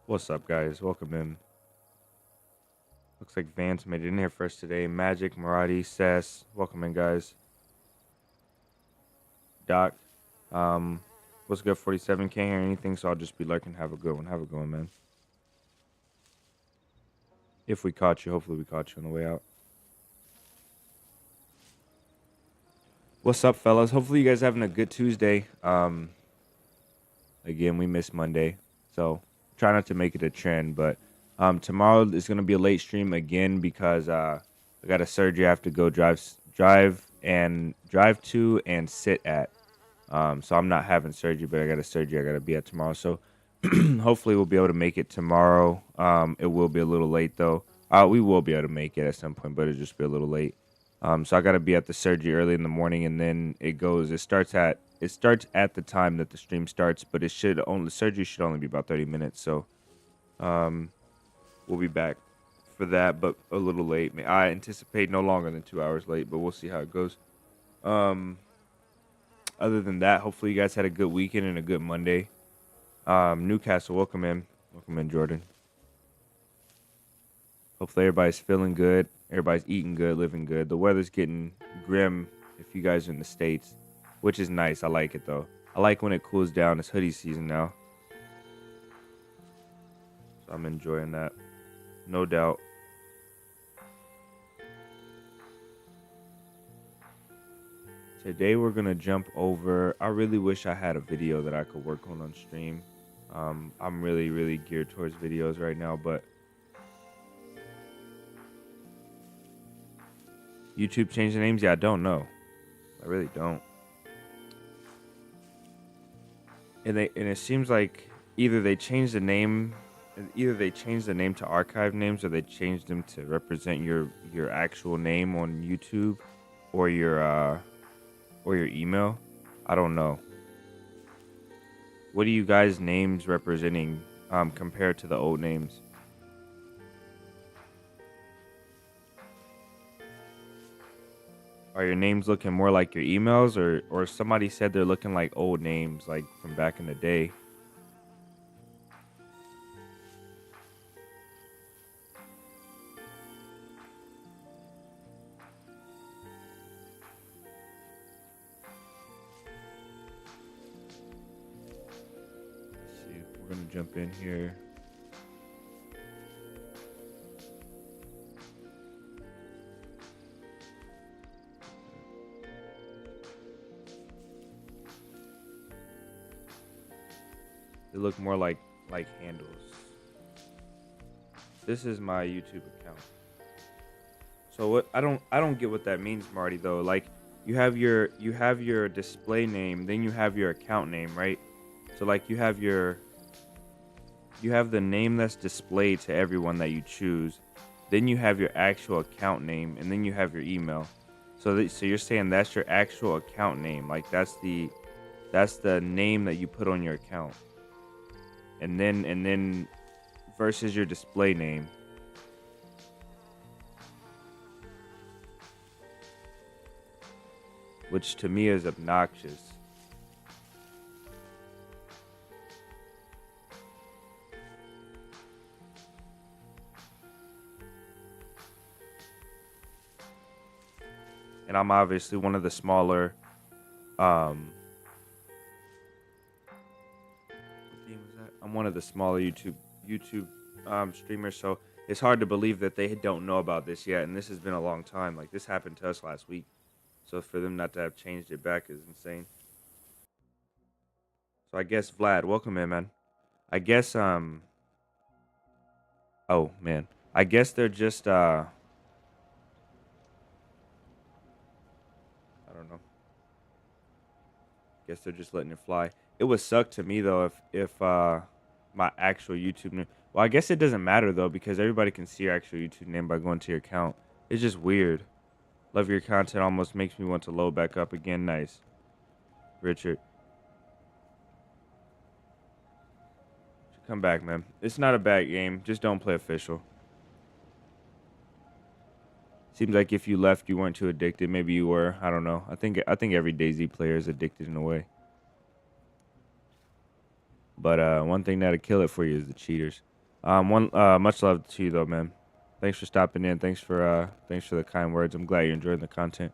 What's up, guys? Welcome in. Looks like Vance made it in here first today. Magic, Maradi, Sess. Welcome in, guys. Doc. Um, what's good, 47? Can't hear anything, so I'll just be lurking. Have a good one. Have a good one, man. If we caught you, hopefully we caught you on the way out. What's up, fellas? Hopefully you guys having a good Tuesday. Again, we missed Monday, so try not to make it a trend, but tomorrow is gonna be a late stream again because I got a surgery I have to go drive to and sit at. So I'm not having surgery, but I got a surgery I got to be at tomorrow. So hopefully we'll be able to make it tomorrow. It will be a little late though. We will be able to make it at some point, but it'll just be a little late. So I got to be at the surgery early in the morning, and then it starts at the time that the stream starts, but the surgery should only be about 30 minutes. So we'll be back for that, but a little late. I anticipate no longer than 2 hours late, but we'll see how it goes. Other than that, hopefully you guys had a good weekend and a good Monday. Newcastle, welcome in. Welcome in, Jordan. Hopefully everybody's feeling good. Everybody's eating good, living good. The weather's getting grim if you guys are in the States, which is nice. I like it, though. I like when it cools down. It's hoodie season now. So I'm enjoying that. No doubt. Today we're going to jump over. I really wish I had a video that I could work on stream. I'm really, really geared towards videos right now, but YouTube changed the names? Yeah, I don't know. I really don't. And it seems like either they changed the name to archive names, or they changed them to represent your actual name on YouTube or your email. I don't know. What are you guys' names representing compared to the old names? Are your names looking more like your emails, or somebody said they're looking like old names, like from back in the day? Let's see, we're gonna jump in here. They look more like handles. This is my YouTube account. So what I don't get what that means, Marty, though. Like you have your display name, then you have your account name, right? So like you have the name that's displayed to everyone that you choose. Then you have your actual account name, and then you have your email. So you're saying that's your actual account name, like that's the name that you put on your account. And then versus your display name. Which to me is obnoxious. And I'm obviously one of the smaller I'm one of the smaller YouTube streamers, so it's hard to believe that they don't know about this yet, and this has been a long time. Like, this happened to us last week, so for them not to have changed it back is insane. So I guess, Vlad, welcome in, man. I guess, oh, man. I guess they're just, I don't know. Guess they're just letting it fly. It would suck to me, though, if my actual YouTube name. Well, I guess it doesn't matter, though, because everybody can see your actual YouTube name by going to your account. It's just weird. Love your content. Almost makes me want to load back up again. Nice. Richard. Should come back, man. It's not a bad game. Just don't play official. Seems like if you left, you weren't too addicted. Maybe you were. I don't know. I think every DayZ player is addicted in a way. But one thing that'll kill it for you is the cheaters. One much love to you though, man. Thanks for stopping in. Thanks for the kind words. I'm glad you're enjoying the content.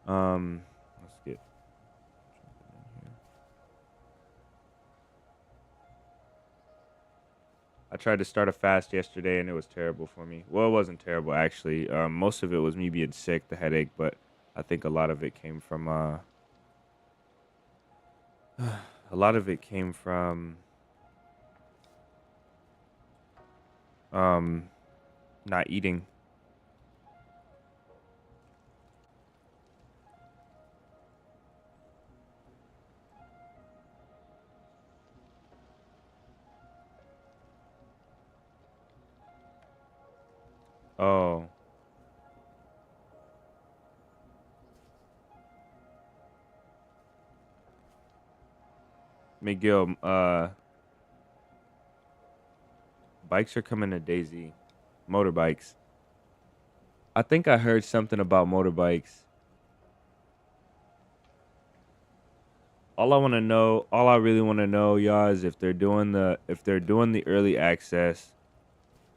Let's get jumping in here. I tried to start a fast yesterday and it was terrible for me. Well, it wasn't terrible actually. Most of it was me being sick, the headache, but I think a lot of it came from a lot of it came from um not eating. Oh, Miguel, bikes are coming to DayZ. Motorbikes. I think I heard something about motorbikes. All I really want to know, y'all, is if they're doing the early access,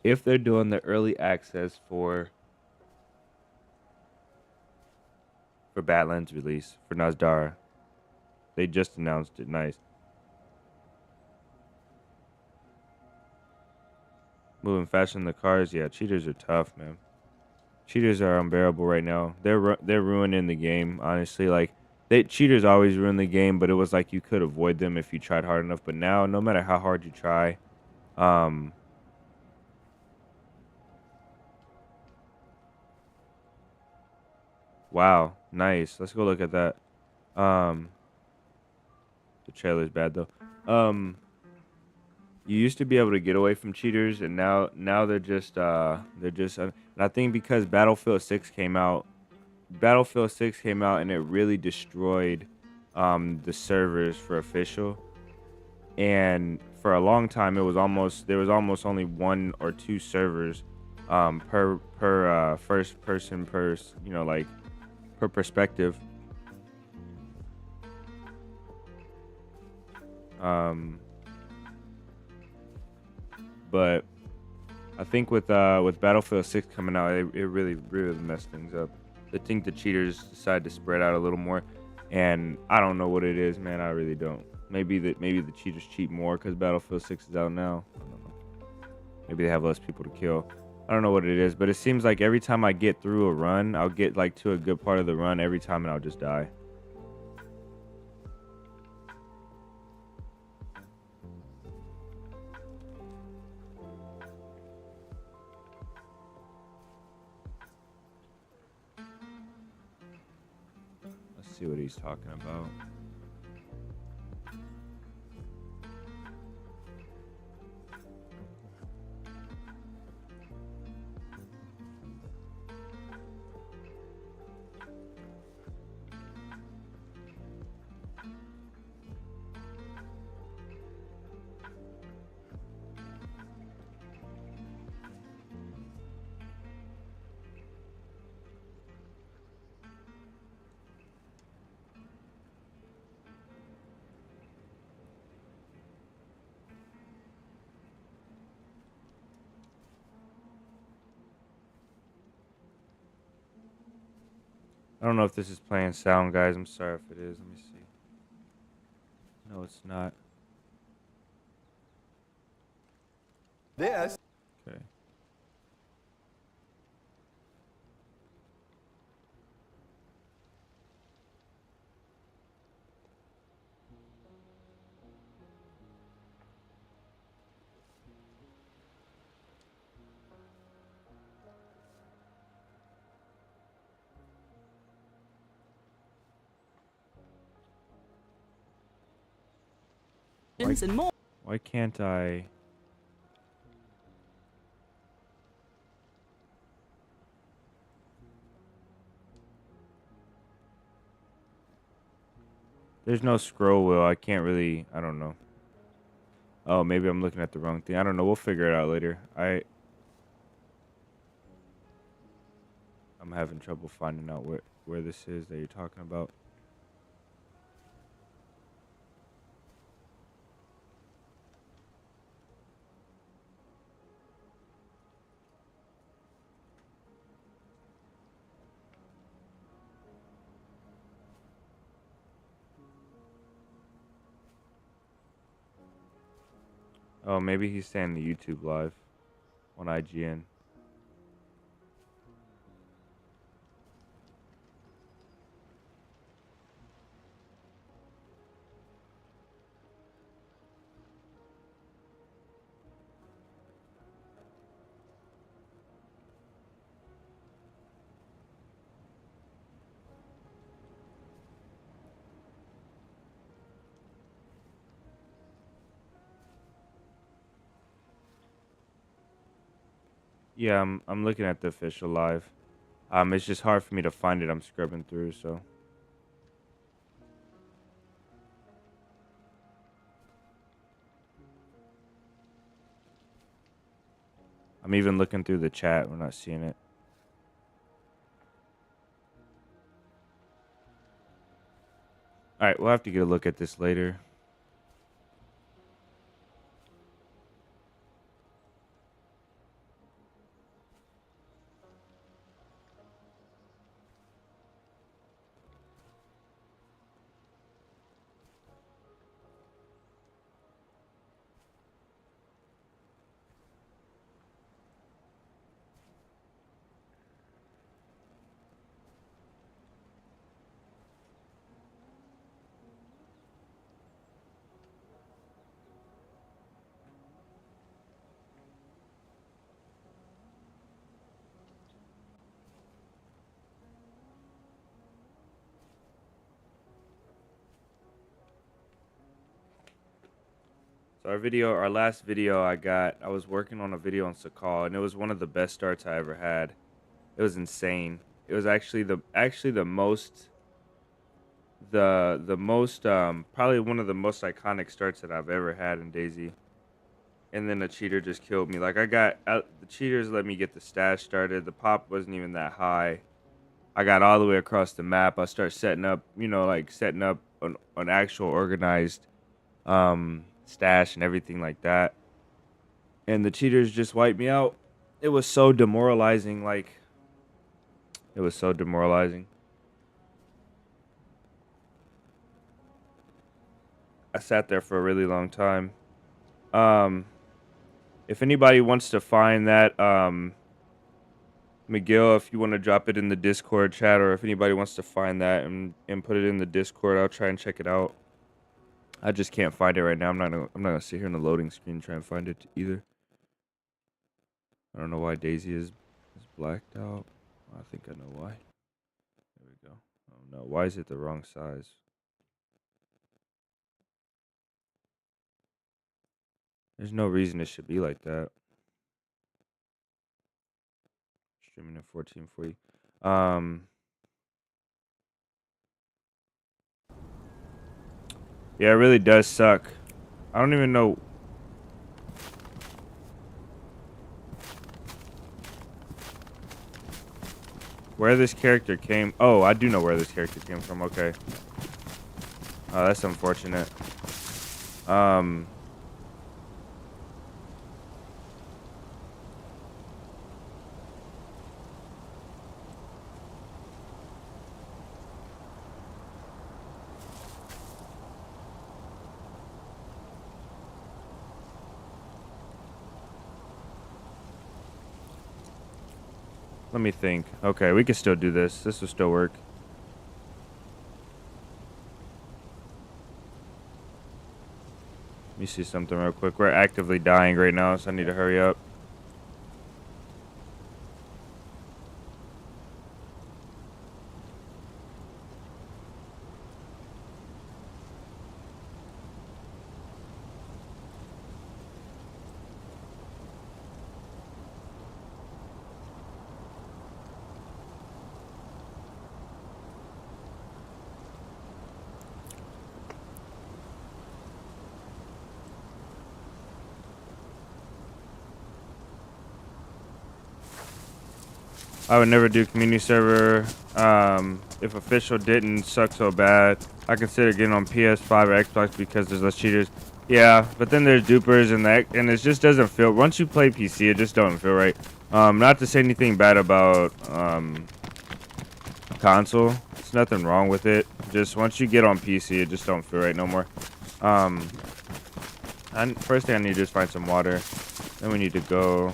if they're doing the early access for Badlands release for Nasdara. They just announced it. Nice. Moving faster than the cars. Yeah, cheaters are tough, man. Cheaters are unbearable right now. They're ruining the game, honestly. Like they cheaters always ruin the game, but it was like you could avoid them if you tried hard enough. But now, no matter how hard you try, um, wow, nice. Let's go look at that. Um, the trailer's bad though. You used to be able to get away from cheaters, and now they're just. And I think because Battlefield 6 came out, and it really destroyed the servers for official. And for a long time, there was almost only one or two servers per first person like per perspective. Um, but I think with Battlefield 6 coming out, it really messed things up. I think the cheaters decided to spread out a little more, and I don't know what it is, man. I really don't. Maybe the cheaters cheat more because Battlefield 6 is out now. I don't know. Maybe they have less people to kill. I don't know what it is, but it seems like every time I get through a run, I'll get like to a good part of the run every time, and I'll just die. Let's see what he's talking about. I don't know if this is playing sound, guys. I'm sorry if it is. Let me see. No, it's not. This. Okay. And more. Why can't I? There's no scroll wheel. I can't really. I don't know. Oh, maybe I'm looking at the wrong thing. I don't know. We'll figure it out later. I'm having trouble finding out where this is that you're talking about. Oh, maybe he's saying the YouTube live on IGN. Yeah, I'm looking at the official live. It's just hard for me to find it. I'm scrubbing through, so I'm even looking through the chat. We're not seeing it. All right, we'll have to get a look at this later. So our last video I was working on a video on Sakal, and it was one of the best starts I ever had. It was insane. It was actually the most the most probably one of the most iconic starts that I've ever had in DayZ. And then a cheater just killed me. Like the cheaters let me get the stash started. The pop wasn't even that high. I got all the way across the map. I start setting up, setting up an actual organized stash and everything like that. And the cheaters just wiped me out. It was so demoralizing. It was so demoralizing. I sat there for a really long time. If anybody wants to find that, Miguel, if you want to drop it in the Discord chat, or if anybody wants to find that and put it in the Discord, I'll try and check it out. I just can't find it right now. I'm not gonna sit here in the loading screen and try and find it either. I don't know why DayZ is blacked out. I think I know why. There we go. Oh no, why is it the wrong size? There's no reason it should be like that. Streaming in 1440. Yeah, it really does suck. I don't even know. Where this character came. Oh, I do know where this character came from. Okay. Oh, that's unfortunate. Let me think. Okay, we can still do this. This will still work. Let me see something real quick. We're actively dying right now, so I need to hurry up. I would never do community server. If official didn't suck so bad, I consider getting on PS5 or Xbox because there's less cheaters. Yeah, but then there's dupers and it just doesn't feel. Once you play PC, it just doesn't feel right. Not to say anything bad about console. There's nothing wrong with it. Just once you get on PC, it just don't feel right no more. I First thing I need to do is find some water. Then we need to go.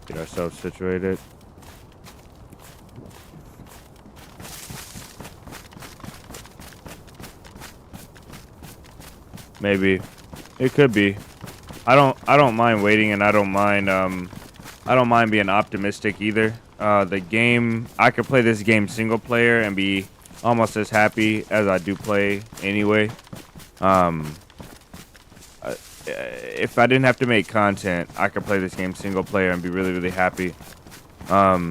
Get ourselves situated. Maybe. It could be. I don't mind waiting, and I don't mind being optimistic either. The game, I could play this game single player and be almost as happy as I do play anyway. If I didn't have to make content, I could play this game single player and be really, really happy. But,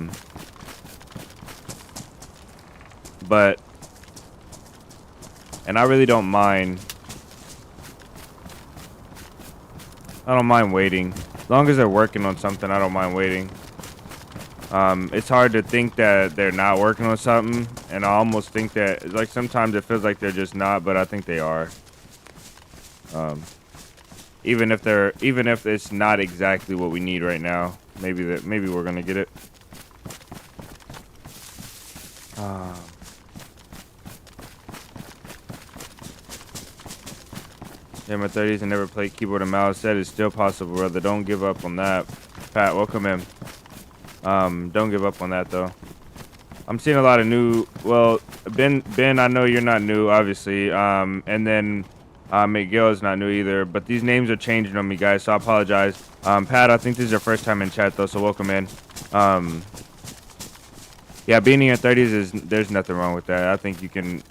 and I really don't mind. I don't mind waiting. As long as they're working on something, I don't mind waiting. It's hard to think that they're not working on something, and I almost think that, like, sometimes it feels like they're just not, but I think they are. Even if it's not exactly what we need right now, maybe we're gonna get it. In my 30s and never played keyboard and mouse. That is still possible, brother. Don't give up on that. Pat, welcome in. Don't give up on that though. I'm seeing a lot of new. Well, Ben, I know you're not new, obviously. And then Miguel is not new either. But these names are changing on me, guys. So I apologize. Pat, I think this is your first time in chat though, so welcome in. Yeah, being in your 30s there's nothing wrong with that. I think you can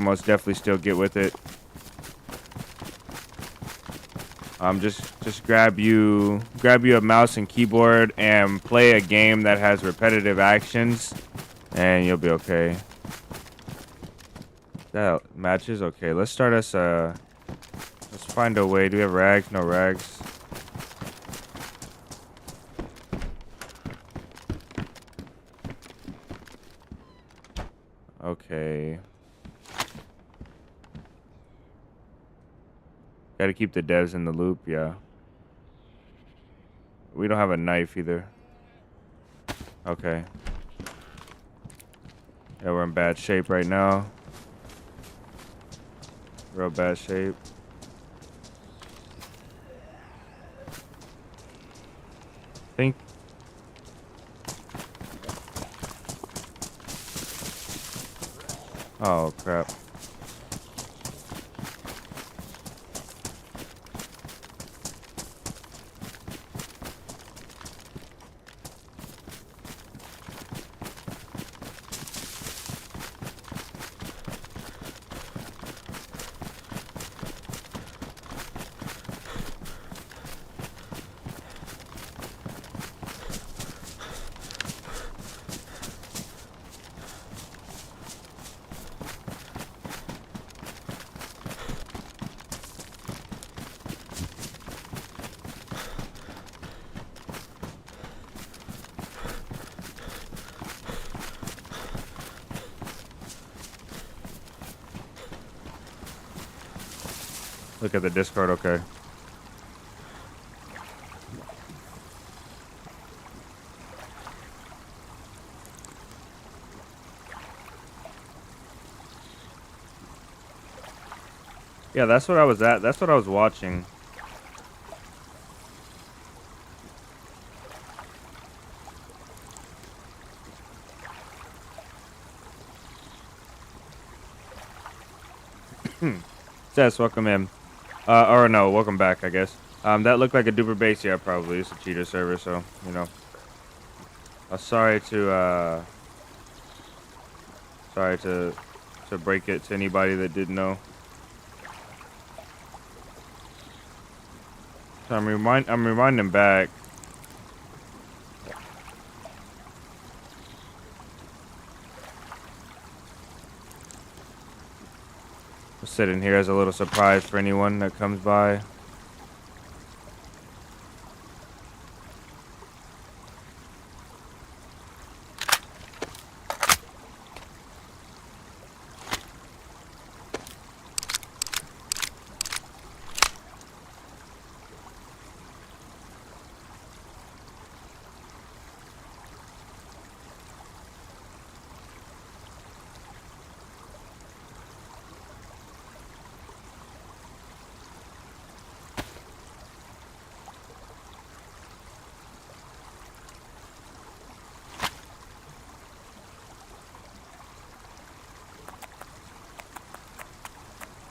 most definitely still get with it. Just grab you a mouse and keyboard and play a game that has repetitive actions, and you'll be okay. That matches. Okay, let's start us. Let's find a way. Do we have rags? No rags. Okay. Gotta keep the devs in the loop, yeah. We don't have a knife either. Okay. Yeah, we're in bad shape right now. Real bad shape. Think. Oh, crap. Look at the Discord, okay. Yeah, that's what I was at. That's what I was watching. Seth, welcome in. Or no, welcome back, I guess. That looked like a duper base. Yeah, probably. It's a cheater server, so, you know. Sorry to break it to anybody that didn't know. So I'm reminding back. I'll sit in here as a little surprise for anyone that comes by.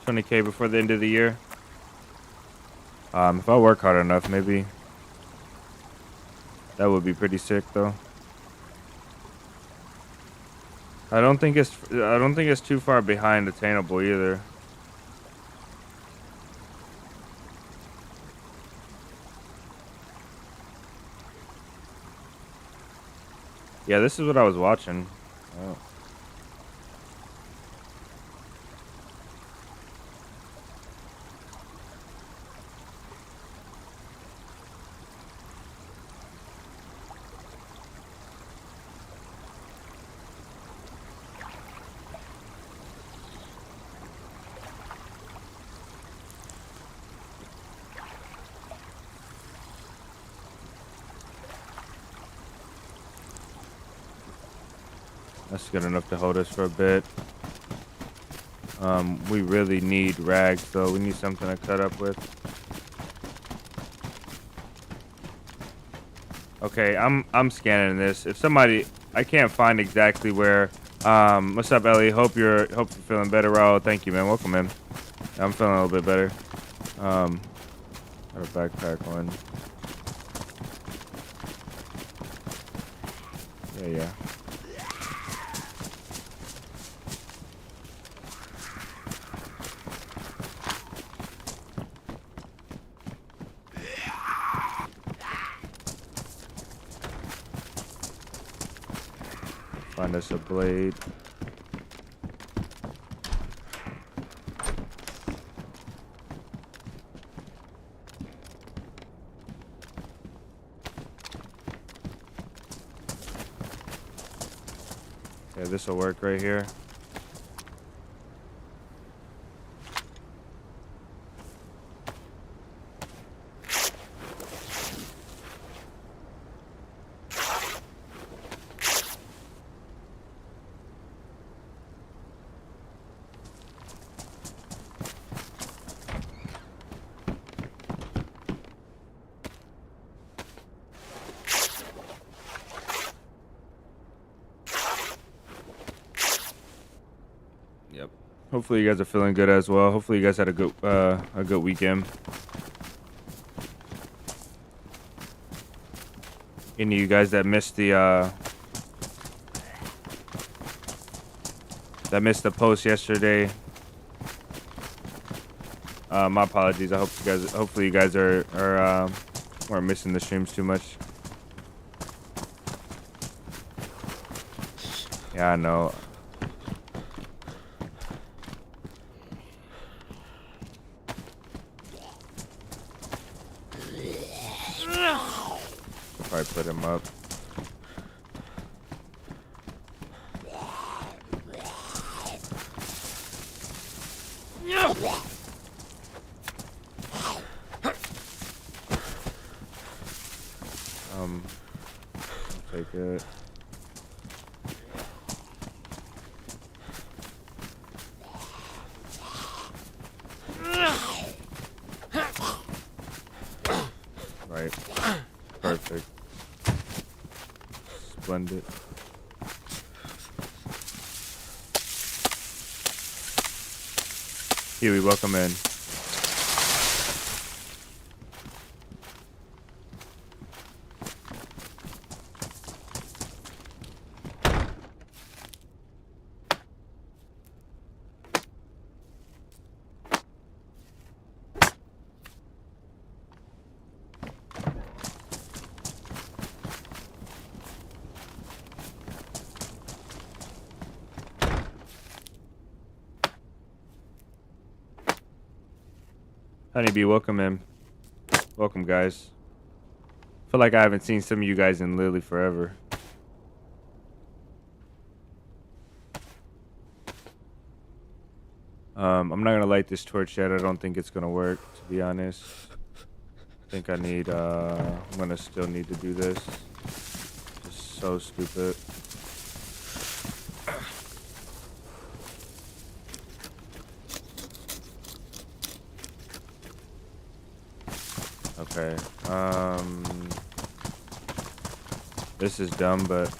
20K before the end of the year. If I work hard enough, maybe that would be pretty sick, though. I don't think it's too far behind attainable either. Yeah, this is what I was watching. Oh. That's good enough to hold us for a bit. We really need rags, though. We need something to cut up with. Okay, I'm scanning this. If somebody, I can't find exactly where. What's up, Ellie? Hope you're feeling better, Raul. Thank you, man. Welcome in. I'm feeling a little bit better. Got a backpack on. Yeah. Find us a blade. Yeah, this will work right here. Yep. Hopefully you guys are feeling good as well. Hopefully you guys had a good weekend. Any of you guys that missed the post yesterday, my apologies. Hopefully you guys weren't missing the streams too much. Yeah, I know. Probably put him up. Take it. Right. Perfect. Splendid. Huey, welcome in. Honeybee, welcome in. Welcome, guys. Feel like I haven't seen some of you guys in literally forever. I'm not gonna light this torch yet. I don't think it's gonna work, to be honest. I think I'm gonna still need to do this. Just so stupid. Okay. This is dumb, but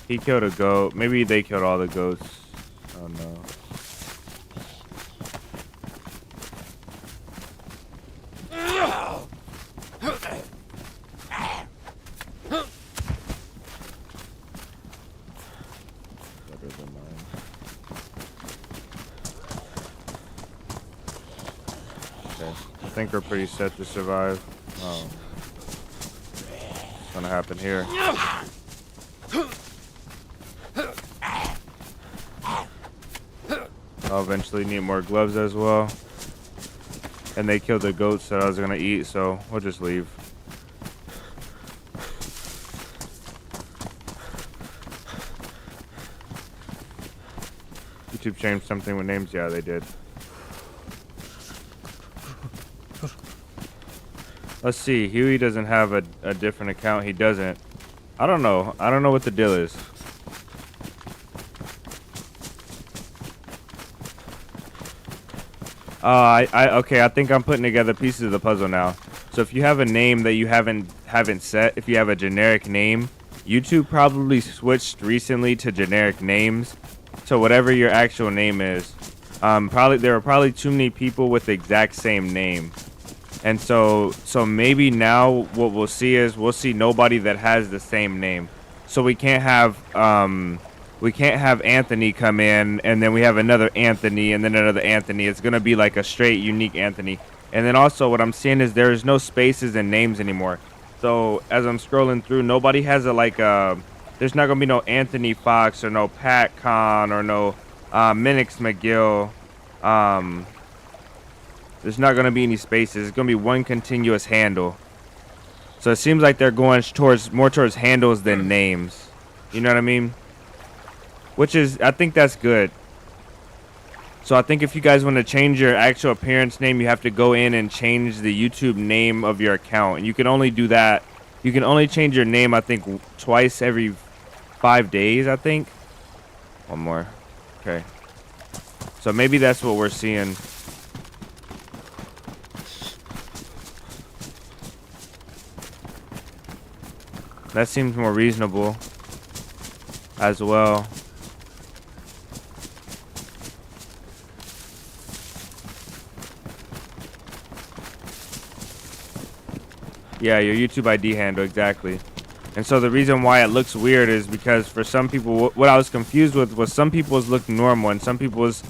he killed a goat. Maybe they killed all the goats. I don't know. Okay. I think we're pretty set to survive. What's gonna happen here? I'll eventually need more gloves as well. And they killed the goats that I was gonna eat, so we'll just leave. YouTube changed something with names? Yeah, they did. Let's see. Huey doesn't have a different account. He doesn't. I don't know. I don't know what the deal is. Okay, I think I'm putting together pieces of the puzzle now. So if you have a name that you haven't set, if you have a generic name, YouTube probably switched recently to generic names. So whatever your actual name is, there are probably too many people with the exact same name. And so maybe now what we'll see is we'll see nobody that has the same name. So we can't have Anthony come in and then we have another Anthony and then another Anthony. It's gonna be like a straight unique Anthony. And then also what I'm seeing is there is no spaces in names anymore. So as I'm scrolling through, nobody has there's not gonna be no Anthony Fox or no Pat Con or no Minix McGill. There's not going to be any spaces. It's going to be one continuous handle. So it seems like they're going more towards handles than names. You know what I mean? I think that's good. So I think if you guys want to change your actual appearance name, you have to go in and change the YouTube name of your account. And you can only do that. You can only change your name, I think, twice every 5 days, I think. One more. Okay. So maybe that's what we're seeing. That seems more reasonable as well. Yeah, your YouTube ID handle, exactly. And so the reason why it looks weird is because for some people, what I was confused with was some people's looked normal and some people's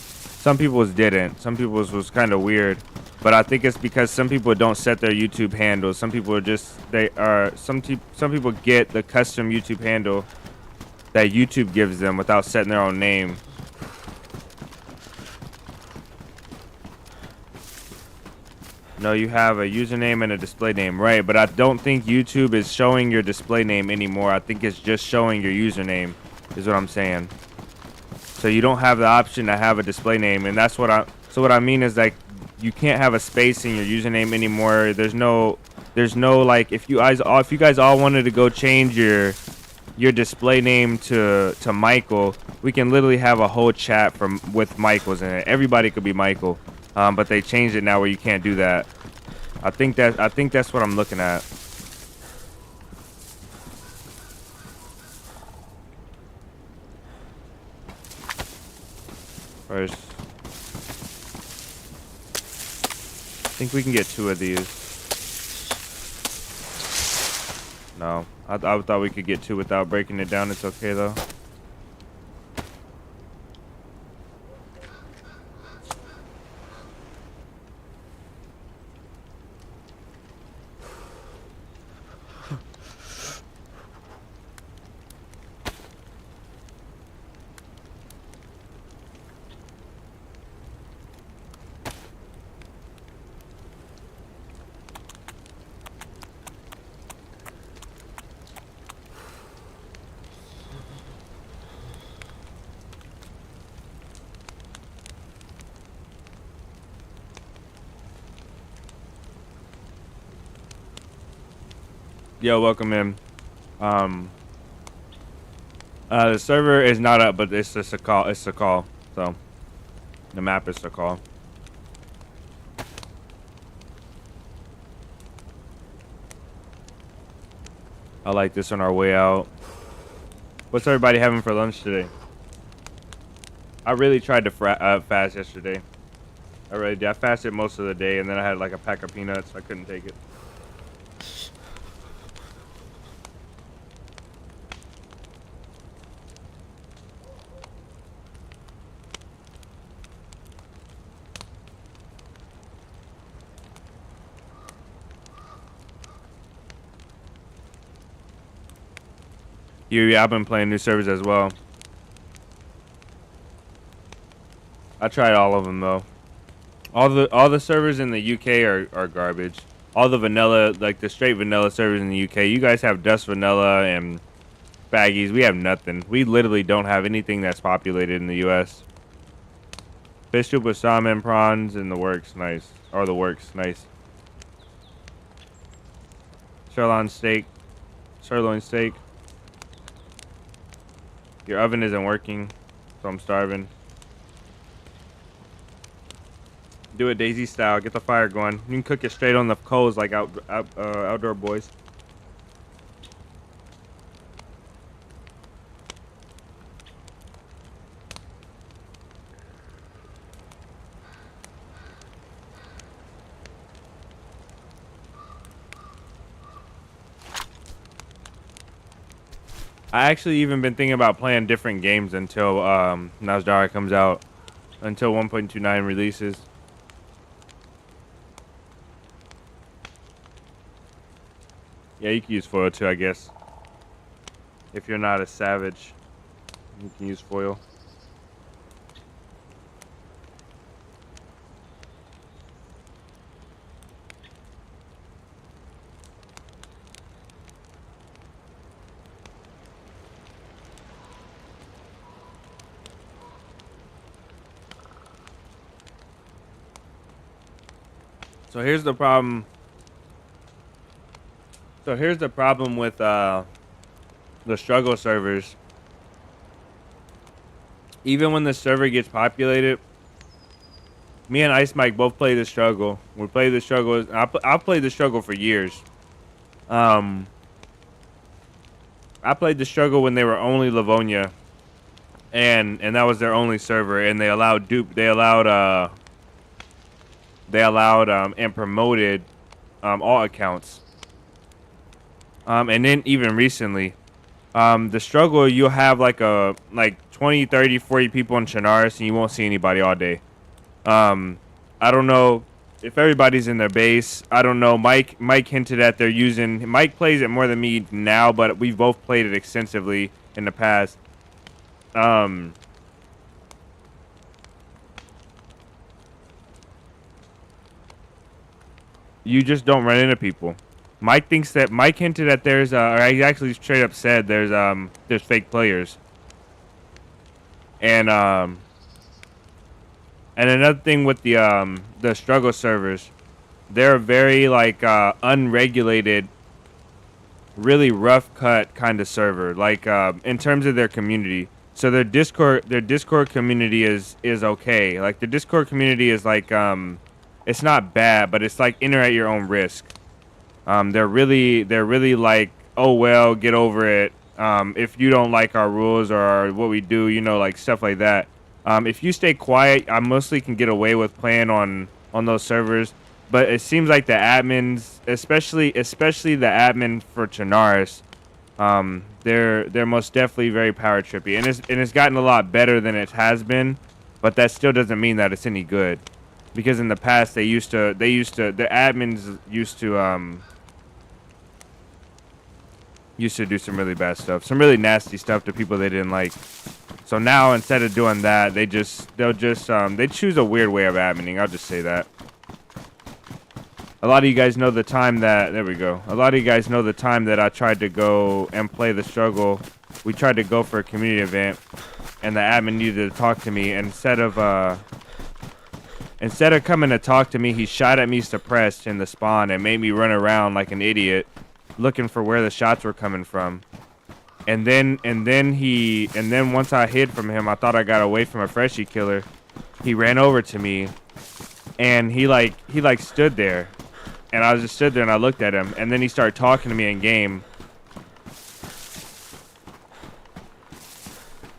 didn't. Some people's was kind of weird. But I think it's because some people don't set their YouTube handles. Some people are just some people get the custom YouTube handle that YouTube gives them without setting their own name. No, you have a username and a display name, right? But I don't think YouTube is showing your display name anymore. I think it's just showing your username, is what I'm saying. So you don't have the option to have a display name, and that's what what I mean is like you can't have a space in your username anymore. There's no like if you guys all wanted to go change your display name to Michael, we can literally have a whole chat with Michaels in it. Everybody could be Michael. But they changed it now where you can't do that. I think that's what I'm looking at. First, I think we can get 2 of these. No, I thought we could get 2 without breaking it down. It's okay though. Yo, welcome in. The server is not up, but it's just a call. It's a call. So the map is a call. I like this on our way out. What's everybody having for lunch today? I really tried to fast yesterday. I really did. I fasted most of the day, and then I had like a pack of peanuts. I couldn't take it. Yeah, I've been playing new servers as well. I tried all of them though. All the servers in the UK are garbage. All the vanilla, like the straight vanilla servers in the UK. You guys have Dust Vanilla and Baggies. We have nothing. We literally don't have anything that's populated in the US. Fish soup with salmon, prawns, and the works. Nice. Or the works. Nice. Sirloin steak. Sirloin steak. Your oven isn't working, so I'm starving. Do it DayZ style. Get the fire going. You can cook it straight on the coals like outdoor boys. I actually even been thinking about playing different games until Nasdara comes out, until 1.29 releases. Yeah, you can use foil too, I guess. If you're not a savage, you can use foil. So here's the problem. So here's the problem with the struggle servers. Even when the server gets populated, me and Ice Mike both play the struggle. We play the struggle. I've played the struggle for years. I played the struggle when they were only Livonia, and that was their only server. And they allowed and promoted all accounts. And then even recently, the struggle, you'll have like 20, 30, 40 people in Chernarus, and you won't see anybody all day. I don't know if everybody's in their base. I don't know. Mike hinted at they're using. Mike plays it more than me now, but we've both played it extensively in the past. You just don't run into people. Mike hinted that there's or he actually straight up said there's fake players. And another thing with the struggle servers, they're very like unregulated, really rough cut kind of server, like in terms of their community. So their Discord community is okay. Like the Discord community is like it's not bad, but it's like enter at your own risk. They're really like, oh well, get over it. If you don't like our rules or what we do, you know, like stuff like that. If you stay quiet, I mostly can get away with playing on those servers. But it seems like the admins, especially the admin for Chernarus, they're most definitely very power trippy, and it's gotten a lot better than it has been. But that still doesn't mean that it's any good, because in the past the admins used to do some really bad stuff, some really nasty stuff to people they didn't like. So now instead of doing that, they choose a weird way of adminning. I'll just say that. A lot of you guys know the time that a lot of you guys know the time that I tried to go and play the struggle. We tried to go for a community event, and the admin needed to talk to me. Instead of coming to talk to me, he shot at me suppressed in the spawn and made me run around like an idiot, looking for where the shots were coming from. And then once I hid from him, I thought I got away from a freshie killer. He ran over to me, and he stood there, and I just stood there and I looked at him, and then he started talking to me in game.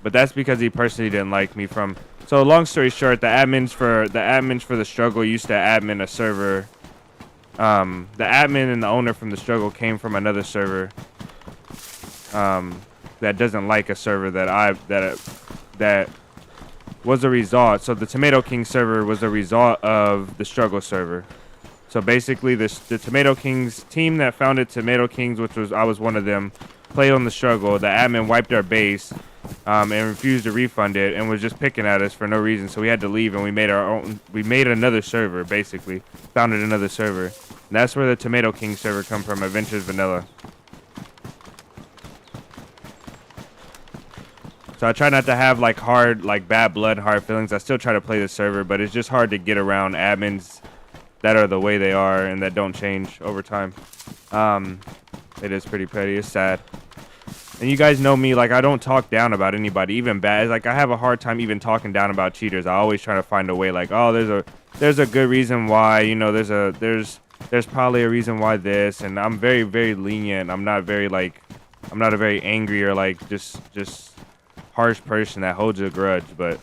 But that's because he personally didn't like me from. So long story short, the admins for the struggle used to admin a server. The admin and the owner from the struggle came from another server. That doesn't like a server that was a result. So the Tomato King server was a result of the struggle server. So basically, the Tomato Kings team that founded Tomato Kings, I was one of them, played on the struggle. The admin wiped our base and refused to refund it and was just picking at us for no reason. So we had to leave and we made our own. We made another server, basically. Founded another server. And that's where the Tomato King server come from, Adventures Vanilla. So I try not to have like bad blood, hard feelings. I still try to play the server, but it's just hard to get around admins that are the way they are and that don't change over time. It is pretty petty. It's sad. And you guys know me, like I don't talk down about anybody, even bad. Like I have a hard time even talking down about cheaters. I always try to find a way, like, oh, there's a good reason why, you know, there's probably a reason why this, and I'm very, very lenient. I'm not a very angry or like just harsh person that holds a grudge, but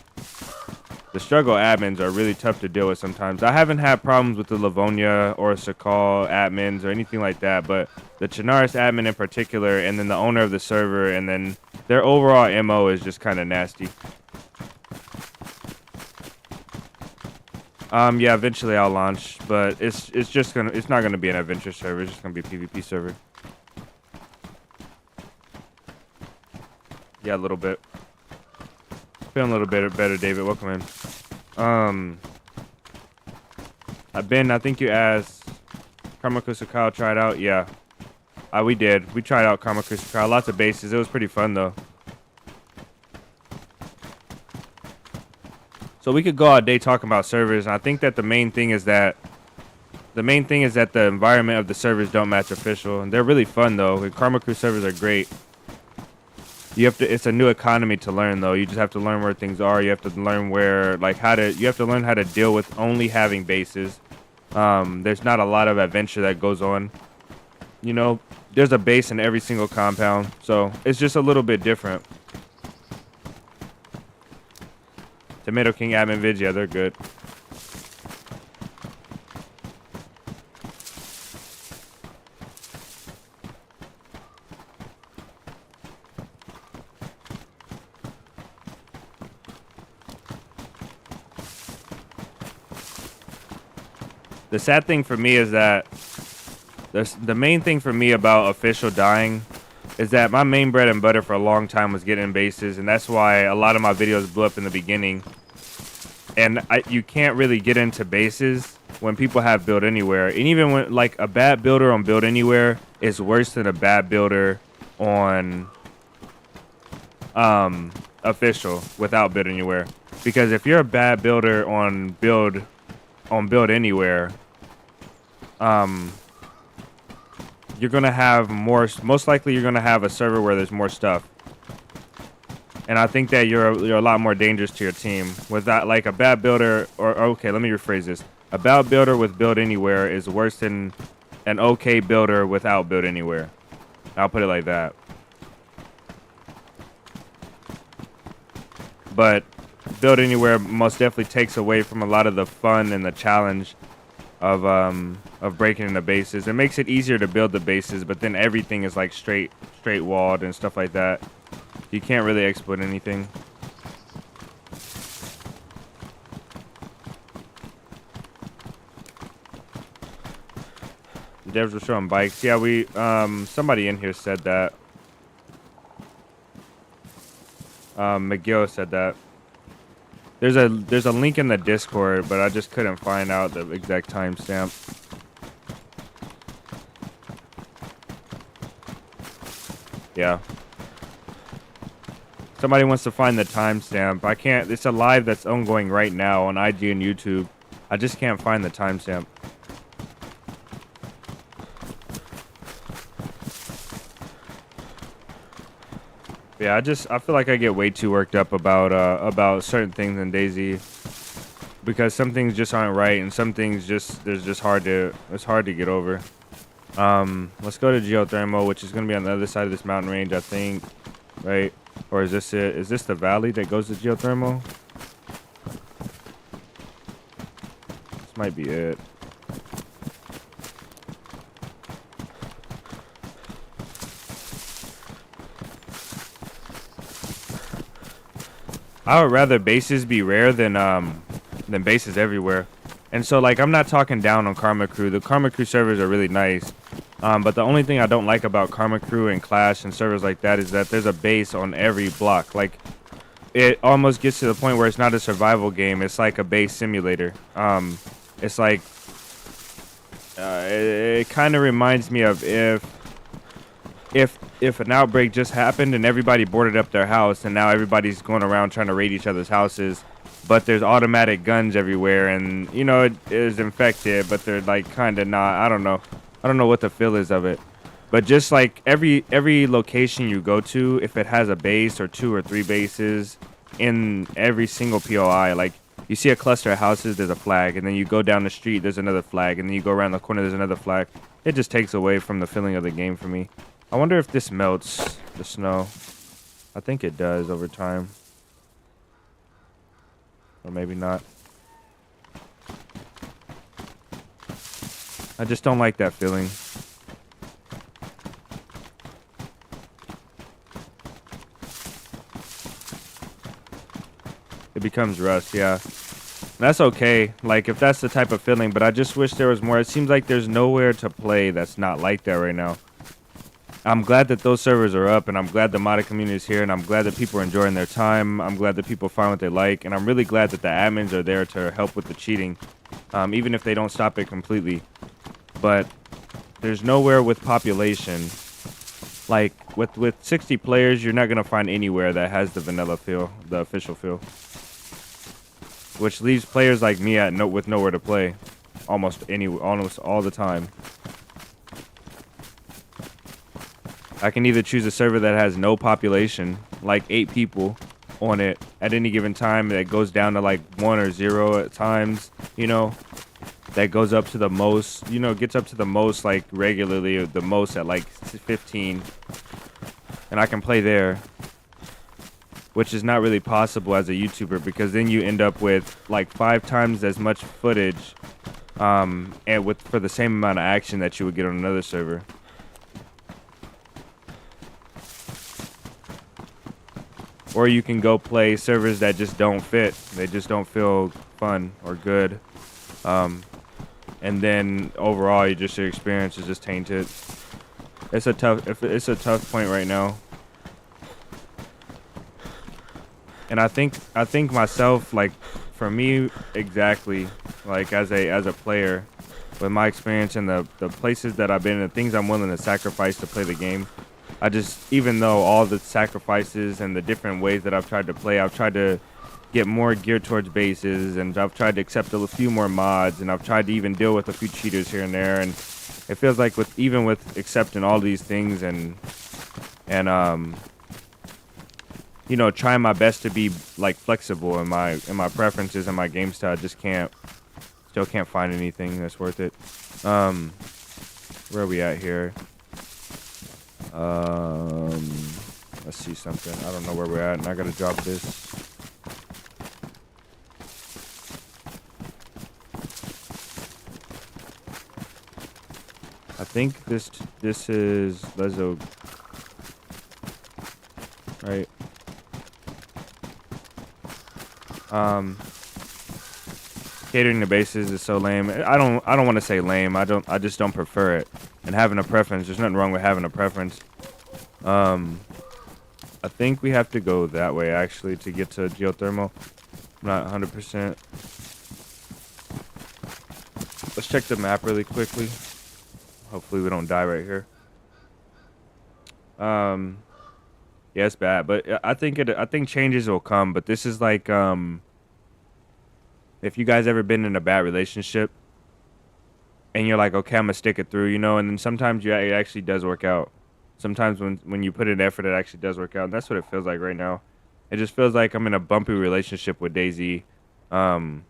the struggle admins are really tough to deal with sometimes. I haven't had problems with the Livonia or Sakal admins or anything like that, but the Chinaris admin in particular, and then the owner of the server, and then their overall MO is just kind of nasty. Yeah, eventually I'll launch, but it's not gonna be an adventure server. It's just gonna be a PvP server. Yeah, a little bit. Feeling a little bit better, David. Welcome in. I think you asked, Karmakusakao tried out? Yeah. We did. We tried out Karmakusakao. Lots of bases. It was pretty fun, though. So we could go all day talking about servers, and I think that the main thing is that the environment of the servers don't match official. And they're really fun, though. The Karmaku servers are great. It's a new economy to learn, though. You just have to learn where things are. You have to learn you have to learn how to deal with only having bases. There's not a lot of adventure that goes on. You know, there's a base in every single compound, so it's just a little bit different. Tomato King admin vids, yeah, they're good. The sad thing for me is that the main thing for me about official dying is that my main bread and butter for a long time was getting bases, and that's why a lot of my videos blew up in the beginning. And you can't really get into bases when people have build anywhere, and even when like a bad builder on build anywhere is worse than a bad builder on official without build anywhere. Because if you're a bad builder on build anywhere, you're gonna have most likely you're gonna have a server where there's more stuff, and I think that you're a lot more dangerous to your team with that. Like a bad builder, or okay, let me rephrase this: a bad builder with build anywhere is worse than an okay builder without build anywhere. I'll put it like that. But build anywhere most definitely takes away from a lot of the fun and the challenge of breaking into bases. It makes it easier to build the bases, but then everything is like straight walled and stuff like that. You can't really exploit anything. The devs were showing bikes. Yeah, we somebody in here said that. McGill said that. There's a link in the Discord, but I just couldn't find out the exact timestamp. Yeah. Somebody wants to find the timestamp. I can't. It's a live that's ongoing right now on IG and YouTube. I just can't find the timestamp. Yeah, I feel like I get way too worked up about certain things in DayZ, because some things just aren't right, and some things it's hard to get over. Let's go to geothermal, which is gonna be on the other side of this mountain range, I think, right? Or is this it? Is this the valley that goes to geothermal? This might be it. I would rather bases be rare than bases everywhere. And so, like, I'm not talking down on Karma Crew. The Karma Crew servers are really nice. But the only thing I don't like about Karma Crew and Clash and servers like that is that there's a base on every block. Like, it almost gets to the point where it's not a survival game. It's like a base simulator. It's like it kind of reminds me of if an outbreak just happened and everybody boarded up their house and now everybody's going around trying to raid each other's houses, but there's automatic guns everywhere and you know it is infected, but they're like kind of not. I don't know what the feel is of it. But just like every location you go to, if it has a base or 2 or 3 bases in every single POI, like you see a cluster of houses, there's a flag, and then you go down the street, there's another flag, and then you go around the corner, there's another flag. It just takes away from the feeling of the game for me. I wonder if this melts the snow. I think it does over time. Or maybe not. I just don't like that feeling. It becomes rust, yeah. That's okay, like, if that's the type of feeling, but I just wish there was more. It seems like there's nowhere to play that's not like that right now. I'm glad that those servers are up, and I'm glad the modded community is here, and I'm glad that people are enjoying their time. I'm glad that people find what they like, and I'm really glad that the admins are there to help with the cheating, even if they don't stop it completely. But there's nowhere with population. Like, with 60 players, you're not going to find anywhere that has the vanilla feel, the official feel. Which leaves players like me with nowhere to play, almost all the time. I can either choose a server that has no population, like 8 people on it at any given time, that goes down to like 1 or 0 at times, you know, that goes up to the most, you know, gets up to the most like regularly, or the most at like 15, and I can play there. Which is not really possible as a YouTuber, because then you end up with like 5 times as much footage, and for the same amount of action that you would get on another server. Or you can go play servers that just don't fit. They just don't feel fun or good. And then overall, your experience is just tainted. It's a tough point right now. And I think myself, like, for me exactly, like as a player, with my experience and the places that I've been and the things I'm willing to sacrifice to play the game, I just, even though all the sacrifices and the different ways that I've tried to play, I've tried to get more geared towards bases, and I've tried to accept a few more mods, and I've tried to even deal with a few cheaters here and there, and it feels like even with accepting all these things and you know, trying my best to be like flexible in my preferences and my game style, still can't find anything that's worth it. Where are we at here? Let's see something. I don't know where we're at, and I gotta drop this. I think this is Lezo, right? Catering to bases is so lame. I don't want to say lame. I just don't prefer it. And having a preference, there's nothing wrong with having a preference. I think we have to go that way actually to get to geothermal. I'm not 100%. Let's check the map really quickly. Hopefully we don't die right here. Yeah, it's bad, but I think changes will come. But this is like, if you guys ever been in a bad relationship, and you're like, okay, I'm gonna stick it through, you know, and then sometimes it actually does work out. Sometimes when you put in effort, it actually does work out. And that's what it feels like right now. It just feels like I'm in a bumpy relationship with DayZ, and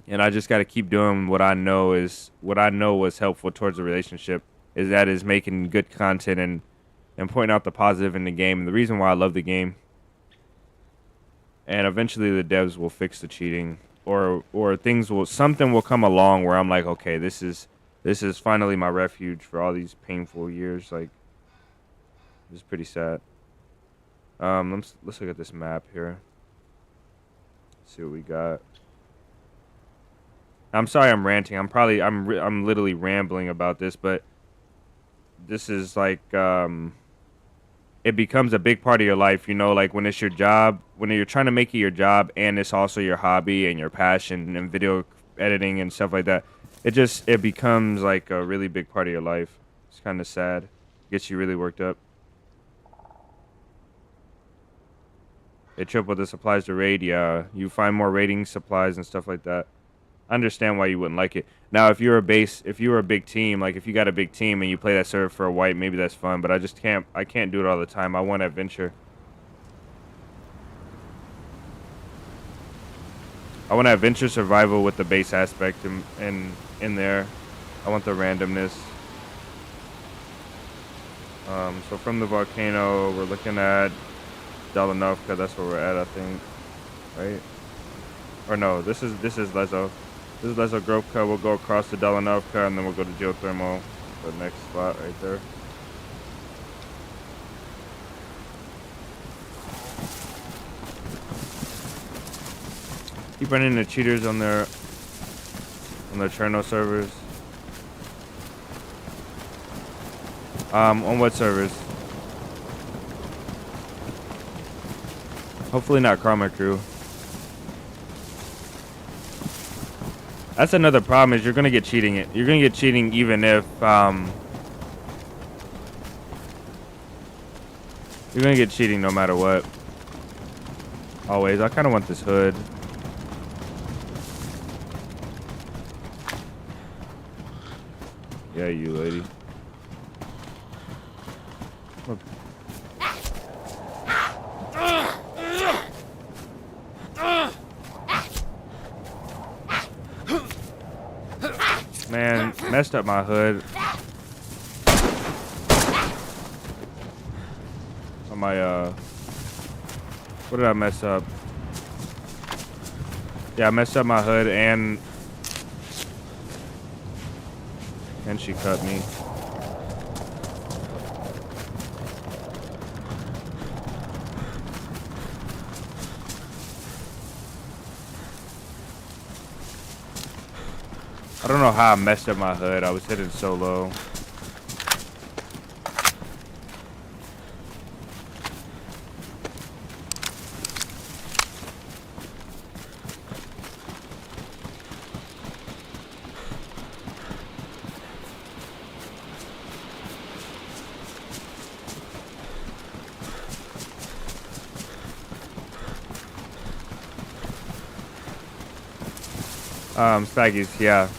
I just got to keep doing what I know was helpful towards the relationship. Is making good content and pointing out the positive in the game and the reason why I love the game. And eventually the devs will fix the cheating, or something will come along where I'm like, okay, this is finally my refuge for all these painful years. Like, it's pretty sad. Let's look at this map here. Let's see what we got. I'm sorry I'm ranting. I'm literally rambling about this, but this is like it becomes a big part of your life, you know, like when it's your job, when you're trying to make it your job and it's also your hobby and your passion and video editing and stuff like that. It becomes like a really big part of your life. It's kind of sad. Gets you really worked up. They triple the supplies to raid, yeah. You find more raiding supplies and stuff like that. I understand why you wouldn't like it. Now, if you were a big team, like if you got a big team and you play that server for a white, maybe that's fun. But I can't do it all the time. I want adventure. I want adventure survival with the base aspect in there. I want the randomness. So from the volcano, we're looking at Dalanovka. That's where we're at, I think. Right? Or no, this is Lezo. This is Lezo Grovka. We'll go across to Dalanovka and then we'll go to Geothermal, the next spot right there. Keep running into cheaters on their Cherno servers. On what servers? Hopefully not Karma Crew. That's another problem is you're gonna get cheating. You're gonna get cheating even if you're gonna get cheating no matter what. Always. I kind of want this hood. Yeah, you lady. Look. Man, messed up my hood. On my, what did I mess up? Yeah, I messed up my hood and she cut me. I don't know how I messed up my hood. I was hitting so low. Spaggies, yeah.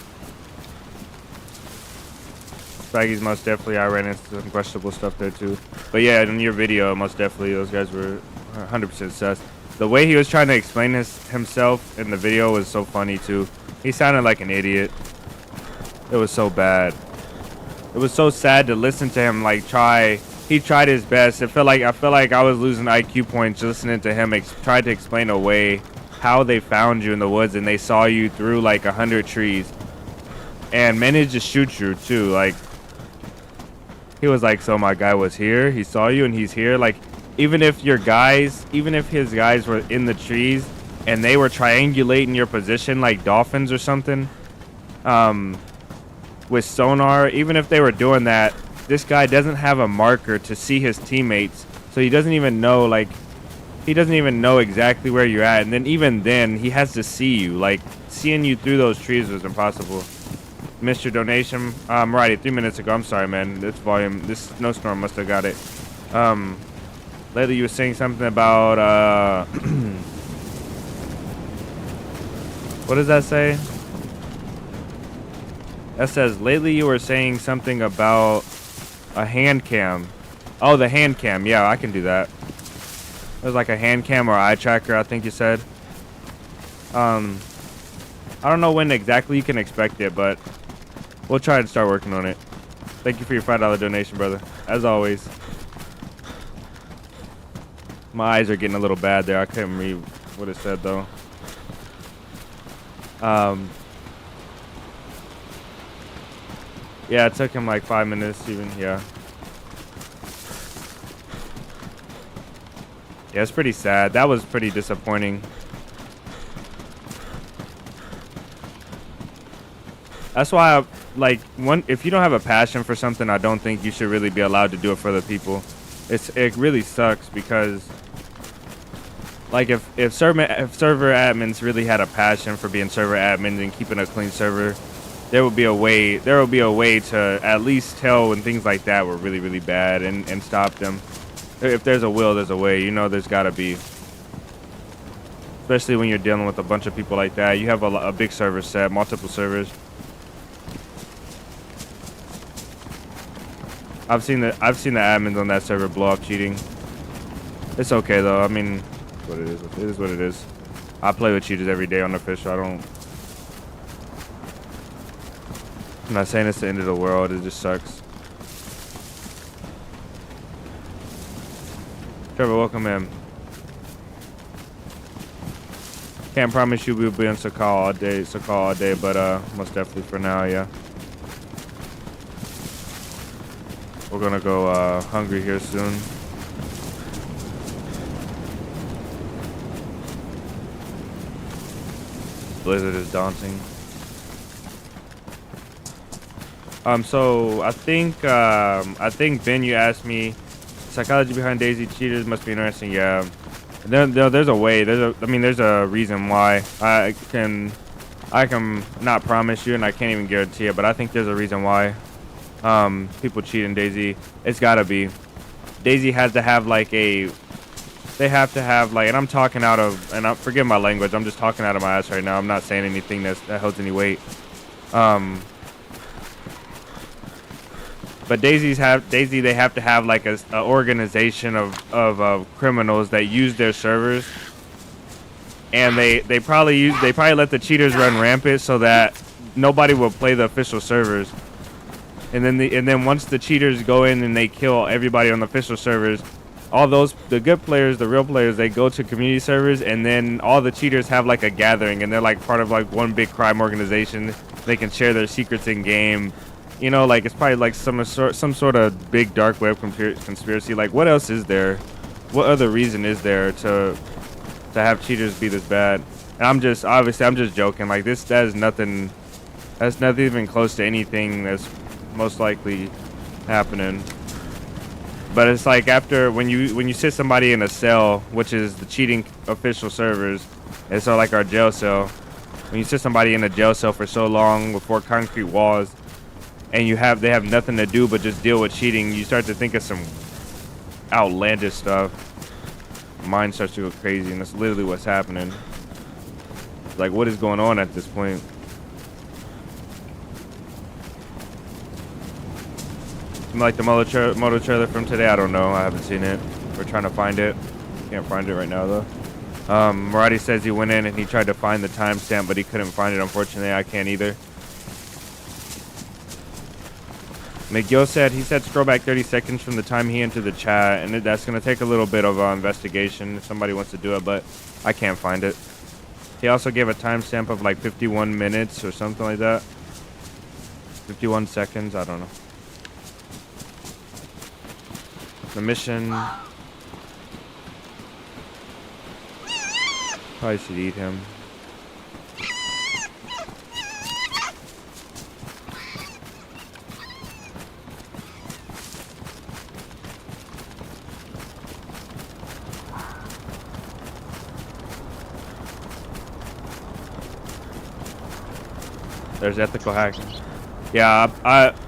Spaggies, most definitely. I ran into some questionable stuff there too. But yeah, in your video, most definitely, those guys were 100% sus. The way he was trying to explain himself in the video was so funny too. He sounded like an idiot. It was so bad. It was so sad to listen to him like he tried his best. I felt like I was losing IQ points listening to him try to explain away how they found you in the woods and they saw you through like 100 trees and managed to shoot you too. Like he was like, so my guy was here, he saw you and he's here. Like even if his guys were in the trees and they were triangulating your position like dolphins or something with sonar, even if they were doing that, this guy doesn't have a marker to see his teammates, so he doesn't even know exactly where you're at. And then even then he has to see you. Like seeing you through those trees was impossible. Missed your donation. Right, 3 minutes ago. I'm sorry, man. This snowstorm must have got it. Lately you were saying something about what does that say? That says lately you were saying something about a hand cam. Oh, the hand cam. Yeah, I can do that. It was like a hand cam or eye tracker, I think you said. I don't know when exactly you can expect it, but we'll try and start working on it. Thank you for your $5 donation, brother. As always. My eyes are getting a little bad there. I couldn't read what it said, though. Yeah, it took him like 5 minutes even, yeah. Yeah, it's pretty sad. That was pretty disappointing. That's why like if you don't have a passion for something, I don't think you should really be allowed to do it for other people. It really sucks because like if server admins really had a passion for being server admins and keeping a clean server, there would be a way to at least tell when things like that were really, really bad and stop them. If there's a will, there's a way. You know, there's got to be. Especially when you're dealing with a bunch of people like that. You have a big server set, multiple servers. I've seen the admins on that server blow up cheating. It's okay though. I mean, what it is. It is what it is. I play with cheaters every day on official. I'm not saying it's the end of the world. It just sucks. Trevor, welcome in. Can't promise you we'll be in Sakal all day, but most definitely for now, yeah. We're gonna go hungry here soon. Blizzard is daunting. So I think Ben, you asked me, psychology behind DayZ cheaters must be interesting. Yeah. There's a way. There's a reason why. I can not promise you, and I can't even guarantee it, but I think there's a reason why people cheat in DayZ. It's gotta be. DayZ has to have like they have to have like, and I'm talking out of, and forgive my language, I'm just talking out of my ass right now. I'm not saying anything that holds any weight. But DayZ, they have to have like a organization of criminals that use their servers, and they probably let the cheaters run rampant so that nobody will play the official servers. And then once the cheaters go in and they kill everybody on the official servers, the good players, the real players, they go to community servers, and then all the cheaters have like a gathering, and they're like part of like one big crime organization. They can share their secrets in game. You know, like it's probably like some sort of big dark web conspiracy. Like, what else is there? What other reason is there to have cheaters be this bad? And I'm just joking. Like that's nothing even close to anything that's most likely happening. But it's like after when you sit somebody in a cell, which is the cheating official servers, and so like our jail cell, when you sit somebody in a jail cell for so long with 4 concrete walls, and they have nothing to do but just deal with cheating, you start to think of some outlandish stuff. Mind starts to go crazy, and that's literally what's happening. Like, what is going on at this point? Like the moto trailer from today, I don't know. I haven't seen it. We're trying to find it. Can't find it right now though. Marati says he went in and he tried to find the timestamp, but he couldn't find it. Unfortunately, I can't either. McGill said, he said scroll back 30 seconds from the time he entered the chat, and that's going to take a little bit of investigation if somebody wants to do it, but I can't find it. He also gave a timestamp of like 51 minutes or something like that. 51 seconds, I don't know. The mission. Probably should eat him. There's ethical hacking. Yeah,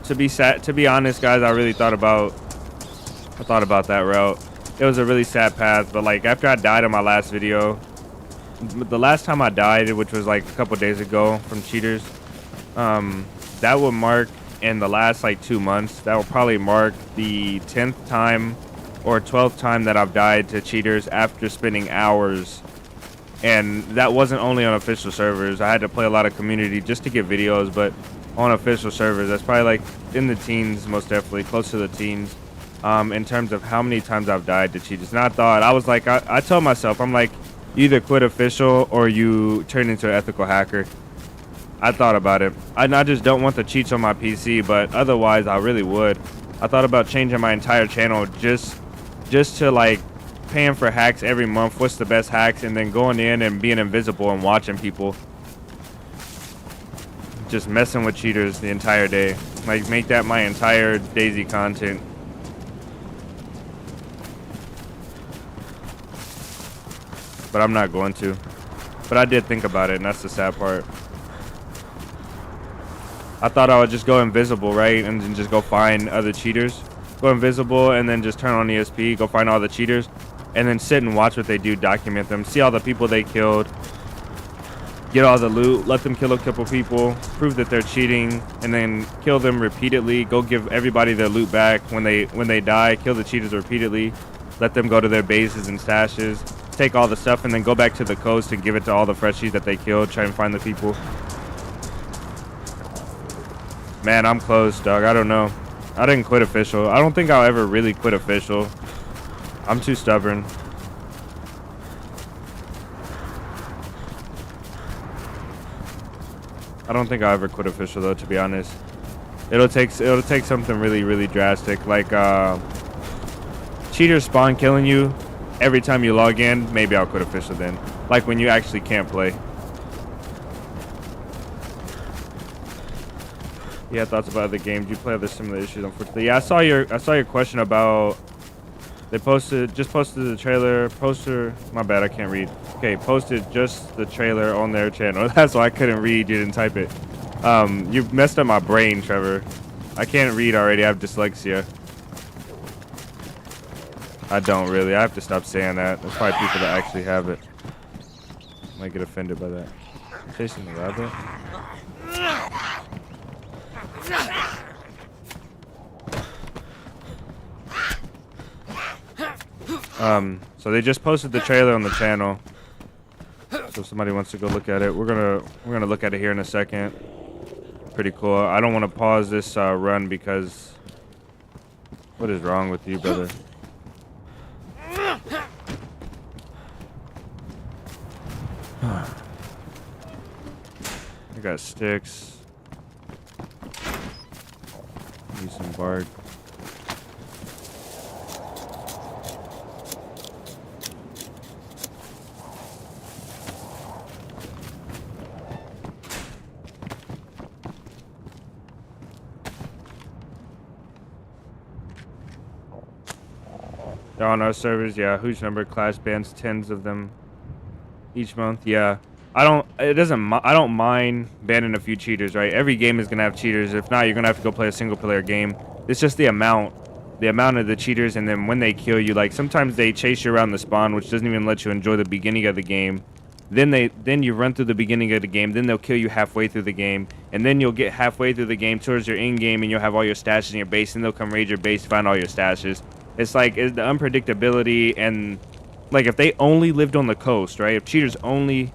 to be honest, guys, I really thought about that route. It was a really sad path, but like after I died on my last video, the last time I died, which was like a couple days ago from cheaters, that will mark in the last like 2 months. That will probably mark the 10th time or 12th time that I've died to cheaters after spending hours. And that wasn't only on official servers. I had to play a lot of community just to get videos, but on official servers, that's probably like in the teens, most definitely, close to the teens, in terms of how many times I've died to cheaters. And I was like, I told myself, I'm like, you either quit official or you turn into an ethical hacker. I thought about it. I just don't want the cheats on my PC, but otherwise I really would. I thought about changing my entire channel just to like paying for hacks every month. What's the best hacks, and then going in and being invisible and watching people. just messing with cheaters the entire day. Like, make that my entire DayZ content. But I'm not going to. But I did think about it, and that's the sad part. I thought I would just go invisible, right? And then just go find other cheaters. Go invisible and then just turn on ESP, go find all the cheaters, and then sit and watch what they do, document them, see all the people they killed, get all the loot, let them kill a couple people, prove that they're cheating, and then kill them repeatedly. Go give everybody their loot back when they die. Kill the cheaters repeatedly. Let them go to their bases and stashes. Take all the stuff and then go back to the coast and give it to all the freshies that they killed. Try and find the people. Man, I'm close, dog. I don't know. I didn't quit official. I don't think I'll ever really quit official. I'm too stubborn. I don't think I'll ever quit official though, to be honest. It'll take something really drastic, like cheaters spawn killing you every time you log in. Maybe I'll quit official then. Like when you actually can't play. Yeah, thoughts about other games. You play other similar issues, unfortunately. Yeah, I saw your question about they just posted the trailer poster. My bad, I can't read. Okay, posted just the trailer on their channel. That's why I couldn't read. You didn't type it. You messed up my brain, Trevor. I can't read already. I have dyslexia. I don't really. I have to stop saying that. There's probably people that actually have it. Might get offended by that. Chasing the rabbit. So they just posted the trailer on the channel. So if somebody wants to go look at it, we're gonna look at it here in a second. Pretty cool. I don't want to pause this run because what is wrong with you, brother? I got sticks. Need some bark. They're on our servers, yeah. Huge number of clash bans, tens of them each month. Yeah, I don't mind banning a few cheaters, right? Every game is gonna have cheaters. If not, you're gonna have to go play a single player game. It's just the amount of the cheaters, and then when they kill you, like sometimes they chase you around the spawn, which doesn't even let you enjoy the beginning of the game. Then you run through the beginning of the game, then they'll kill you halfway through the game, and then you'll get halfway through the game towards your end game, and you'll have all your stashes in your base, and they'll come raid your base, find all your stashes. It's like the unpredictability, and like if they only lived on the coast, right? If cheaters only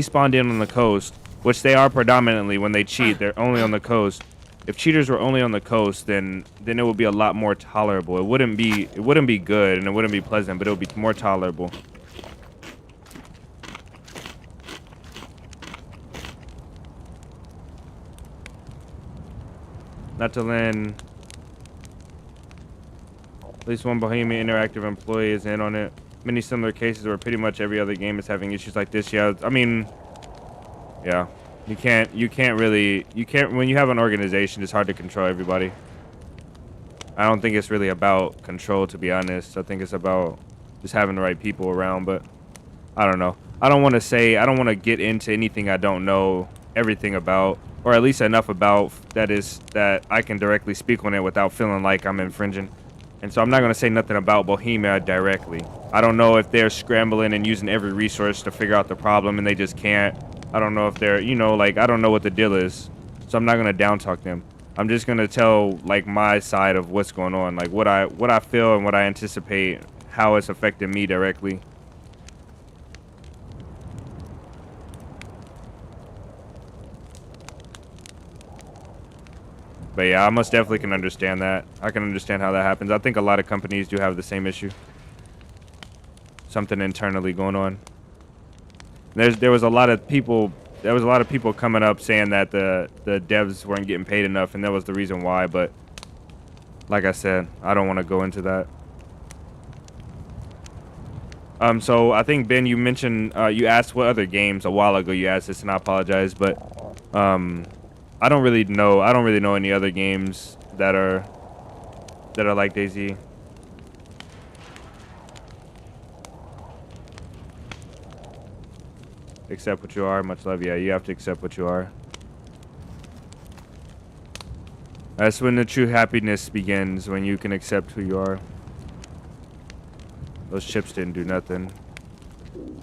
spawned in on the coast, which they are predominantly when they cheat, they're only on the coast. If cheaters were only on the coast, then it would be a lot more tolerable. It wouldn't be good and it wouldn't be pleasant, but it would be more tolerable. Not to land. At least one Bohemian Interactive employee is in on it. Many similar cases where pretty much every other game is having issues like this. Yeah, I mean, yeah, you can't when you have an organization, it's hard to control everybody. I don't think it's really about control, to be honest. I think it's about just having the right people around, but I don't know. I don't want to get into anything I don't know everything about, or at least enough about that I can directly speak on it without feeling like I'm infringing. And so I'm not going to say nothing about Bohemia directly. I don't know if they're scrambling and using every resource to figure out the problem and they just can't. I don't know if they're, like, I don't know what the deal is. So I'm not going to down talk them. I'm just going to tell, like, my side of what's going on, like what I feel and what I anticipate, how it's affecting me directly. But yeah, I most definitely can understand that. I can understand how that happens. I think a lot of companies do have the same issue. Something internally going on. There was a lot of people coming up saying that the devs weren't getting paid enough, and that was the reason why. But like I said, I don't want to go into that. So I think Ben, you mentioned you asked what other games a while ago. You asked this, and I apologize, but I don't really know. I don't really know any other games that are like DayZ. Accept what you are. Much love. Yeah, you have to accept what you are. That's when the true happiness begins, when you can accept who you are. Those chips didn't do nothing.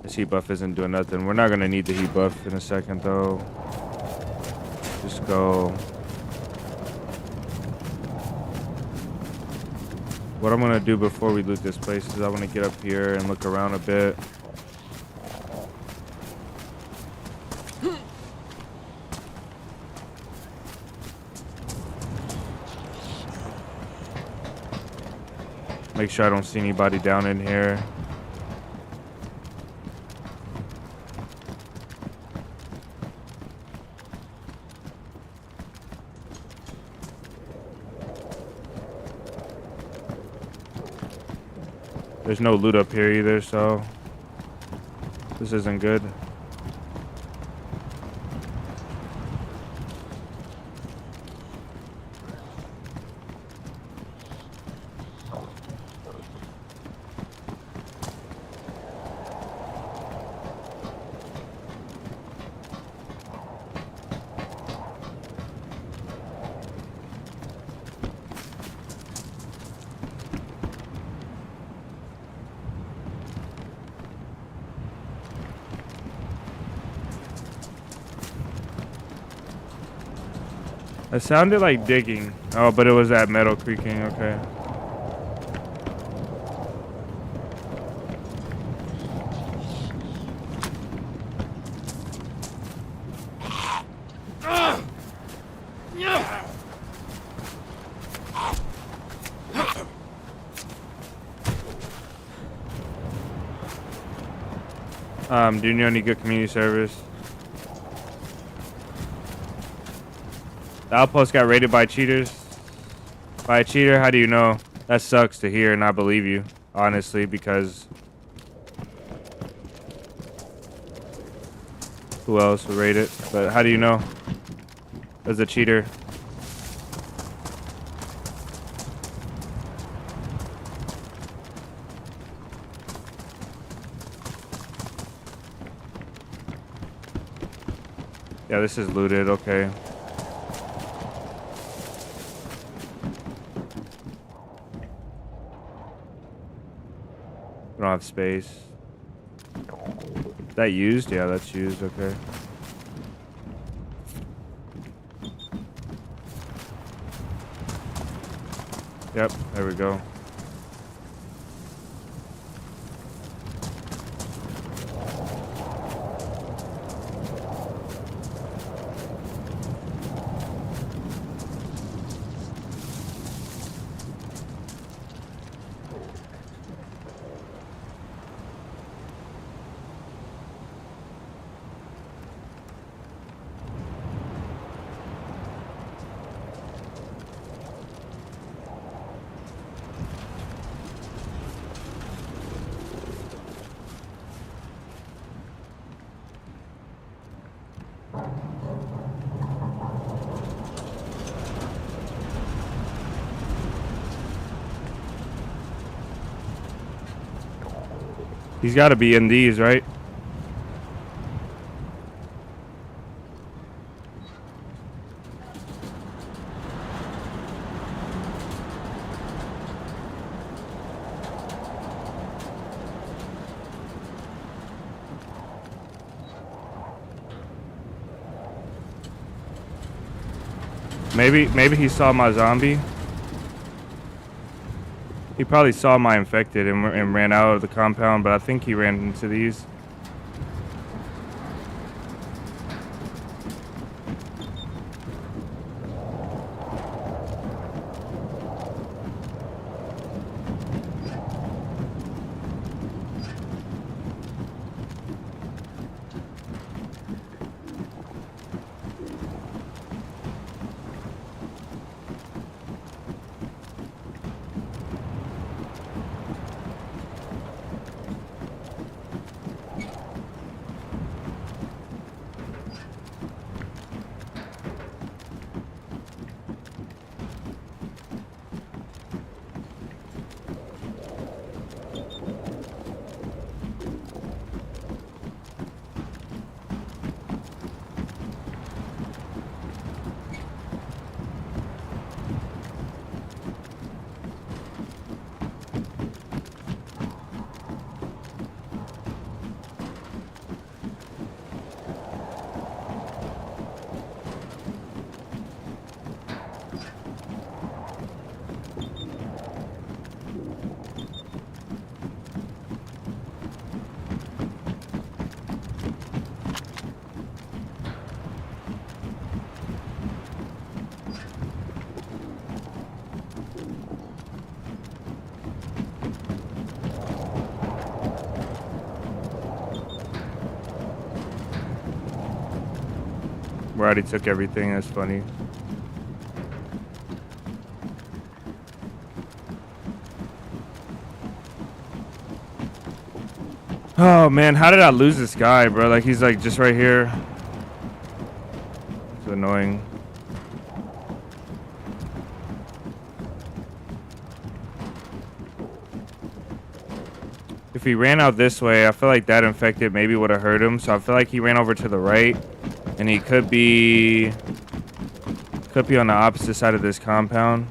This heat buff isn't doing nothing. We're not gonna need the heat buff in a second though. Just go. What I'm gonna do before we loot this place is I wanna get up here and look around a bit. Make sure I don't see anybody down in here. There's no loot up here either, so this isn't good. It sounded like digging. Oh, but it was that metal creaking. Okay. Do you know any good community service? The outpost got raided by cheaters. By a cheater? How do you know? That sucks to hear, and I believe you, honestly, because who else would raid it? But how do you know? As a cheater. Yeah, this is looted. Okay. We don't have space. Is that used? Yeah, that's used. Okay. Yep, there we go. He's got to be in these, right? Maybe he saw my zombie. He probably saw my infected and ran out of the compound, but I think he ran into these. We already took everything. That's funny. Oh man, how did I lose this guy, bro? Like he's like just right here. It's annoying. If he ran out this way, I feel like that infected maybe would have hurt him. So I feel like he ran over to the right, and he could be on the opposite side of this compound.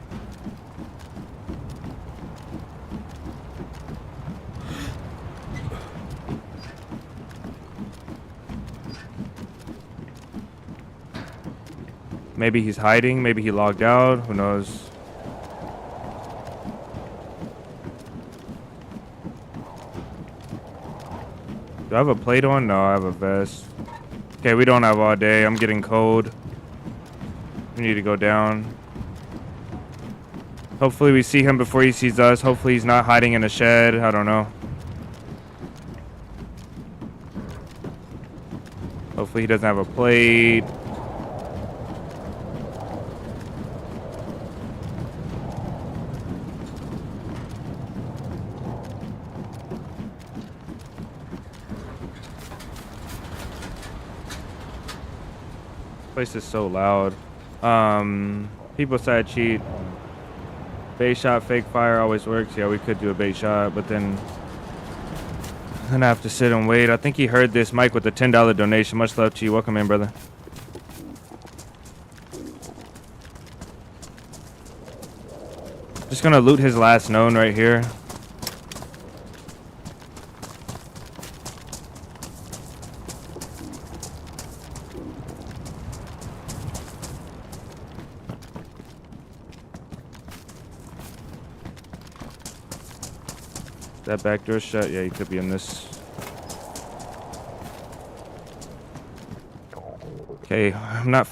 Maybe he's hiding. Maybe he logged out. Who knows? Do I have a plate on? No, I have a vest. Okay, we don't have all day. I'm getting cold. We need to go down. Hopefully we see him before he sees us. Hopefully he's not hiding in a shed. I don't know. Hopefully he doesn't have a plate. Place is so loud. People side cheat. Bait shot, fake fire always works. Yeah, we could do a bait shot, but then I'm gonna have to sit and wait. I think he heard this. Mike with the $10 donation. Much love to you. Welcome in, brother. Just gonna loot his last known right here. That back door shut? Yeah, he could be in this. Okay,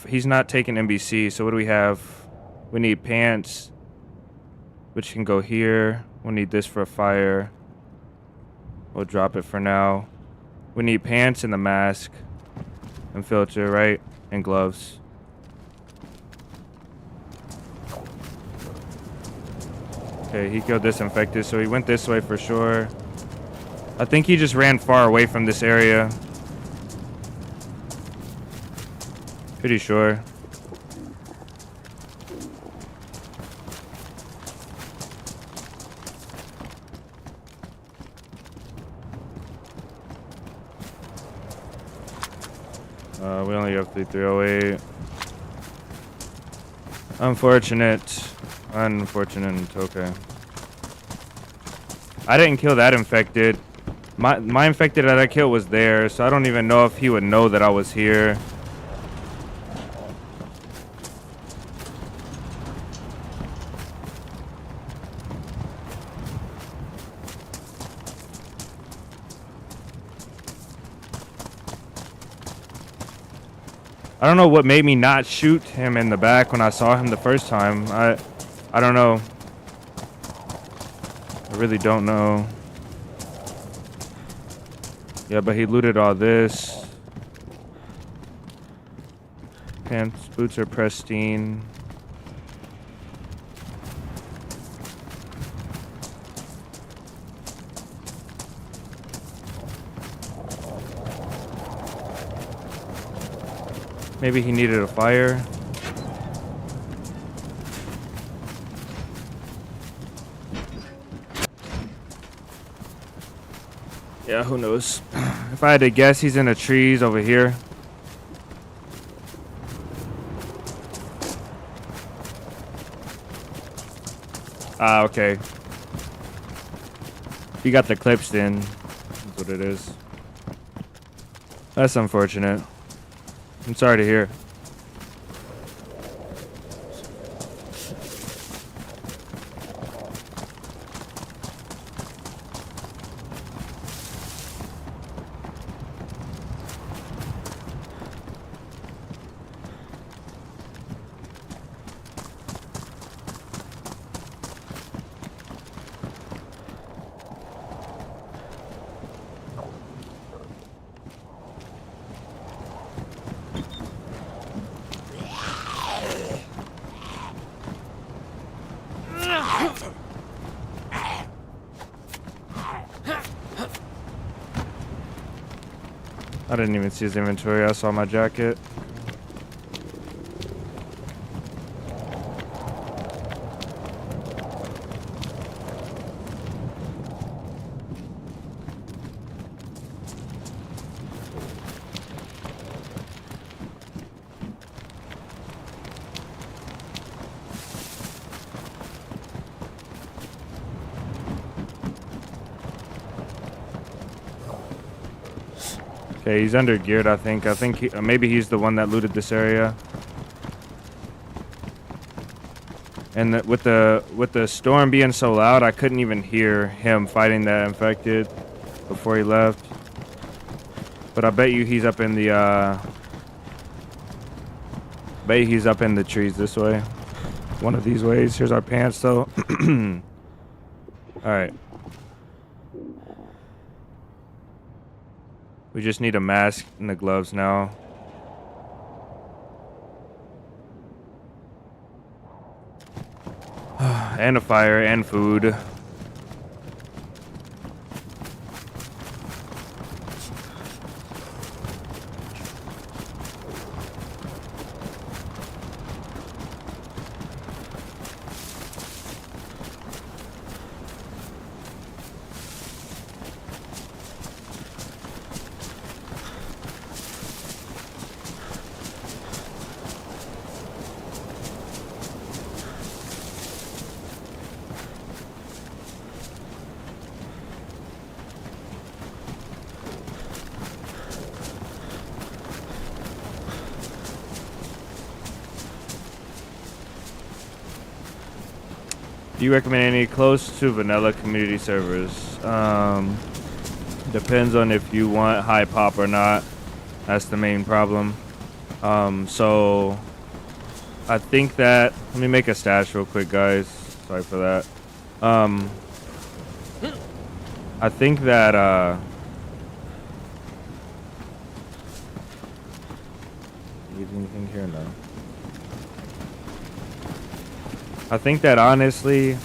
he's not taking NBC, so what do we have? We need pants, which can go here. We'll need this for a fire. We'll drop it for now. We need pants and the mask and filter, right? And gloves. Okay, he killed this infected, so he went this way for sure. I think he just ran far away from this area. Pretty sure. We only have 3308. Unfortunate. Unfortunate. Okay. I didn't kill that infected. My infected that I killed was there, so I don't even know if he would know that I was here. I don't know what made me not shoot him in the back when I saw him the first time. I don't know. I really don't know. Yeah, but he looted all this. Pants, boots are pristine. Maybe he needed a fire. Yeah, who knows? If I had to guess, he's in the trees over here. Ah, okay. You got the clips in. That's what it is. That's unfortunate. I'm sorry to hear. I didn't even see his inventory. I saw my jacket. Okay, he's under geared, I think. Maybe he's the one that looted this area. And with the storm being so loud, I couldn't even hear him fighting that infected before he left. But I bet you he's up in the trees this way. One of these ways. Here's our pants though. Alright. We just need a mask and the gloves now. And a fire and food. Do you recommend any close to vanilla community servers? Depends on if you want high pop or not. That's the main problem. So I think that, let me make a stash real quick, guys. Sorry for that. I think that leave anything here now. I think that honestly,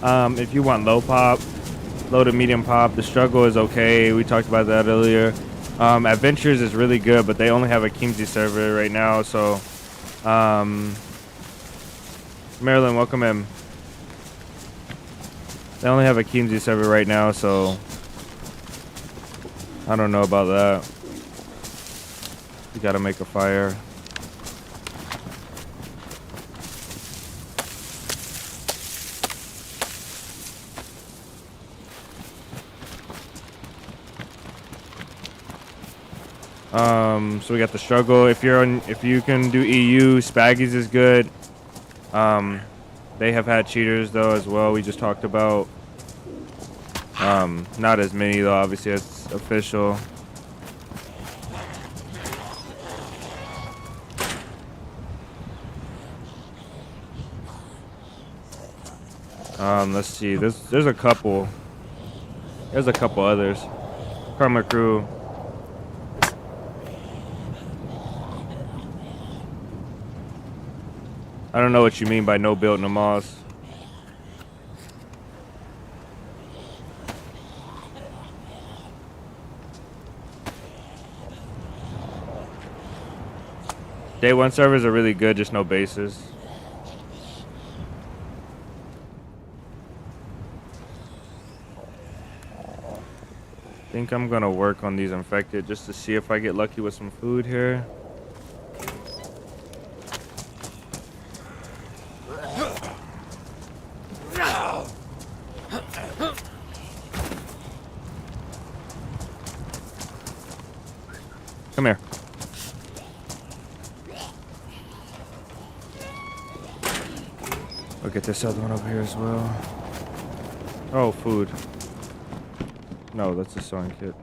if you want low to medium pop, the struggle is okay. We talked about that earlier. Adventures is really good, but they only have a Kimsey server right now. So, Maryland, welcome in. They only have a Kimsey server right now, so I don't know about that. You gotta make a fire. So we got the struggle. If you can do EU, Spaggies is good. They have had cheaters though as well. We just talked about. Not as many though. Obviously, it's official. Let's see. There's a couple. There's a couple others. Karma Crew. I don't know what you mean by no built, no moss. Day 1 servers are really good, just no bases. I think I'm gonna work on these infected just to see if I get lucky with some food here. Come here. I'll get this other one over here as well. Oh, food. No, that's a sewing kit.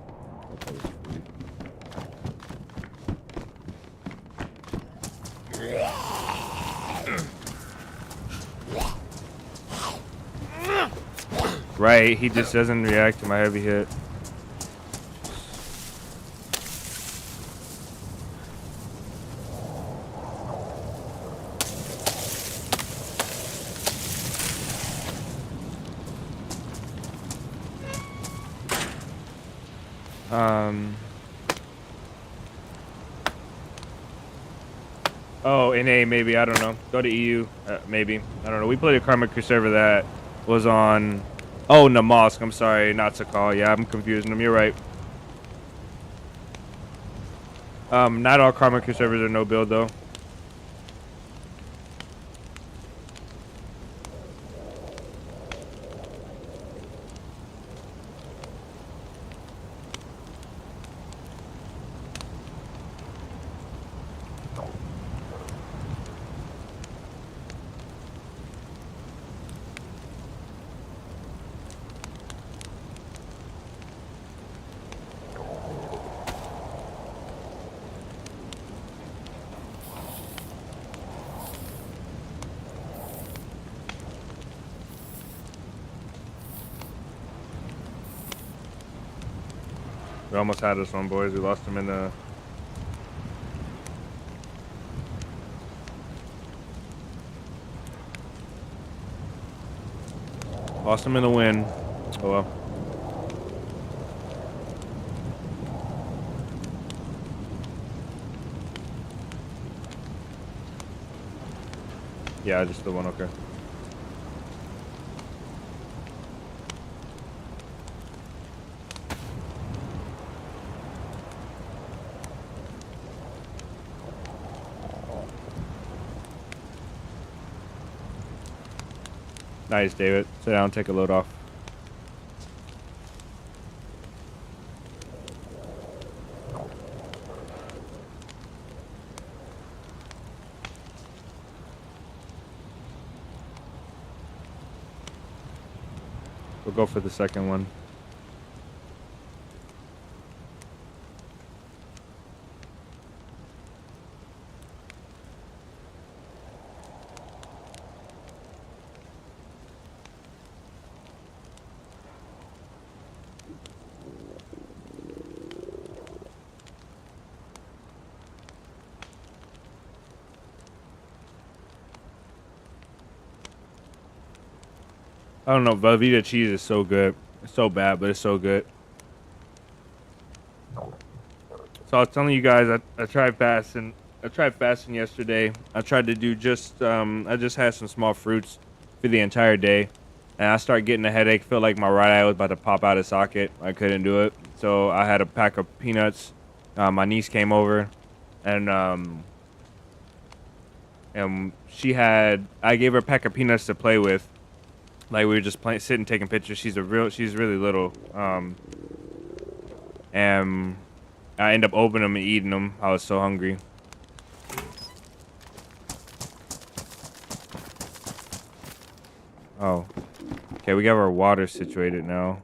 Right, he just doesn't react to my heavy hit. Um. Oh, NA maybe, I don't know. Go to EU, maybe. I don't know. We played a Karma Crew server that was on. Oh, Namask. I'm sorry, not Sakal. Yeah, I'm confusing them. You're right. Not all Karma Crew servers are no build though. We almost had this one, boys. We lost him in the. Lost him in the wind. Oh well. Yeah, just the one. Okay. Nice, David. Sit down, take a load off. We'll go for the second one. I don't know, Velveeta cheese is so good. It's so bad, but it's so good. So I was telling you guys, I tried fasting. I tried fasting yesterday. I tried to do just, I just had some small fruits for the entire day. And I started getting a headache. Felt like my right eye was about to pop out of socket. I couldn't do it. So I had a pack of peanuts. My niece came over. And I gave her a pack of peanuts to play with. Like we were just sitting, taking pictures. She's really little. And I end up opening them and eating them. I was so hungry. Oh, okay. We got our water situated now.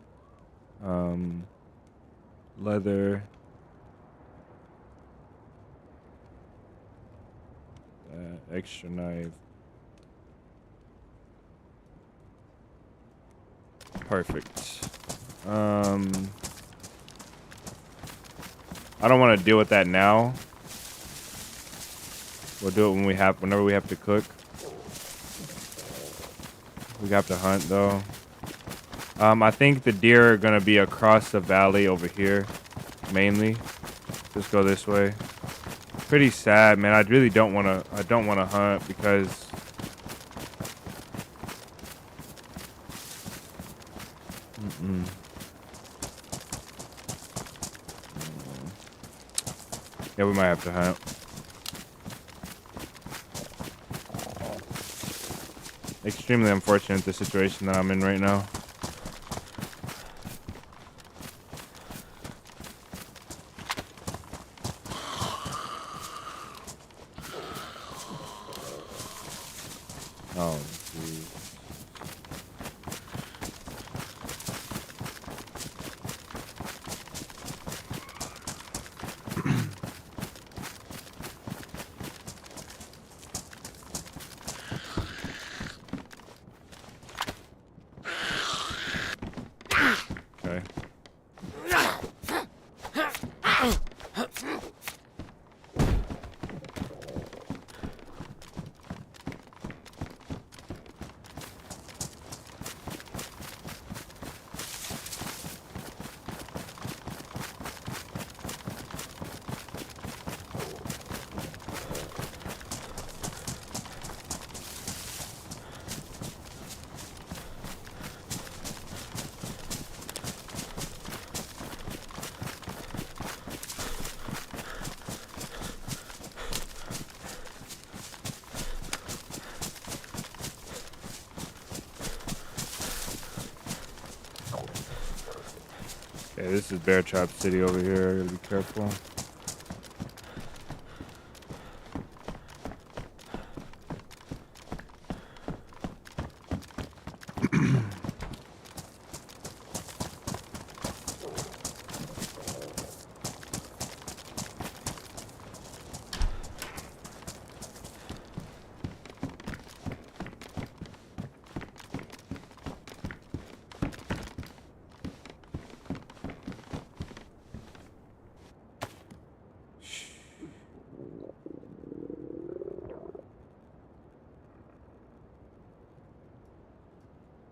Leather. Extra knife. Perfect. I don't want to deal with that now. We'll do it whenever we have to cook. We have to hunt though. I think the deer are gonna be across the valley over here, mainly. Just go this way. Pretty sad, man. I really don't wanna. I don't wanna hunt because. Yeah, we might have to hunt. Extremely unfortunate the situation that I'm in right now. Oh, geez. Okay. Okay, this is Bear Trap City over here. I gotta be careful.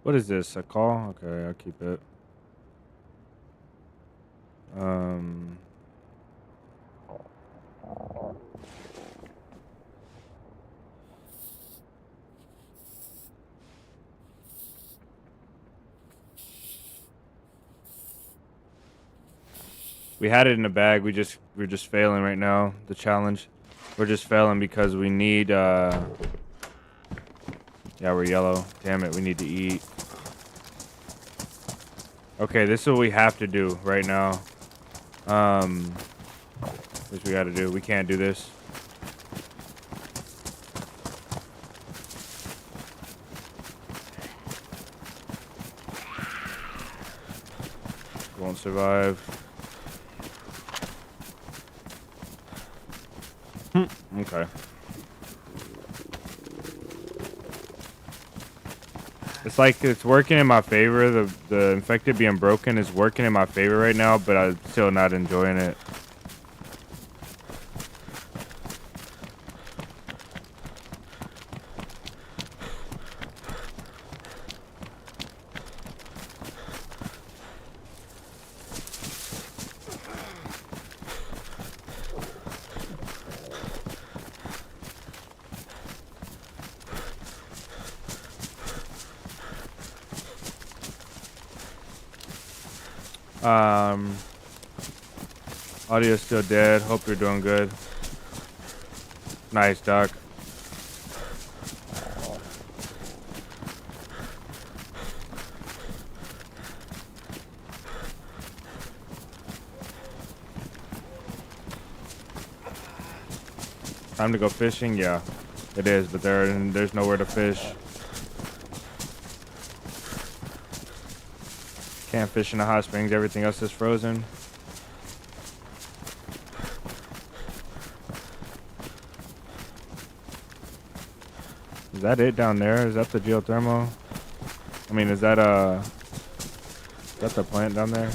What is this? A call? Okay, I'll keep it. We had it in the bag. We're just failing right now. The challenge. We're just failing because we need yeah, we're yellow. Damn it, we need to eat. Okay, this is what we have to do right now. This we gotta do. We can't do this. Won't survive. Okay. It's like it's working in my favor. The infected being broken is working in my favor right now, but I'm still not enjoying it. Audio's still dead. Hope you're doing good. Nice, Doc. Time to go fishing? Yeah, it is, but there's nowhere to fish. Can't fish in the hot springs. Everything else is frozen. Is that it down there? Is that the geothermal? I mean, is that the plant down there?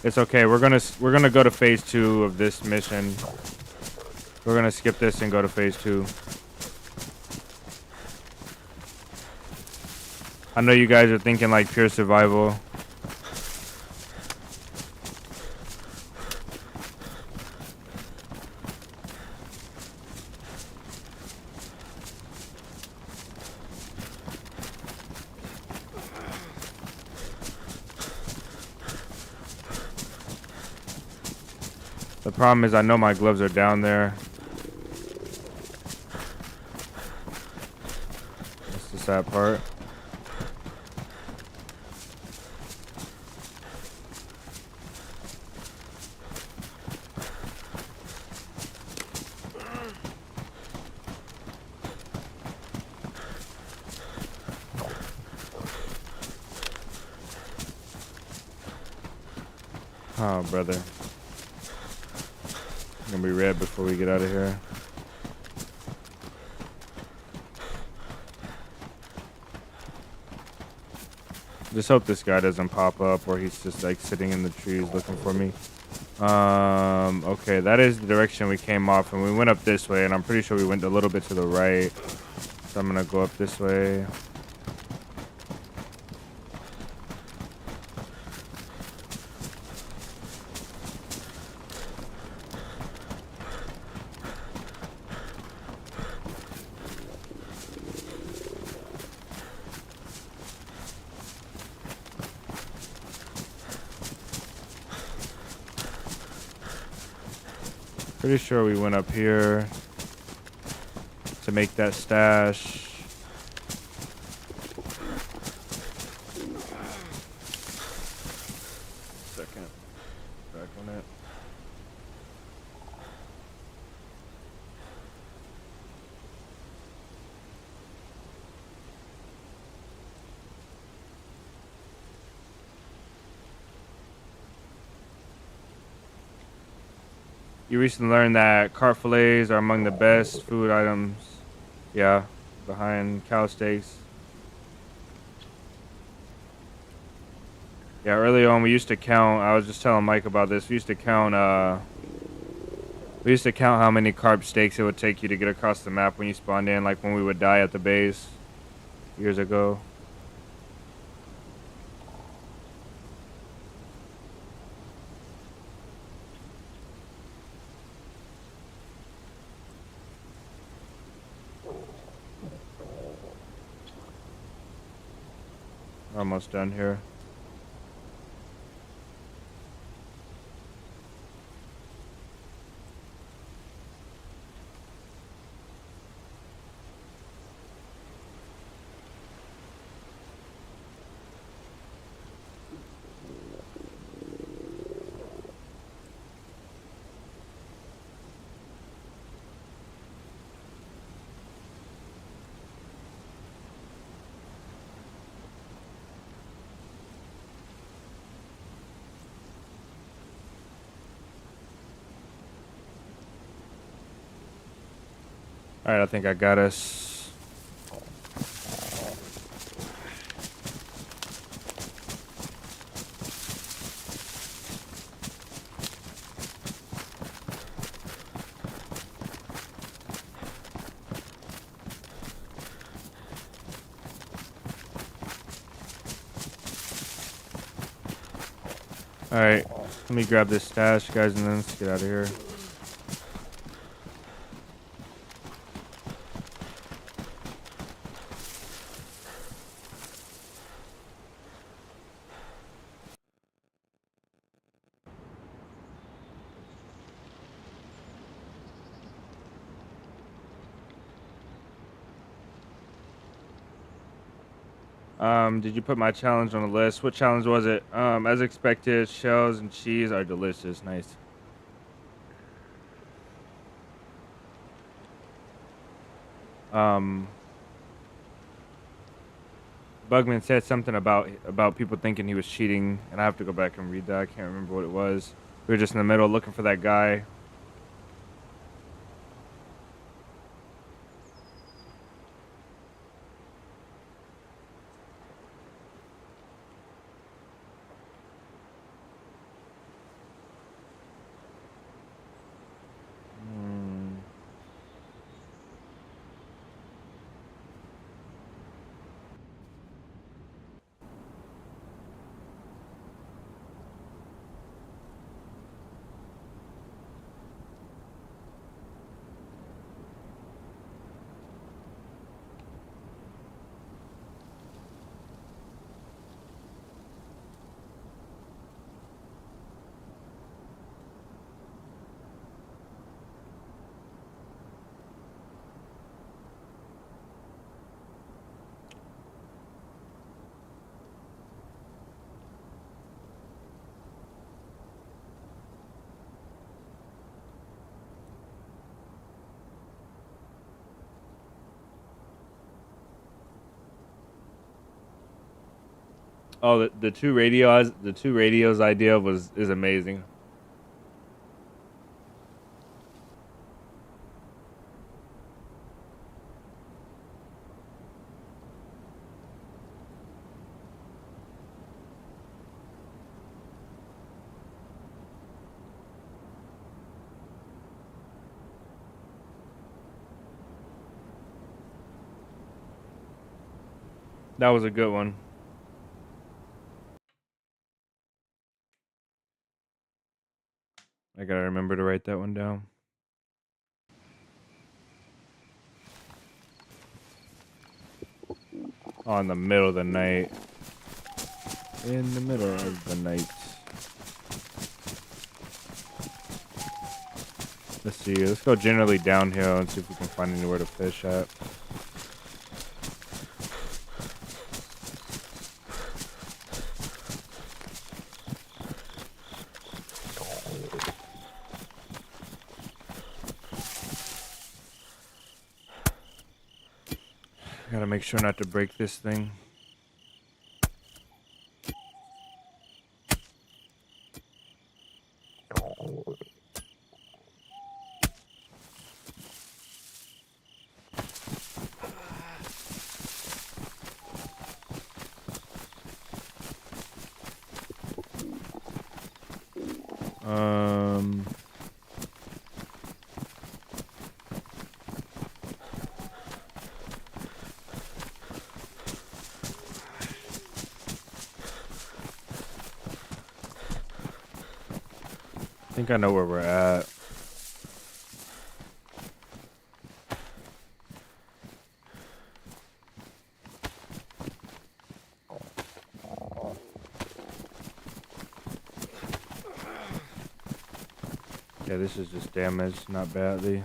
It's okay. We're gonna go to phase 2 of this mission. We're gonna skip this and go to phase 2. I know you guys are thinking like pure survival. The problem is I know my gloves are down there. That's the sad part. Oh, brother. Gonna be red before we get out of here. Just hope this guy doesn't pop up or he's just like sitting in the trees looking for me. Okay, that is the direction we came off, and we went up this way, and I'm pretty sure we went a little bit to the right. So I'm gonna go up this way. Pretty sure we went up here to make that stash. second. Back on it. You recently learned that carp fillets are among the best food items. Yeah, behind cow steaks. Yeah, early on we used to count. I was just telling Mike about this. We used to count. We used to count how many carp steaks it would take you to get across the map when you spawned in, like when we would die at the base years ago. Almost done here. All right, I think I got us. All right, let me grab this stash, guys, and then let's get out of here. Did you put my challenge on the list? What challenge was it? As expected, shells and cheese are delicious. Nice. Bugman said something about people thinking he was cheating, and I have to go back and read that. I can't remember what it was. We were just in the middle looking for that guy. Oh, the two radios idea is amazing. That was a good one. I gotta remember to write that one down. Oh, in the middle of the night. In the middle of the night. Let's see. Let's go generally downhill and see if we can find anywhere to fish at. Gotta make sure not to break this thing. I think I know where we're at. Yeah, this is just damaged, not badly.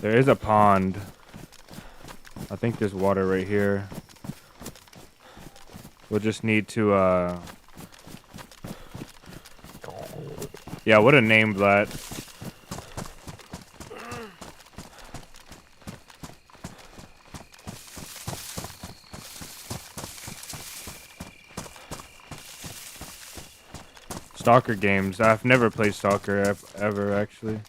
There is a pond. I think there's water right here. We'll just need to, yeah, I would have named that. Stalker games. I've never played Stalker ever, actually.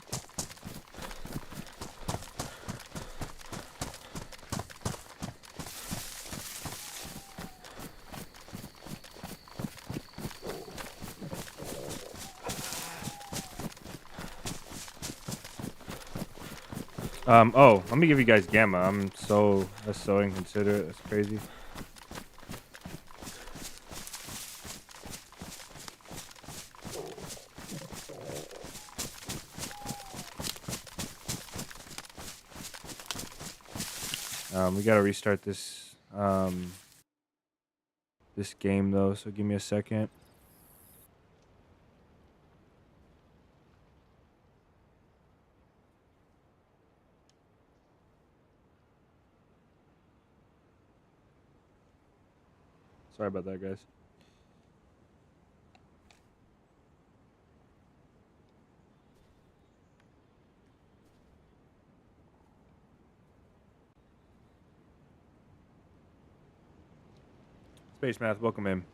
Oh, let me give you guys gamma. That's so inconsiderate. That's crazy. We gotta restart this, this game though, so give me a second. Sorry about that, guys. Space Math, welcome in.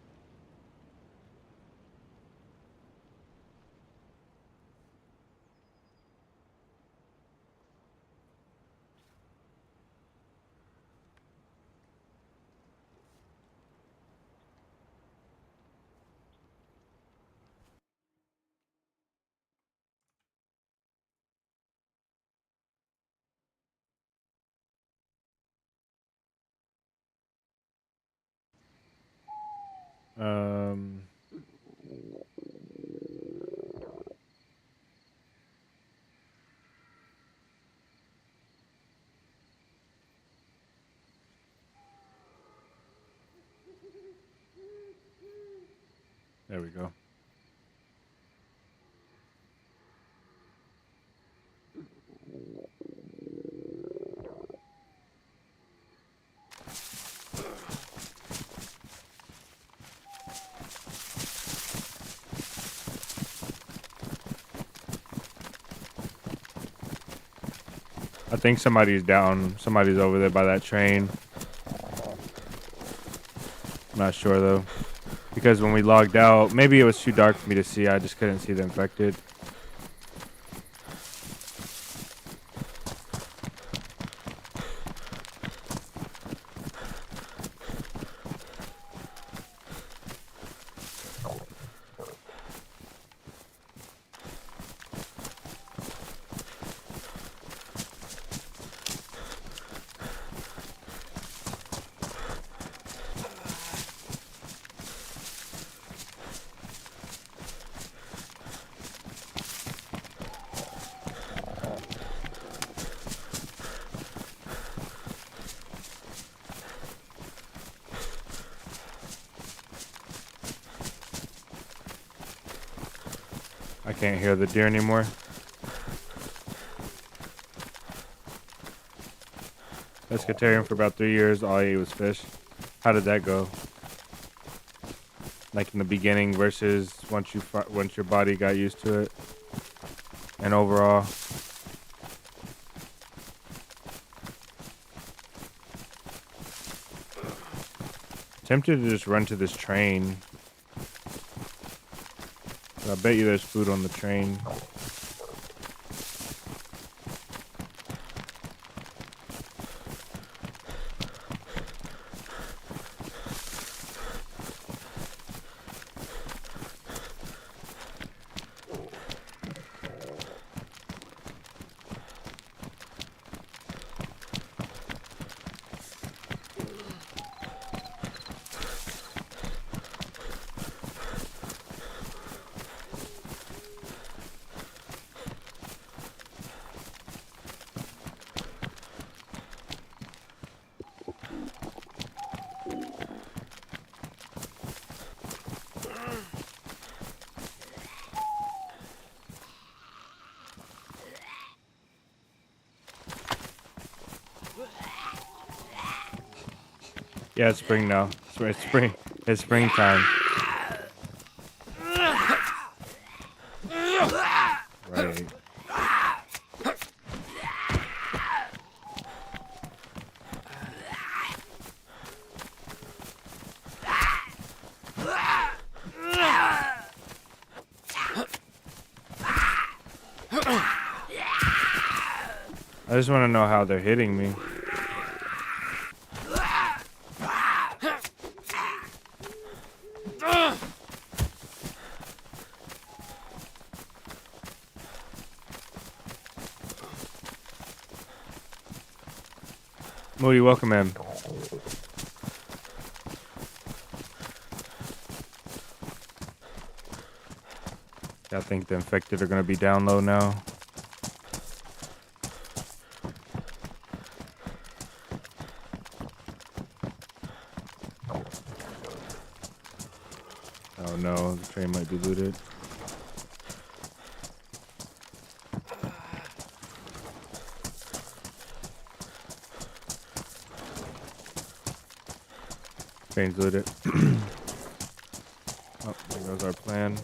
There we go. I think somebody's down. Somebody's over there by that train. I'm not sure though. Because when we logged out, maybe it was too dark for me to see. I just couldn't see the infected. I can't hear the deer anymore. Pescatarian for about 3 years. All I ate was fish. How did that go? Like in the beginning versus once your body got used to it, and overall. Tempted to just run to this train. But I bet you there's food on the train. Yeah, it's spring now. It's spring. It's springtime. Right. I just want to know how they're hitting me. Moody, welcome in. I think the infected are going to be down low now. Oh no, the train might be looted. Train's looted. Oh, there goes our plan.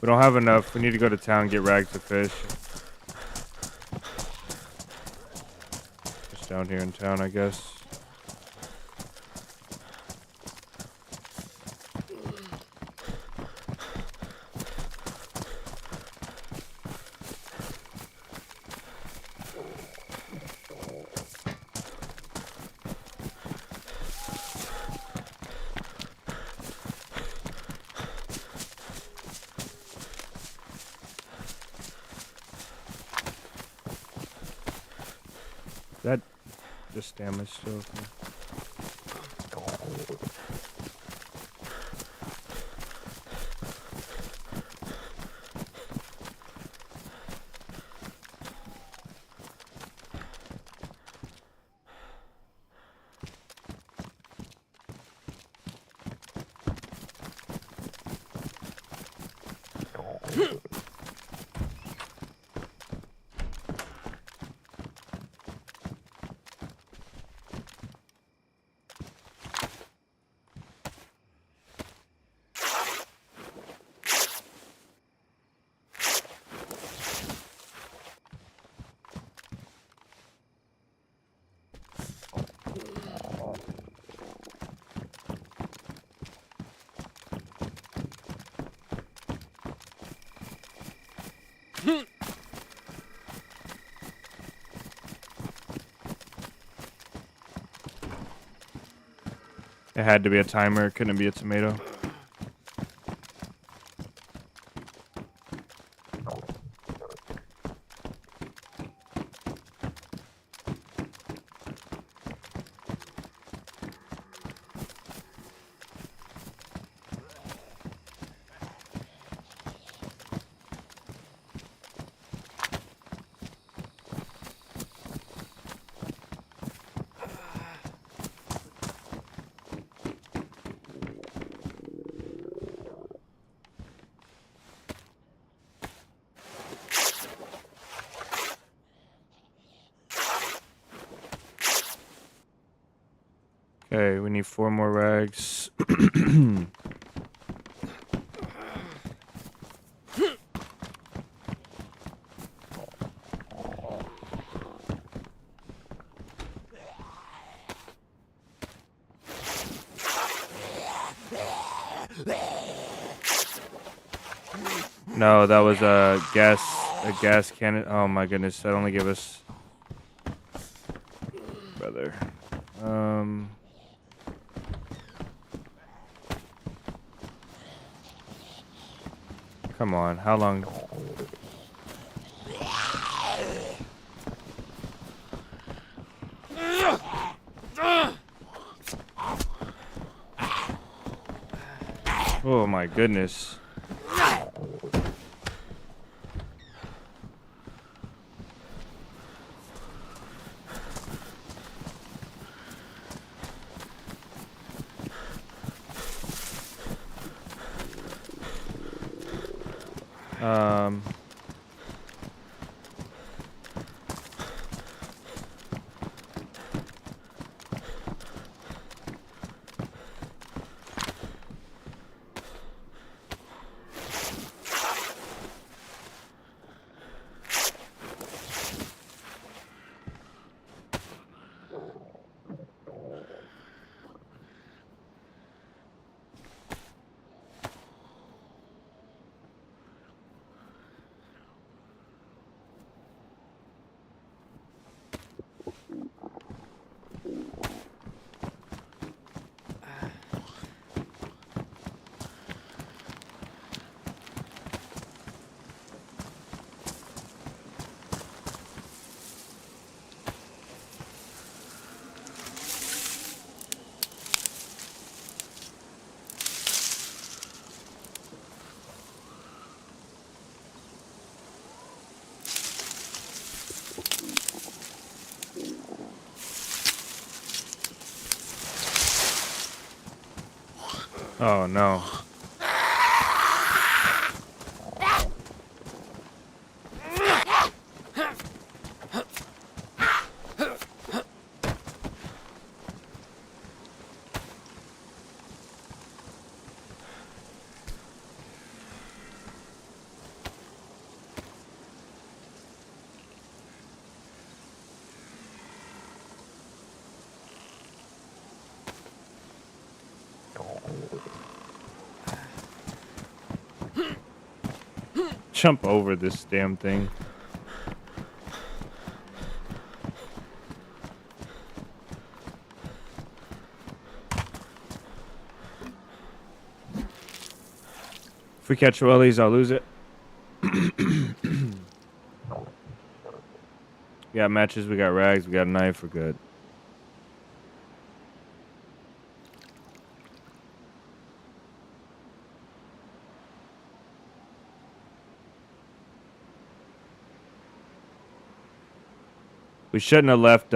We don't have enough. We need to go to town and get rags to fish. Just down here in town, I guess. That just damage still. It had to be a timer. It couldn't be a tomato. Okay, we need 4 more rags. No, that was a gas cannon. Oh my goodness, that only gave us, brother. Come on, how long? Oh my goodness. Oh no. Jump over this damn thing. If we catch wellies, I'll lose it. We got matches, we got rags, we got a knife, we're good. We shouldn't have left,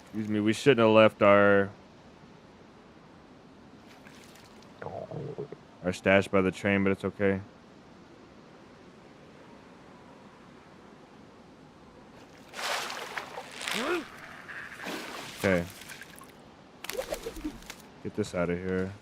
excuse me, we shouldn't have left our stash by the train, but it's okay. Okay. Get this out of here.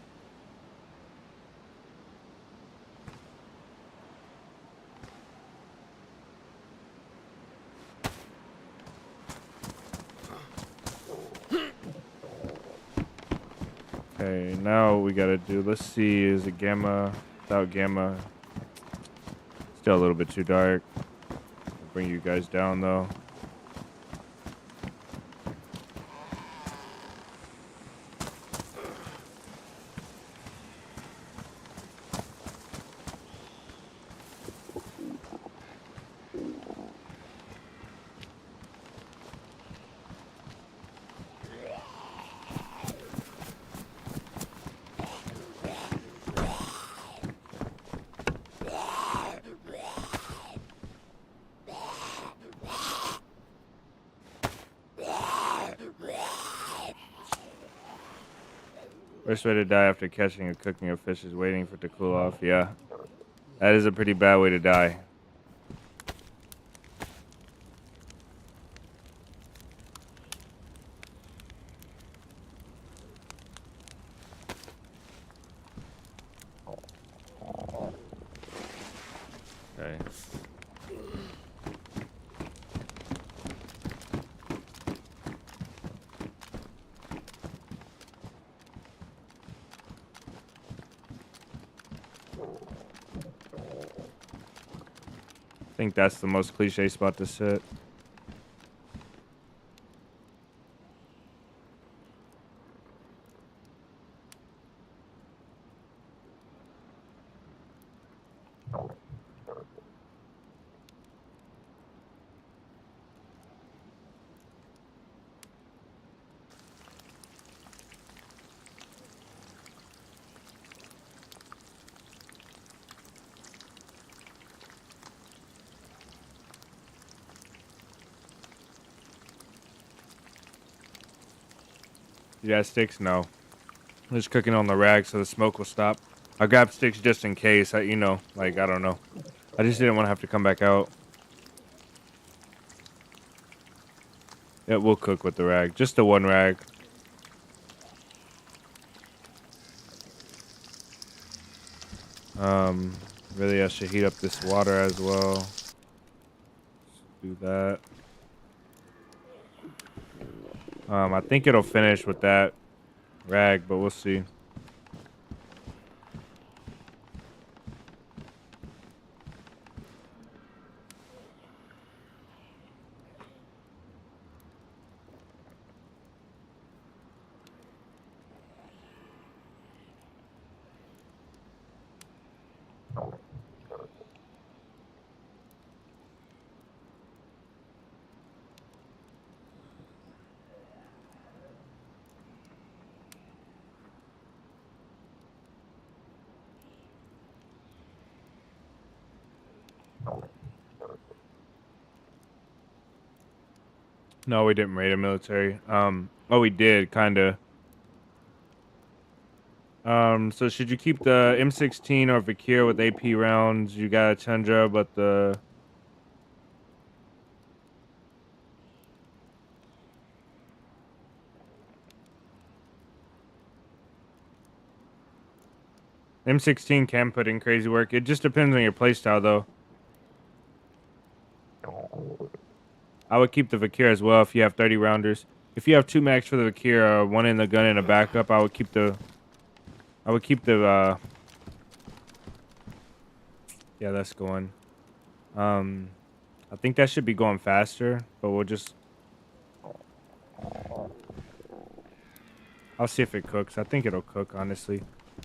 Okay, now we gotta do, let's see, is it gamma? Without gamma. Still a little bit too dark. I'll bring you guys down though. Worst way to die after catching or cooking a fish is waiting for it to cool off. Yeah. That is a pretty bad way to die. Okay. I think that's the most cliche spot to sit. You got sticks? No. I'm just cooking on the rag so the smoke will stop. I grabbed sticks just in case. You know, like, I don't know. I just didn't want to have to come back out. It will cook with the rag. Just the one rag. Really, I should heat up this water as well. Let's do that. I think it'll finish with that rag, but we'll see. No, we didn't raid a military. Well, we did, kinda. So should you keep the M16 or Vakir with AP rounds? You got a Tundra, but the M16 can put in crazy work. It just depends on your playstyle, though. I would keep the Vakir as well if you have 30 rounders. If you have 2 mags for the Vakir, one in the gun and a backup, I would keep the. Yeah, that's going. I think that should be going faster, but we'll just. I'll see if it cooks. I think it'll cook, honestly.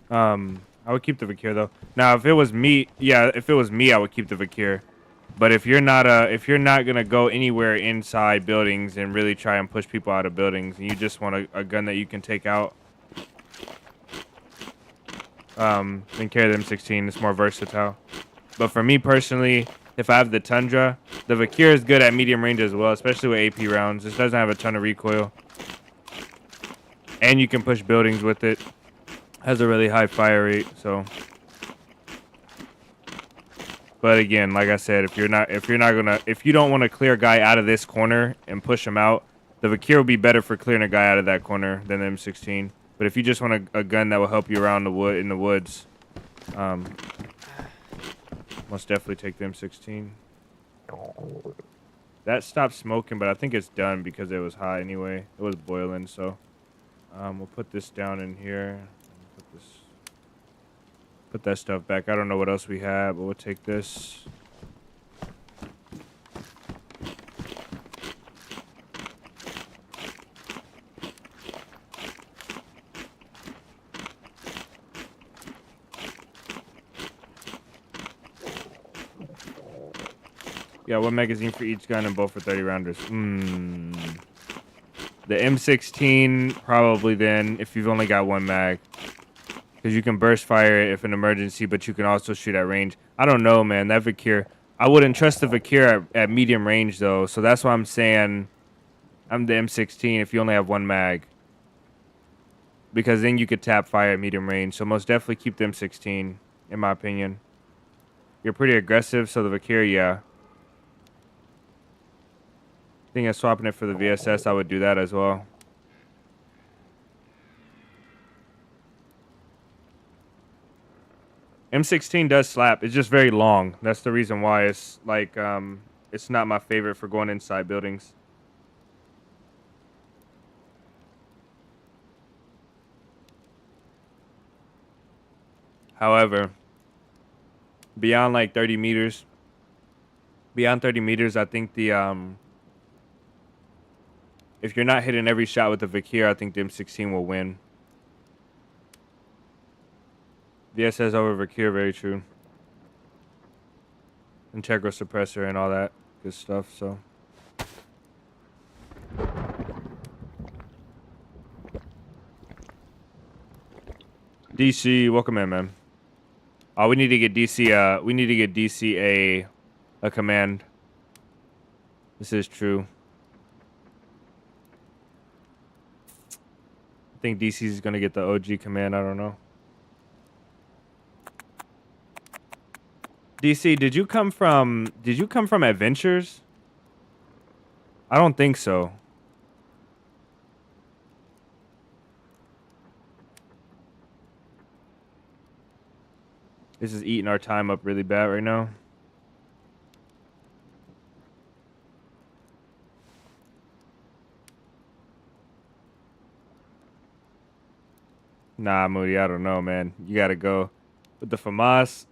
I would keep the Vakir though. Now, if it was me, I would keep the Vakir. But if you're not gonna go anywhere inside buildings and really try and push people out of buildings, and you just want a gun that you can take out, then carry the M16. It's more versatile. But for me personally, if I have the Tundra, the Vakir is good at medium range as well, especially with AP rounds. This doesn't have a ton of recoil, and you can push buildings with it. Has a really high fire rate, so. But again, like I said, if you don't want to clear a guy out of this corner and push him out, the Vakir will be better for clearing a guy out of that corner than the M16. But if you just want a gun that will help you around in the woods, most definitely take the M16. That stopped smoking, but I think it's done because it was high anyway. It was boiling, so we'll put this down in here. Put that stuff back. I don't know what else we have, but we'll take this. Yeah, one magazine for each gun and both for 30 rounders. The M16 probably then if you've only got one mag. Because you can burst fire it if an emergency, but you can also shoot at range. I don't know, man. That Vakir, I wouldn't trust the Vakir at medium range, though. So that's why I'm saying I'm the M16 if you only have one mag. Because then you could tap fire at medium range. So most definitely keep the M16, in my opinion. You're pretty aggressive, so the Vakir, yeah. I think I'm swapping it for the VSS. I would do that as well. M16 does slap. It's just very long. That's the reason why it's like it's not my favorite for going inside buildings. However, beyond like 30 meters, I think the if you're not hitting every shot with the Vakir, I think the M16 will win. VSS over Vakir, very true. Integral suppressor and all that good stuff, so. DC, welcome in, man. Oh, we need to get DC, we need to get DC a command. This is true. I think DC is gonna get the OG command, I don't know. DC, did you come from Adventures? I don't think so. This is eating our time up really bad right now. Nah, Moody, I don't know, man. You gotta go with the FAMAS.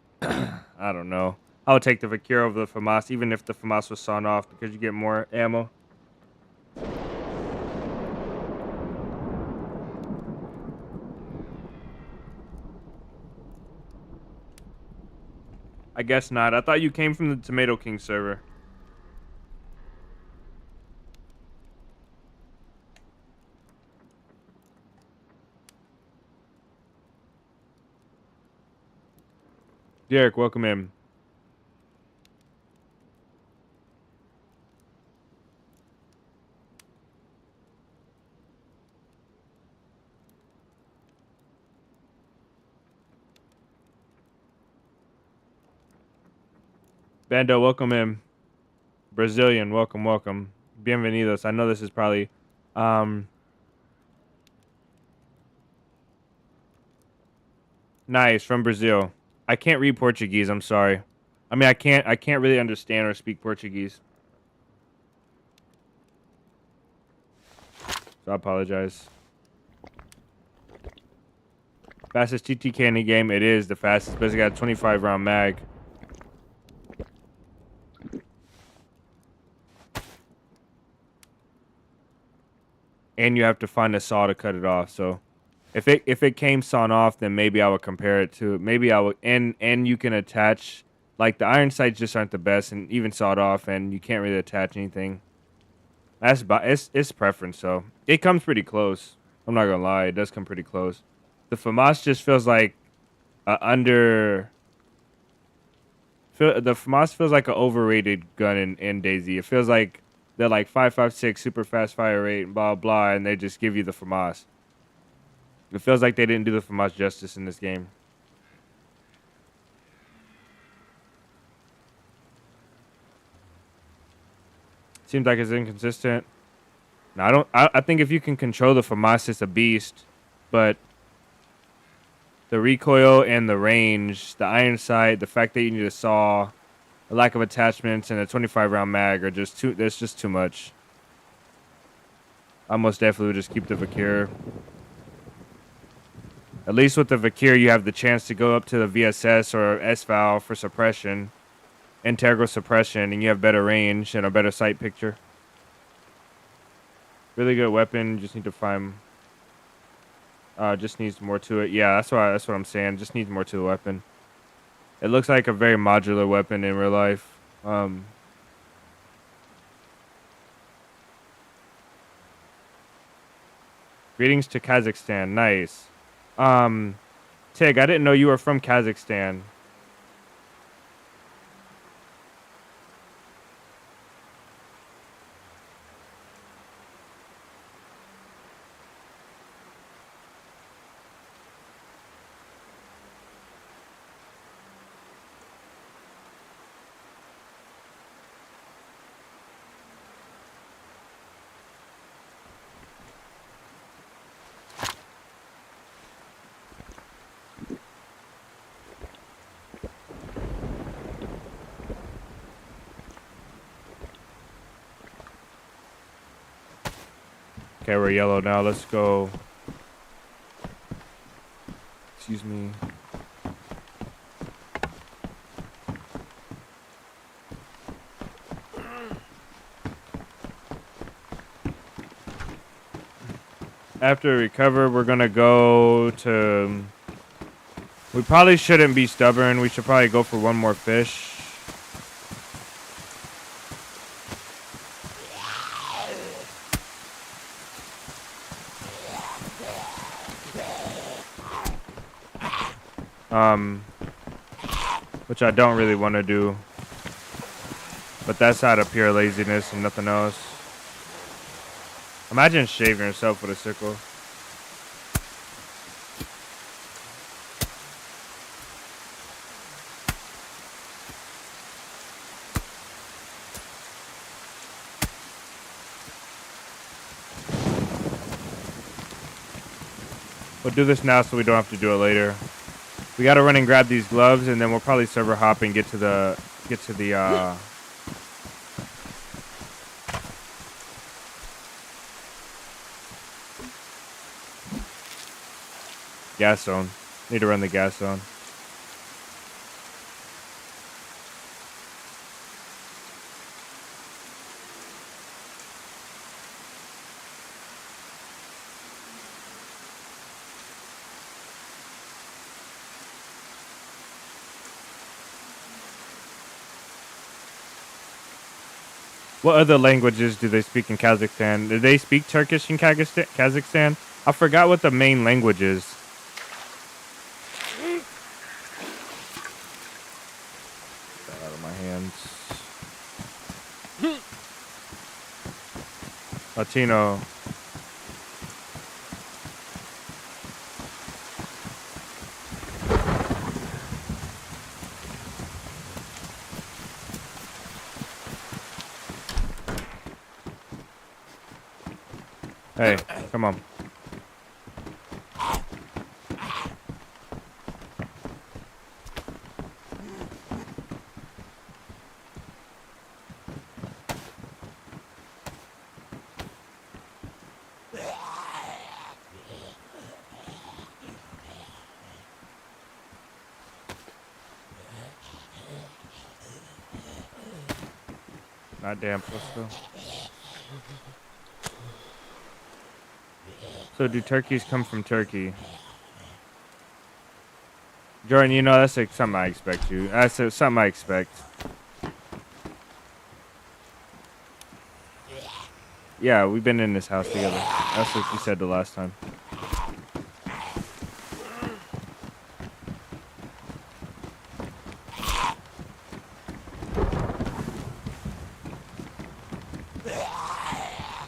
I don't know. I would take the Vakir over the FAMAS, even if the FAMAS was sawn off, because you get more ammo. I guess not. I thought you came from the Tomato King server. Derek, welcome in. Bando, welcome in. Brazilian, welcome, welcome. Bienvenidos. I know this is probably nice, from Brazil. I can't read Portuguese, I'm sorry. I mean, I can't really understand or speak Portuguese. So I apologize. Fastest TTK in the game, it is the fastest, but it's got a 25 round mag. And you have to find a saw to cut it off. So if it came sawn off, then maybe I would compare it to, maybe I would, and you can attach, like the iron sights just aren't the best, and even sawed off, and you can't really attach anything. That's it's preference, so it comes pretty close. I'm not gonna lie, it does come pretty close. The FAMAS just feels like the FAMAS feels like an overrated gun in DayZ. It feels like they're like 5.56 super fast fire rate and blah blah, and they just give you the FAMAS. It feels like they didn't do the FAMAS justice in this game. Seems like it's inconsistent. No, I think if you can control the FAMAS, it's a beast. But the recoil and the range, the iron sight, the fact that you need a saw, the lack of attachments, and a 25 round mag are just too. There's just too much. I most definitely would just keep the Vakir. At least with the Vakir, you have the chance to go up to the VSS or S-Val for suppression, integral suppression, and you have better range and a better sight picture. Really good weapon. Just need to find. Just needs more to it. Yeah, that's what I'm saying. Just needs more to the weapon. It looks like a very modular weapon in real life. Greetings to Kazakhstan. Nice. Tig, I didn't know you were from Kazakhstan. Okay, we're yellow now. Let's go. Excuse me. After we recover, we're gonna go to... We probably shouldn't be stubborn. We should probably go for one more fish. Which I don't really want to do. But that's out of pure laziness and nothing else. Imagine shaving yourself with a sickle. We'll do this now so we don't have to do it later. We gotta run and grab these gloves, and then we'll probably server hop and get to the gas zone. Need to run the gas zone. What other languages do they speak in Kazakhstan? Do they speak Turkish in Kazakhstan? I forgot what the main language is. Get that out of my hands. Latino. Hey, come on. Not damn pistol. So do turkeys come from Turkey? Jordan, you know, that's like something I expect you. That's something I expect. Yeah, we've been in this house together. That's what you said the last time.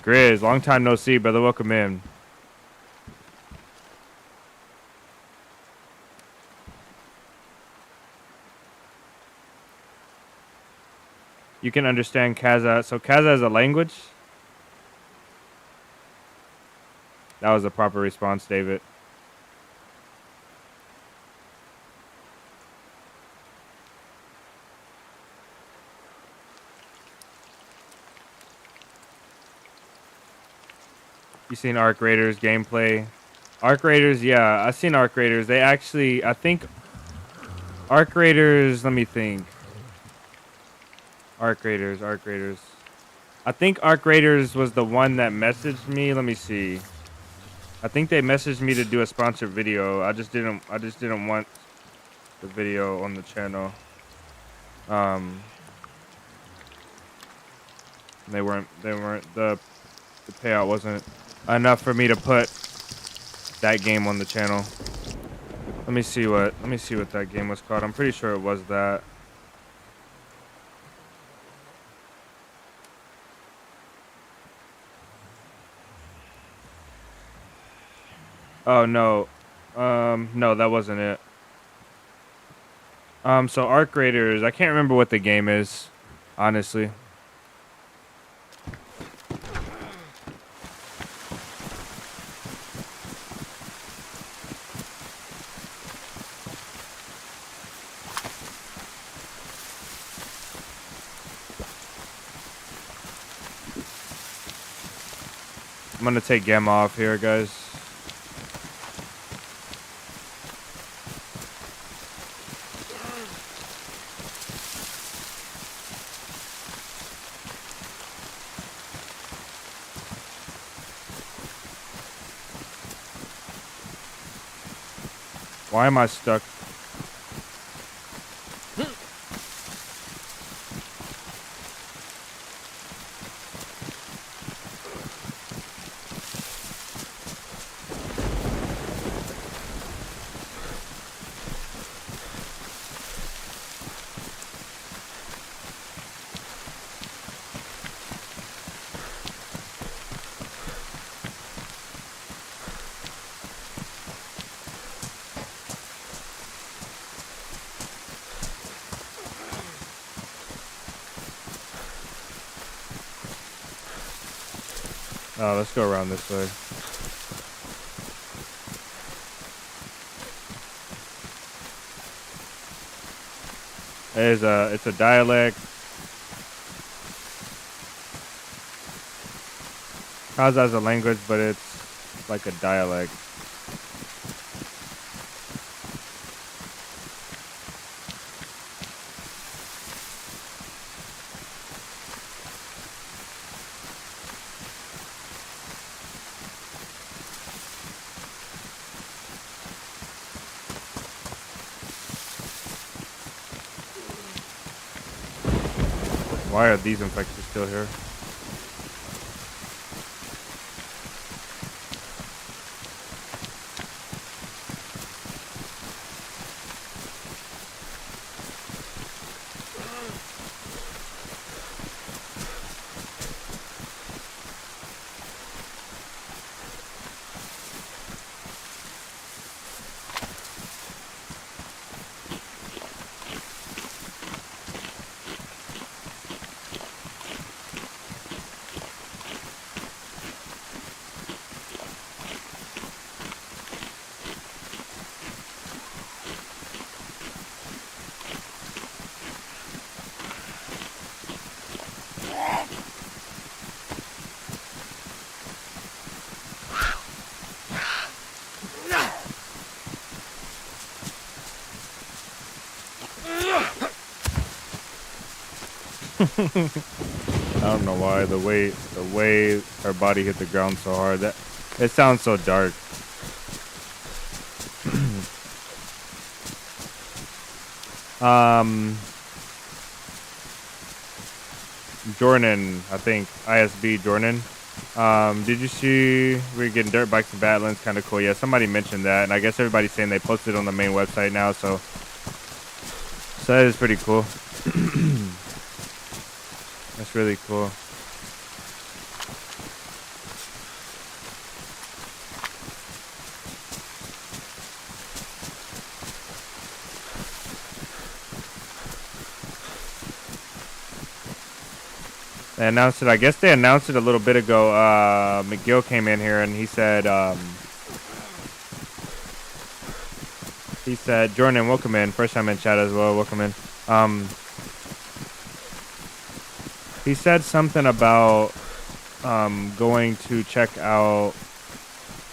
Grizz, long time no see, brother. Welcome in. You can understand Kazakh. So Kazakh is a language? That was a proper response, David. You seen Arc Raiders gameplay? Arc Raiders, yeah, I've seen Arc Raiders. They actually, I think Arc Raiders, let me think. Arc Raiders. I think Arc Raiders was the one that messaged me. Let me see. I think they messaged me to do a sponsored video. I just didn't want the video on the channel. They weren't the payout wasn't enough for me to put that game on the channel. Let me see what that game was called. I'm pretty sure it was that. Oh no. No, that wasn't it. So Arc Raiders, I can't remember what the game is, honestly. I'm gonna take Gamma off here, guys. Why am I stuck? Oh, let's go around this way. It's a dialect. Counts as a language, but it's like a dialect. Why are these infected still here? I don't know why the way her body hit the ground so hard, that it sounds so dark. Jordan, I think ISB Jordan. Did you see we're getting dirt bikes and Badlands? Kind of cool. Yeah, somebody mentioned that, and I guess everybody's saying they posted it on the main website now. So that is pretty cool. That's really cool. They announced it. I guess they announced it a little bit ago. McGill came in here and he said, Jordan, welcome in. First time in chat as well. Welcome in. He said something about going to check out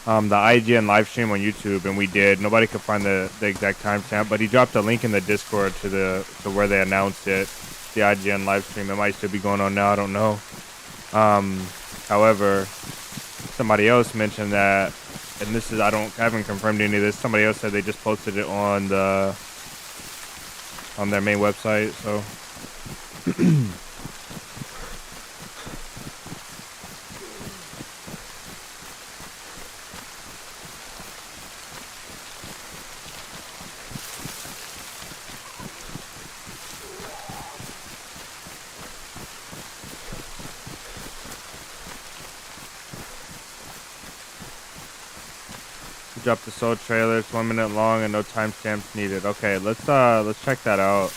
the IGN live stream on YouTube, and we did. Nobody could find the exact timestamp, but he dropped a link in the Discord to where they announced it. The IGN live stream. It might still be going on now. I don't know. However, somebody else mentioned that, and this is I haven't confirmed any of this. Somebody else said they just posted it on their main website. So. Dropped the soul trailer. It's 1 minute long and no timestamps needed. Okay, let's check that out.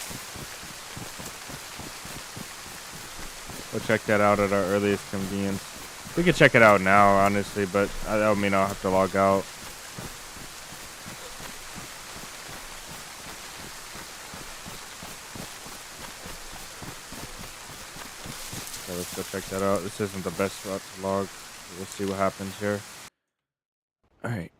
We'll check that out at our earliest convenience. We could check it out now, honestly, but that would mean I'll have to log out. Okay, let's go check that out. This isn't the best route to log. We'll see what happens here. All right.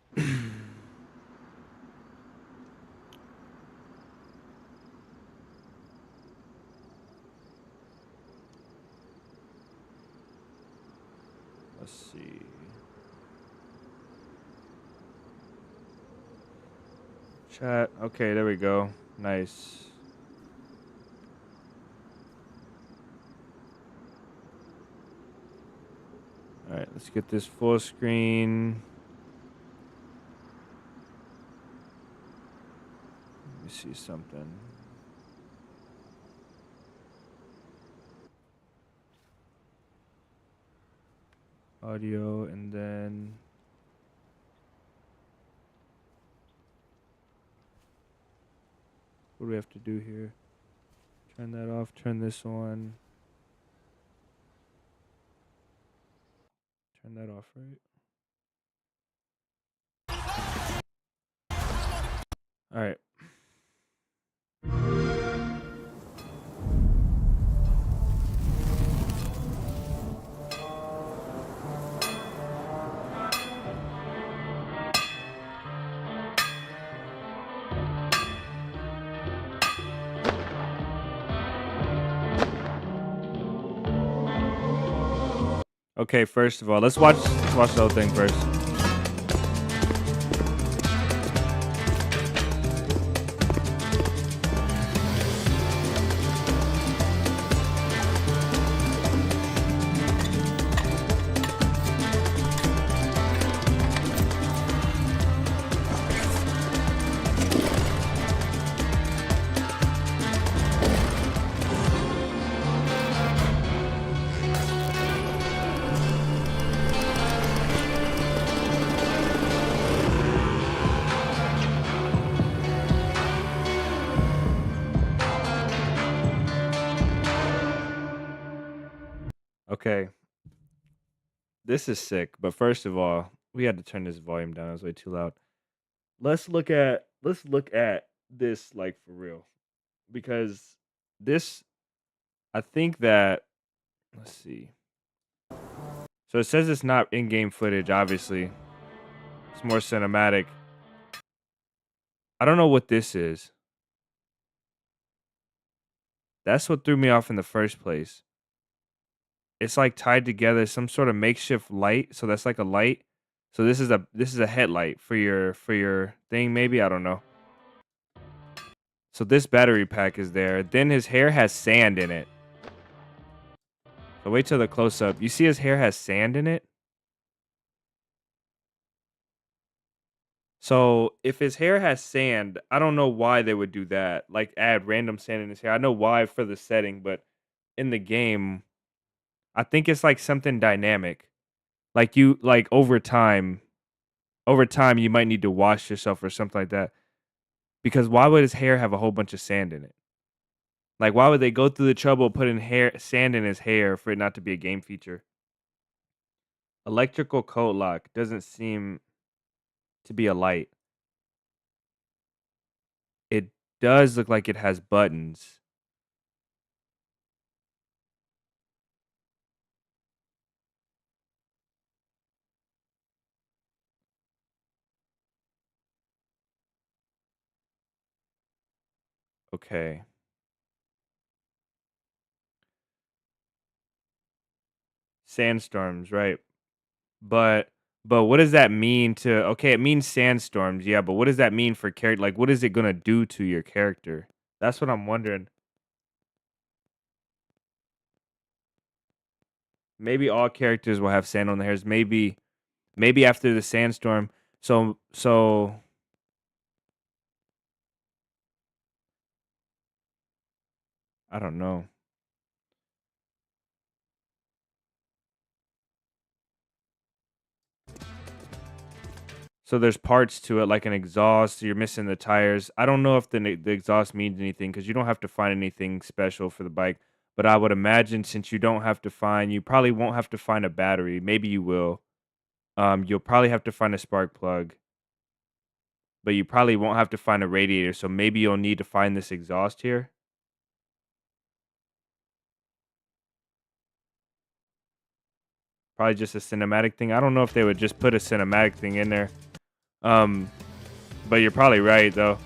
Let's see. Chat. Okay, there we go. Nice. All right, let's get this full screen. Let me see something. Audio, and then what do we have to do here? Turn that off, turn this on. Turn that off, right? All right. Okay, first of all, let's watch the whole thing first. Okay. This is sick, but first of all, we had to turn this volume down. It was way too loud. Let's look at this like for real. Because this I think that let's see. So it says it's not in-game footage, obviously. It's more cinematic. I don't know what this is. That's what threw me off in the first place. It's like tied together, some sort of makeshift light. So that's like a light. So this is a headlight for your thing, maybe. I don't know. So this battery pack is there. Then his hair has sand in it. So wait till the close up. You see his hair has sand in it? So if his hair has sand, I don't know why they would do that. Like add random sand in his hair. I know why for the setting, but in the game, I think it's like something dynamic. Like you like over time you might need to wash yourself or something like that. Because why would his hair have a whole bunch of sand in it? Like why would they go through the trouble of putting hair sand in his hair for it not to be a game feature? Electrical coat lock doesn't seem to be a light. It does look like it has buttons. Okay. Sandstorms, right. But but what does that mean to okay, it means sandstorms, yeah, but what does that mean for character? Like, what is it gonna do to your character? That's what I'm wondering. Maybe all characters will have sand on their hairs. Maybe after the sandstorm. So I don't know. So there's parts to it, like an exhaust. You're missing the tires. I don't know if the exhaust means anything because you don't have to find anything special for the bike. But I would imagine since you don't have to find, you probably won't have to find a battery. Maybe you will. You'll probably have to find a spark plug, but you probably won't have to find a radiator. So maybe you'll need to find this exhaust here. Probably just a cinematic thing. I don't know if they would just put a cinematic thing in there. But you're probably right though.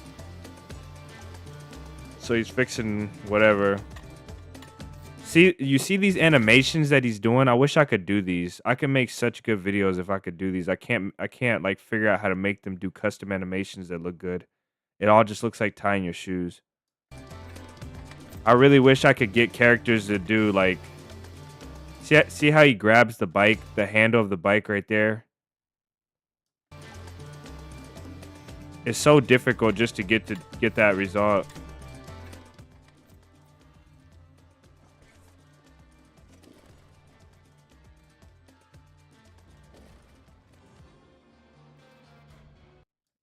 So he's fixing whatever. See, you see these animations that he's doing? I wish I could do these. I could make such good videos if I could do these. I can't like figure out how to make them do custom animations that look good. It all just looks like tying your shoes. I really wish I could get characters to do like see how he grabs the bike, the handle of the bike right there? It's so difficult just to get that result.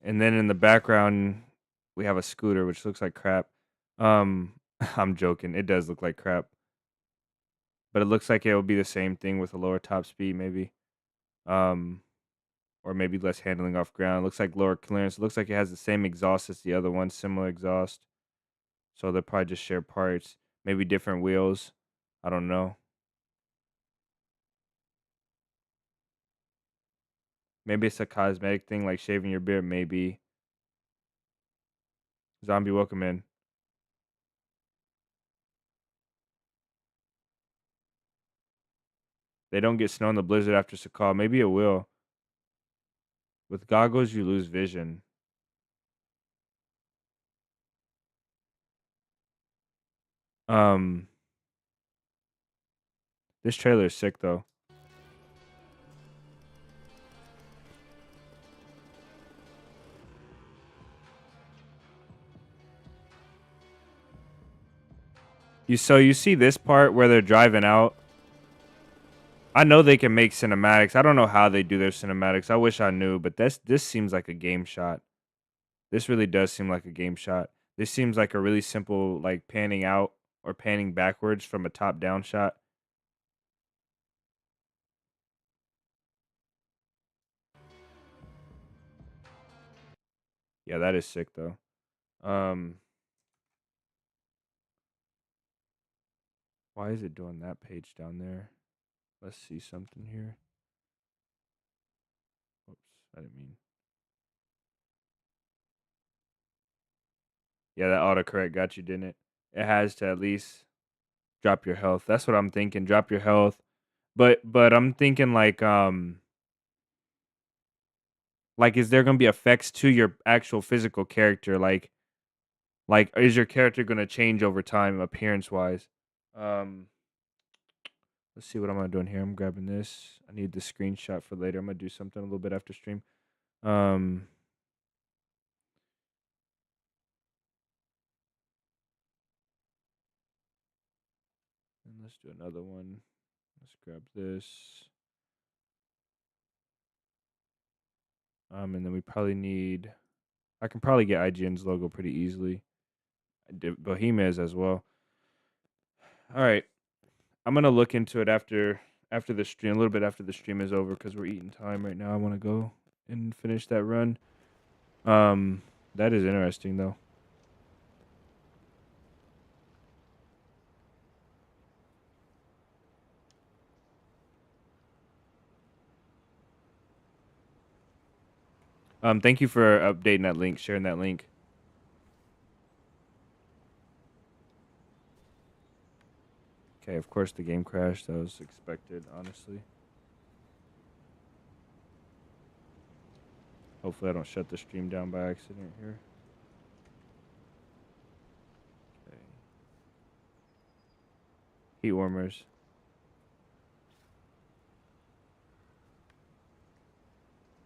And then in the background, we have a scooter, which looks like crap. Um, I'm joking. It does look like crap, but it looks like it will be the same thing with a lower top speed, maybe. Um, or maybe less handling off ground. It looks like lower clearance. It looks like it has the same exhaust as the other one, similar exhaust. So they'll probably just share parts. Maybe different wheels. I don't know. Maybe it's a cosmetic thing like shaving your beard. Maybe. Zombie, welcome in. They don't get snow in the blizzard after Sakal. Maybe it will. With goggles, you lose vision. Um, this trailer is sick though. You see this part where they're driving out. I know they can make cinematics. I don't know how they do their cinematics. I wish I knew, but this seems like a game shot. This really does seem like a game shot. This seems like a really simple like panning out or panning backwards from a top down shot. Yeah, that is sick though. Um, why is it doing that page down there? Let's see something here. Oops, I didn't mean. Yeah, that autocorrect got you, didn't it? It has to at least drop your health. That's what I'm thinking. Drop your health. But I'm thinking like is there gonna be effects to your actual physical character? Like is your character gonna change over time appearance wise? Um let's see what I'm gonna do in here. I'm grabbing this. I need the screenshot for later. I'm gonna do something a little bit after stream. Um and let's do another one. Let's grab this. And then we probably need. I can probably get IGN's logo pretty easily. Bohemia's as well. All right, I'm gonna look into it after the stream, a little bit after the stream is over, because we're eating time right now. I want to go and finish that run. That is interesting though. Thank you for updating that link, sharing that link. Okay, of course the game crashed. That was expected, honestly. Hopefully I don't shut the stream down by accident here. Okay. Heat warmers.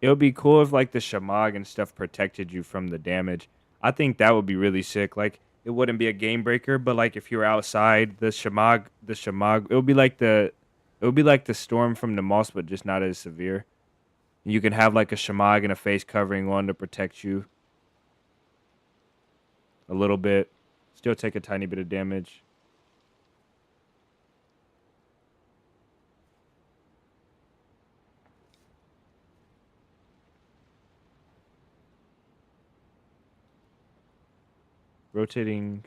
It would be cool if like the shamag and stuff protected you from the damage. I think that would be really sick. Like it wouldn't be a game breaker, but like if you were outside, the shamag, it would be like the storm from the moss, but just not as severe. You can have like a shamag and a face covering on to protect you a little bit. Still take a tiny bit of damage. Rotating.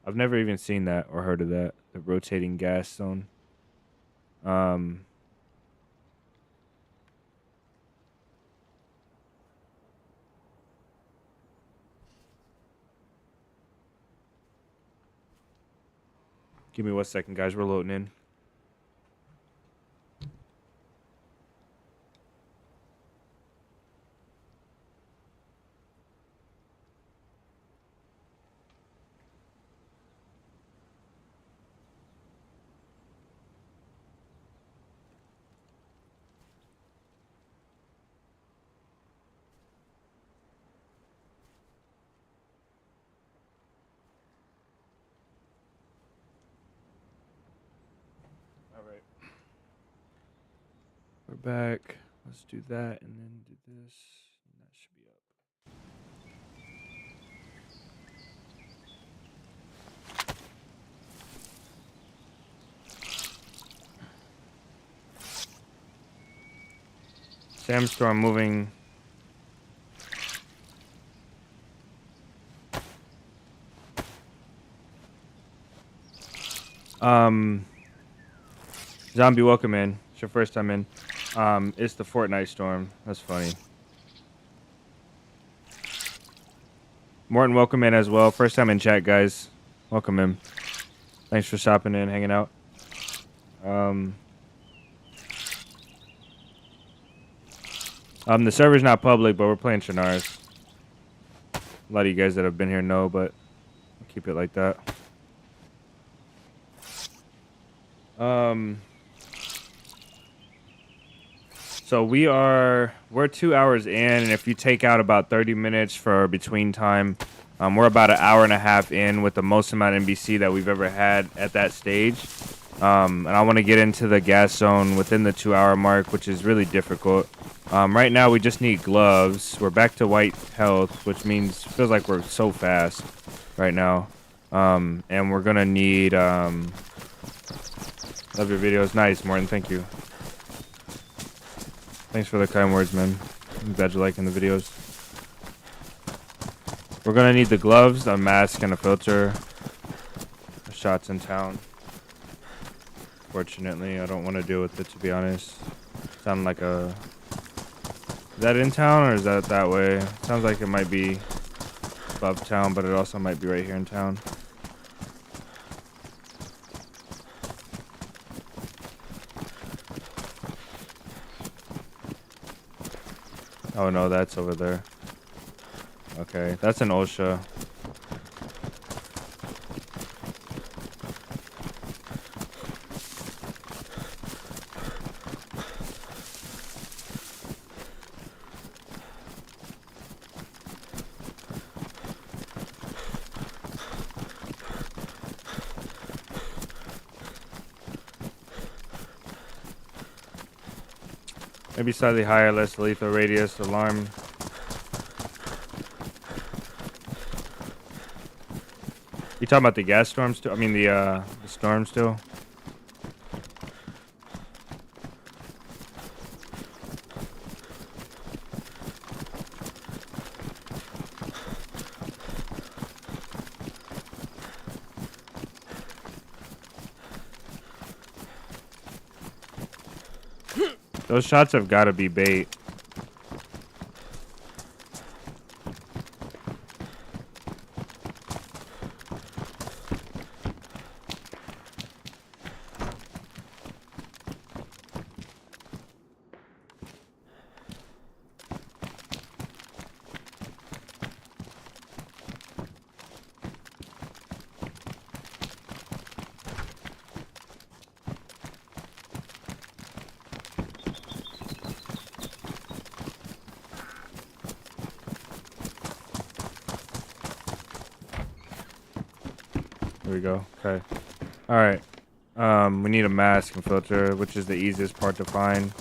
I've never even seen that or heard of that. The the rotating gas zone. Um, give me 1 second, guys. We're loading in. All right. We're back. Let's do that and then do this. And that should be up. Sandstorm moving. Zombie, welcome in. It's your first time in. It's the Fortnite storm. That's funny. Morton, welcome in as well. First time in chat, guys. Welcome in. Thanks for stopping in, hanging out. The server's not public, but we're playing Shannars. A lot of you guys that have been here know, but I'll keep it like that. So we're 2 hours in, and if you take out about 30 minutes for between time, we're about 1.5 hours in with the most amount of NBC that we've ever had at that stage. And I want to get into the gas zone within the 2 hour mark, which is really difficult. Right now we just need gloves. We're back to white health, which means feels like we're so fast right now. And we're gonna need love your videos. Nice, Morton, thank you. Thanks for the kind words, man. I'm glad you're liking the videos. We're gonna need the gloves, a mask, and a filter. The shots in town. Fortunately, I don't want to deal with it, to be honest. Sound like a... Is that in town or is that that way? Sounds like it might be above town, but it also might be right here in town. Oh no, that's over there. Okay, that's an OSHA. Maybe slightly higher, less lethal radius, alarm. You talking about the gas storm still? I mean the storm still? Those shots have got to be bait. There we go. Okay. All right. We need a mask and filter, which is the easiest part to find.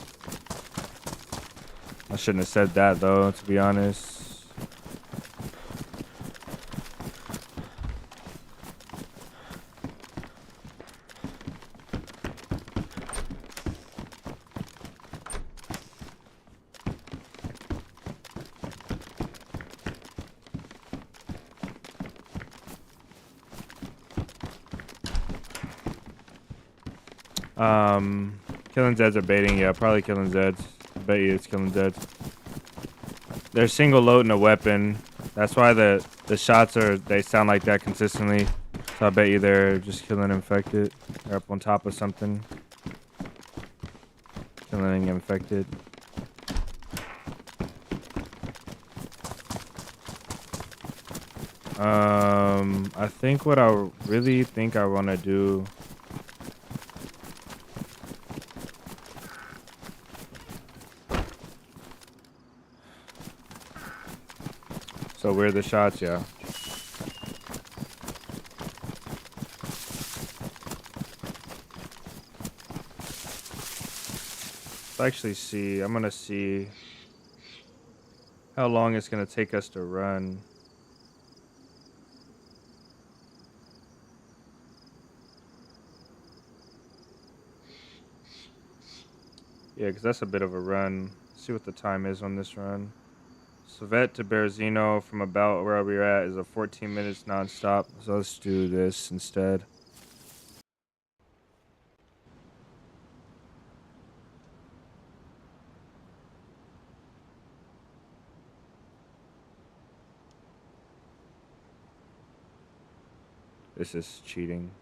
I shouldn't have said that though, to be honest. Killing Zeds are baiting. Yeah, probably killing Zeds. I bet you it's killing Zeds. They're single loading a weapon. That's why the shots they sound like that consistently. So I bet you they're just killing infected. They're up on top of something. Killing infected. I think what I really think I want to do. So where are the shots? Yeah. Let's actually see. I'm gonna see how long it's gonna take us to run. Yeah, because that's a bit of a run. Let's see what the time is on this run. Savet to Berezino from about where we're at is a 14 minutes nonstop. So let's do this instead. This is cheating.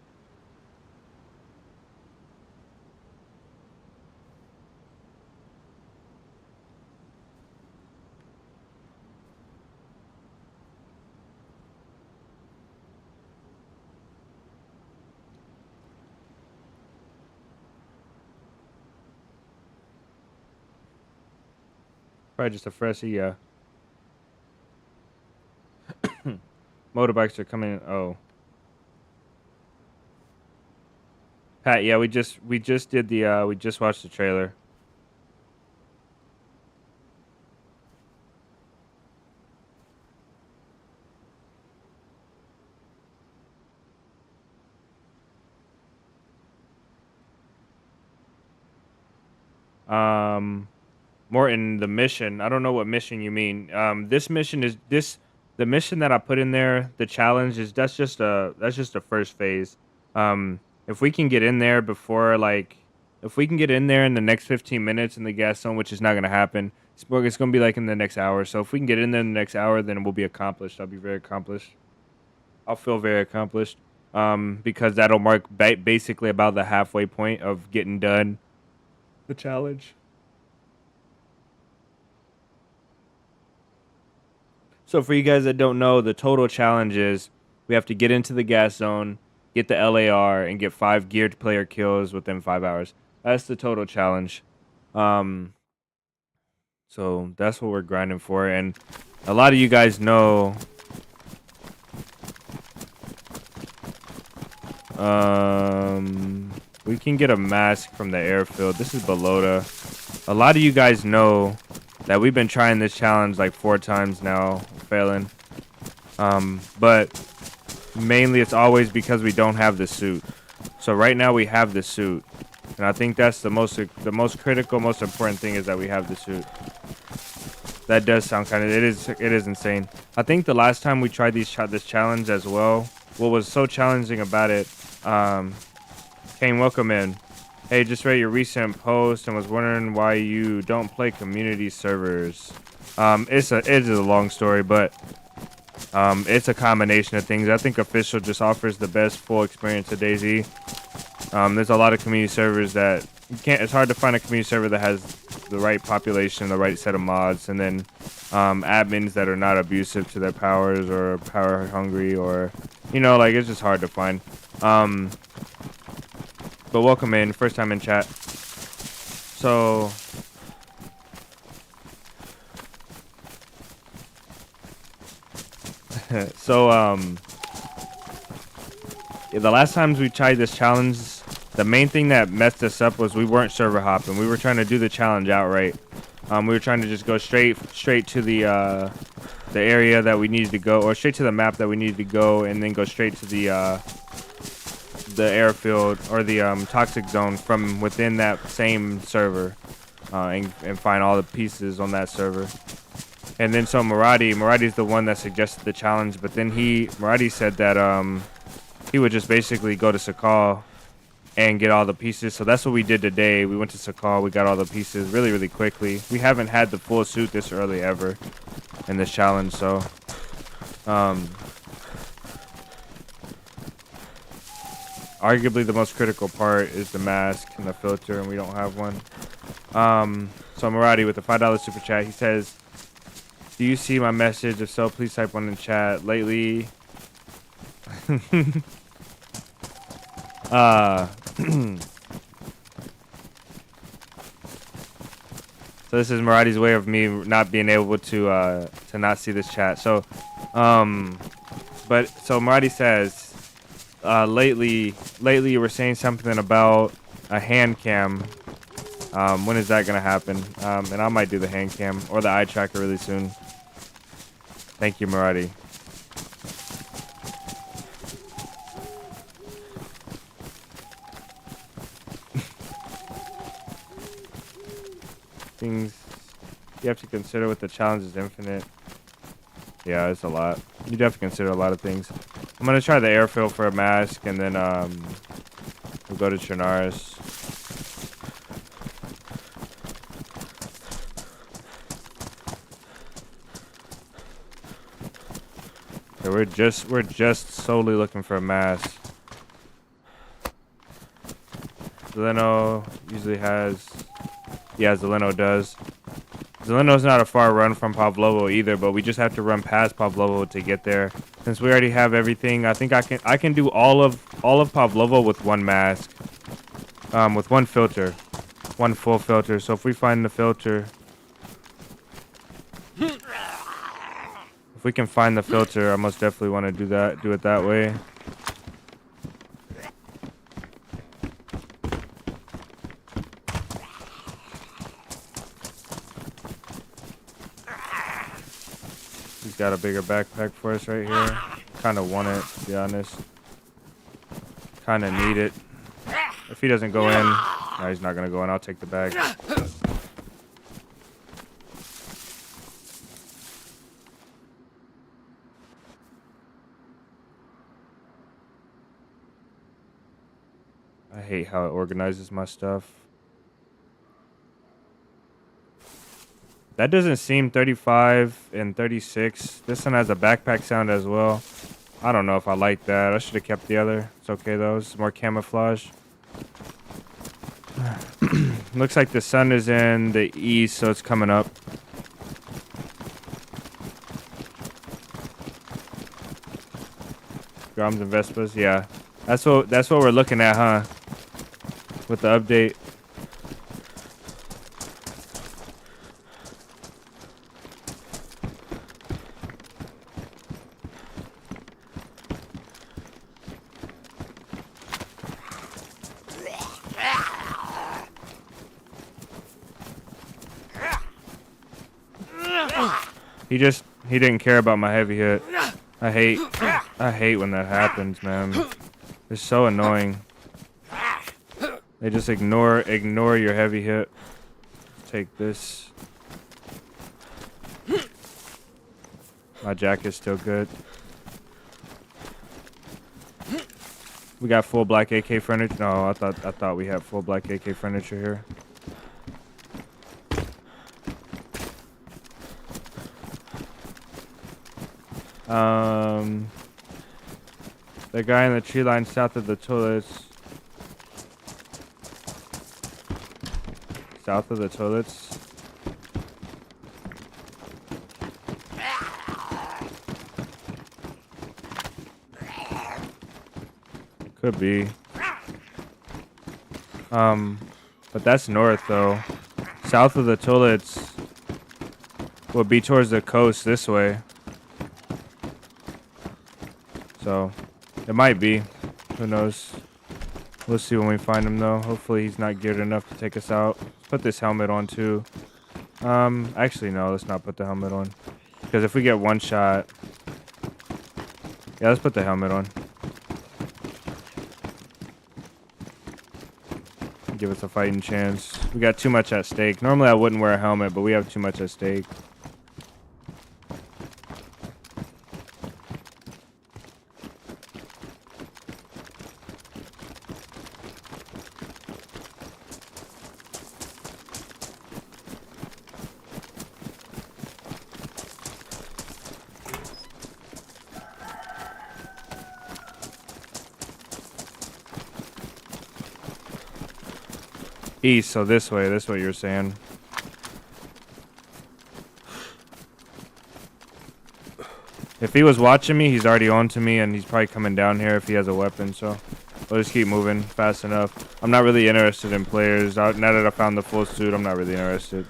Probably just a freshie, yeah. Motorbikes are coming in. Oh. Pat, yeah, we just did the we just watched the trailer. Morton, the mission. I don't know what mission you mean. This mission is the mission that I put in there. The challenge is that's just a first phase. If we can get in there before if we can get in there in the next 15 minutes in the gas zone, which is not gonna happen. It's gonna be like in the next hour. So if we can get in there in the next hour, then we'll be accomplished. I'll be very accomplished. I'll feel very accomplished. Because that'll mark basically about the halfway point of getting done the challenge. So for you guys that don't know, the total challenge is we have to get into the gas zone, get the LAR, and get 5 geared player kills within 5 hours. That's the total challenge. So that's what we're grinding for. And a lot of you guys know we can get a mask from the airfield. This is Balota. A lot of you guys know that we've been trying this challenge like 4 times now, failing. But mainly it's always because we don't have the suit. So right now we have the suit. And I think that's the most critical, most important thing is that we have the suit. That does sound kind of, it is insane. I think the last time we tried this challenge as well, what was so challenging about it, Kane, welcome in. Hey, just read your recent post and was wondering why you don't play community servers. It is a long story, but it's a combination of things. I think official just offers the best full experience of DayZ. There's a lot of community servers that it's hard to find a community server that has the right population, the right set of mods, and then admins that are not abusive to their powers or power hungry, or like it's just hard to find. But welcome in, first time in chat. So the last times we tried this challenge, the main thing that messed us up was we weren't server hopping. We were trying to do the challenge outright. We were trying to just go straight to the area that we needed to go, or straight to the map that we needed to go, and then go straight to the airfield or the toxic zone from within that same server, and find all the pieces on that server. And then so Muradi's the one that suggested the challenge, but then Muradi said that he would just basically go to Sakal and get all the pieces. So that's what we did today. We went to Sakal. We got all the pieces really, really quickly. We haven't had the full suit this early ever in this challenge. So, arguably the most critical part is the mask and the filter, and we don't have one. So Murati with the $5 super chat, he says, "Do you see my message? If so, please type one in chat. Lately, so this is Murati's way of me not being able to not see this chat. So, but so Murati says, lately you were saying something about a hand cam. When is that gonna happen? And I might do the hand cam or the eye tracker really soon. Thank you, Murati. Things you have to consider with the challenge is infinite. Yeah, it's a lot. You have to consider a lot of things. I'm gonna try the airfill for a mask, and then we'll go to Chernarus. So we're just solely looking for a mask. Zeleno usually has, yeah, Zeleno does. Zeleno's not a far run from Pavlovo either, but we just have to run past Pavlovo to get there. Since we already have everything, I think I can do all of Pavlovo with one mask, with one filter, one full filter. So if we find the filter, if we can find the filter, I most definitely want to do it that way. He's got a bigger backpack for us right here. Kind of want it, to be honest. Kind of need it. If he doesn't go in, no, he's not gonna go in. I'll take the bag. I hate how it organizes my stuff. That doesn't seem 35 and 36. This one has a backpack sound as well. I don't know if I like that. I should have kept the other. It's okay though. It's more camouflage. Looks like the sun is in the east, so it's coming up. Groms and Vespas, yeah. That's what we're looking at, huh? With the update. He didn't care about my heavy hit. I hate when that happens, man. It's so annoying. They just ignore your heavy hit. Take this. My jacket's still good. We got full black AK furniture. No, I thought we had full black AK furniture here. The guy in the tree line south of the toilets. South of the toilets. Could be. But that's north though. South of the toilets would be towards the coast this way. So it might be. Who knows? We'll see when we find him though. Hopefully he's not geared enough to take us out. Let's put this helmet on too. Actually no, let's not put the helmet on. Because if we get one shot. Yeah, let's put the helmet on. Give us a fighting chance. We got too much at stake. Normally I wouldn't wear a helmet, but we have too much at stake. East, so this way. That's what you're saying. If he was watching me, he's already on to me, and he's probably coming down here if he has a weapon, so we'll just keep moving fast enough. I'm not really interested in players. Now that I found the full suit, I'm not really interested.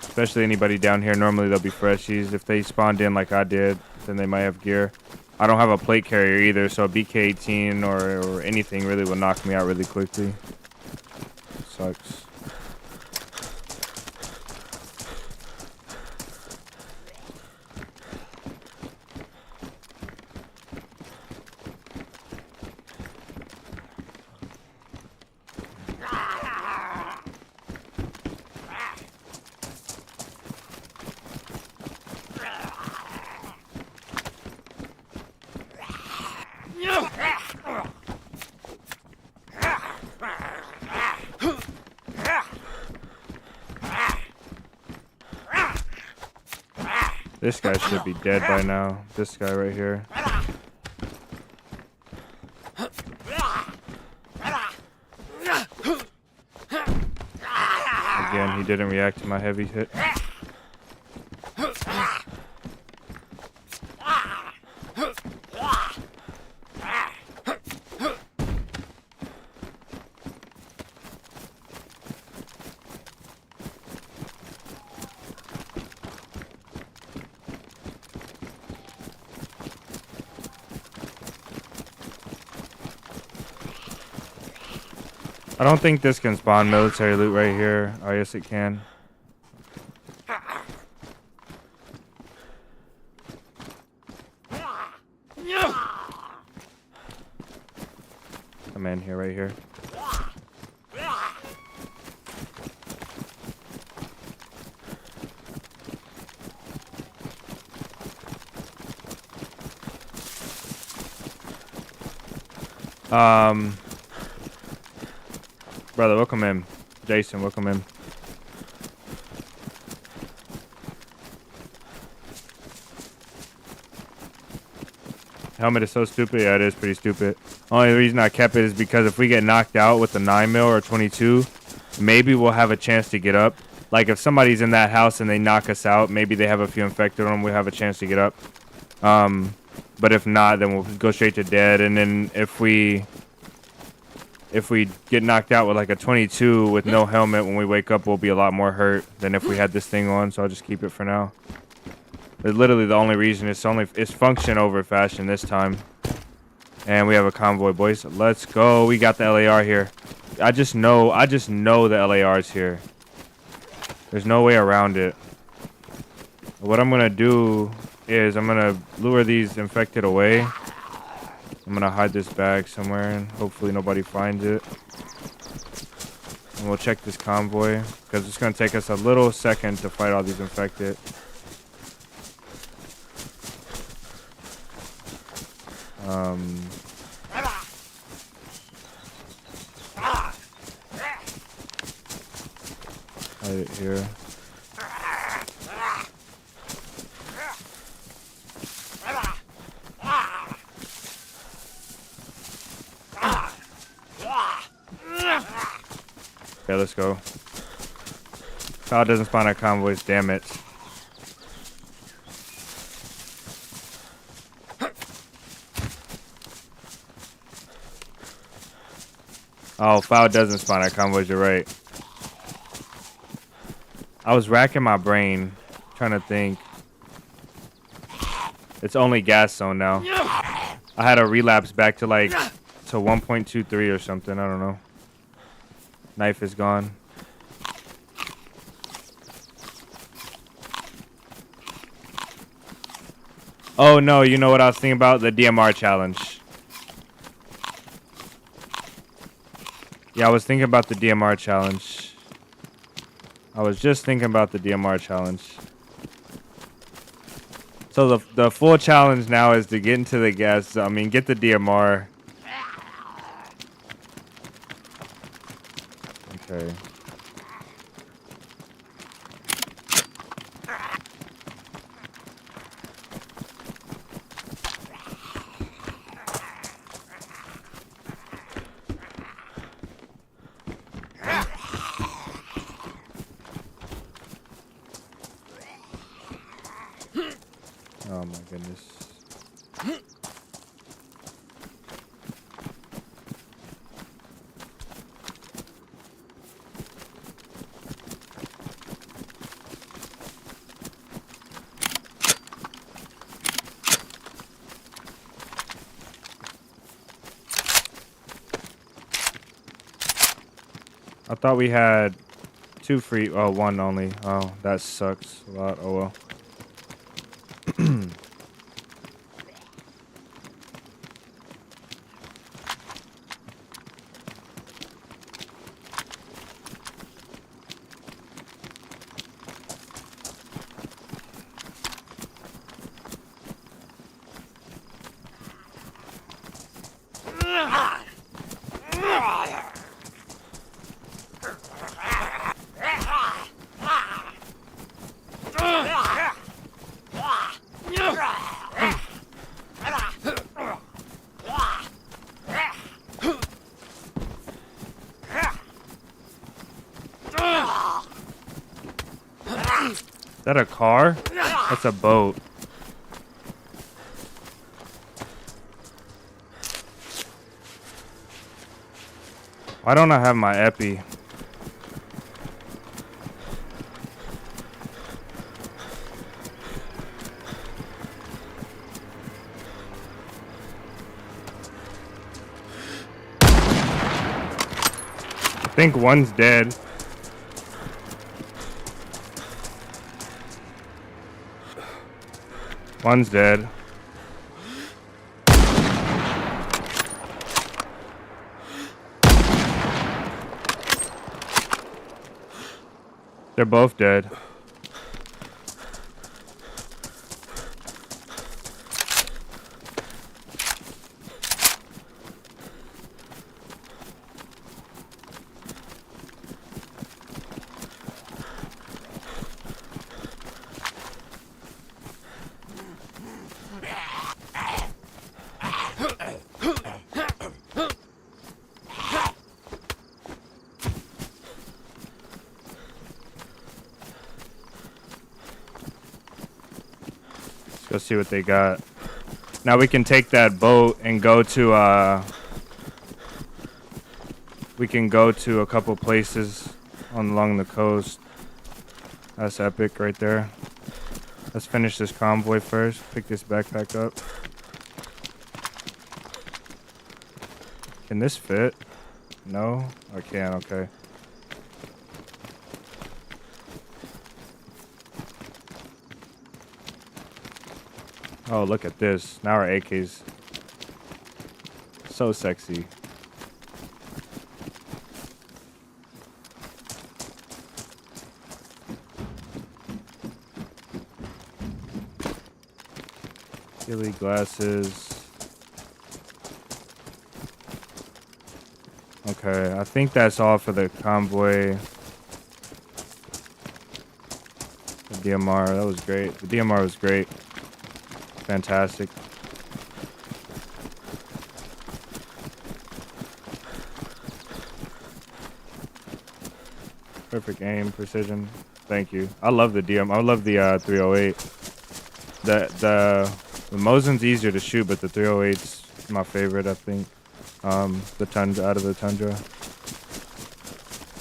Especially anybody down here. Normally they'll be freshies. If they spawned in like I did, then they might have gear. I don't have a plate carrier either, so a BK-18 or anything really will knock me out really quickly. Sucks. This guy should be dead by now. This guy right here. Again, he didn't react to my heavy hit. I don't think this can spawn military loot right here. Oh, yes, it can. Come in here, right here. Brother, welcome in. Jason, welcome in. Helmet is so stupid. Yeah, it is pretty stupid. Only reason I kept it is because if we get knocked out with a 9mm or 22, maybe we'll have a chance to get up. Like if somebody's in that house and they knock us out, maybe they have a few infected on them, we'll have a chance to get up. But if not, then we'll go straight to dead. And then if we get knocked out with like a 22 with no helmet, when we wake up, we'll be a lot more hurt than if we had this thing on. So I'll just keep it for now. But literally the only reason it's function over fashion this time. And we have a convoy, boys. Let's go. We got the LAR here. I just know the LAR is here. There's no way around it. What I'm gonna do is I'm gonna lure these infected away. I'm gonna hide this bag somewhere and hopefully nobody finds it. And we'll check this convoy because it's gonna take us a little second to fight all these infected. Hide it here. Okay, let's go. Foul doesn't spawn at convoys, damn it. Oh, foul doesn't spawn at convoys, you're right. I was racking my brain, trying to think. It's only gas zone now. I had a relapse back to like to 1.23 or something, I don't know. Knife is gone. Oh no, you know what I was thinking about? The DMR challenge. Yeah, I was thinking about the DMR challenge. I was just thinking about the DMR challenge. So the full challenge now is to get into the gas. I mean, get the DMR. Okay. Oh my goodness. I thought we had 2 free. Oh, 1 only. Oh, that sucks a lot. Oh well. Is that a car? That's a boat. Why don't I have my epi? I think one's dead. One's dead. They're both dead. Go see what they got. Now we can take that boat and go to we can go to a couple places along the coast. That's epic right there. Let's finish this convoy first. Pick this backpack up. Can this fit? No? I can, okay. Oh, look at this. Now our AK's so sexy. Ghillie glasses. Okay, I think that's all for the convoy. The DMR, that was great. The DMR was great. Fantastic. Perfect aim, precision. Thank you. I love the DM. I love the 308. The Mosin's easier to shoot, but the 308's my favorite. I think. The Tundra, out of the Tundra.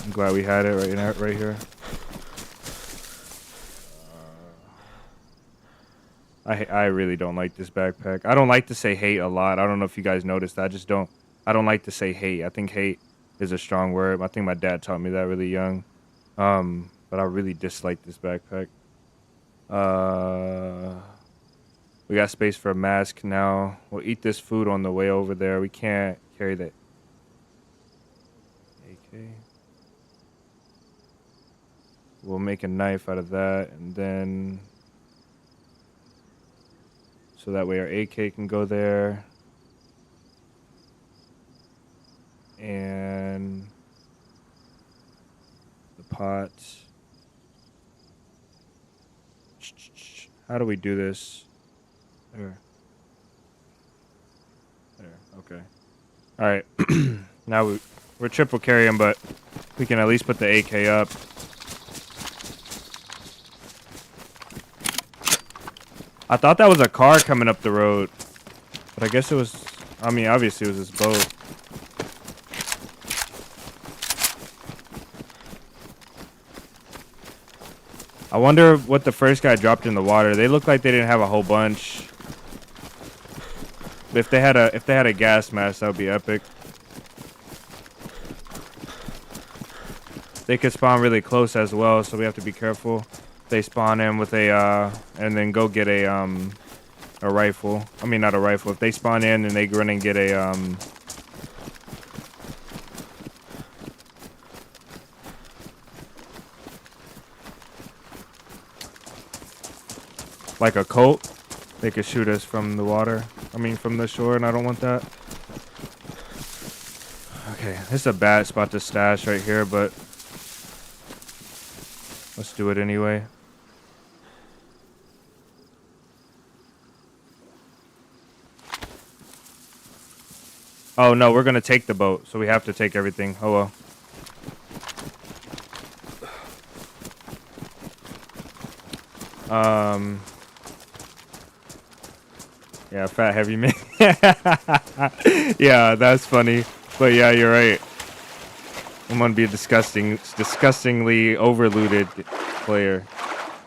I'm glad we had it right here. I really don't like this backpack. I don't like to say hate a lot. I don't know if you guys noticed. I don't like to say hate. I think hate is a strong word. I think my dad taught me that really young. But I really dislike this backpack. We got space for a mask now. We'll eat this food on the way over there. We can't carry that. AK. We'll make a knife out of that, and then so that way our AK can go there. And the pot. How do we do this? There. Okay. All right. Now we're triple carrying, but we can at least put the AK up. I thought that was a car coming up the road, but I guess it was. I mean, obviously it was this boat. I wonder what the first guy dropped in the water. They look like they didn't have a whole bunch. But if they had a gas mask, that would be epic. They could spawn really close as well, so we have to be careful. They spawn in with a and then go get a rifle. I mean, not a rifle. If they spawn in and they run and get a like a Colt, they could shoot us from the water. I mean, from the shore, and I don't want that. Okay, this is a bad spot to stash right here, but let's do it anyway. Oh no, we're gonna take the boat, so we have to take everything. Oh well. Yeah, fat heavy man. Yeah, that's funny. But yeah, you're right. I'm gonna be a disgustingly overlooted player,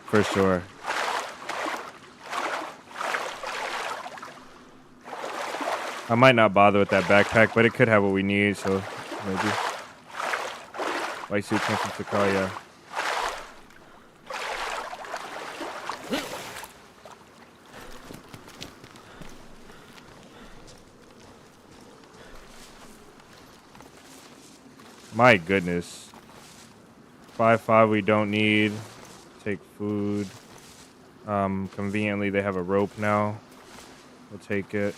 for sure. I might not bother with that backpack, but it could have what we need, so maybe. White suit came from Sakaya. My goodness. 5-5 we don't need. Take food. Conveniently they have a rope now. We'll take it.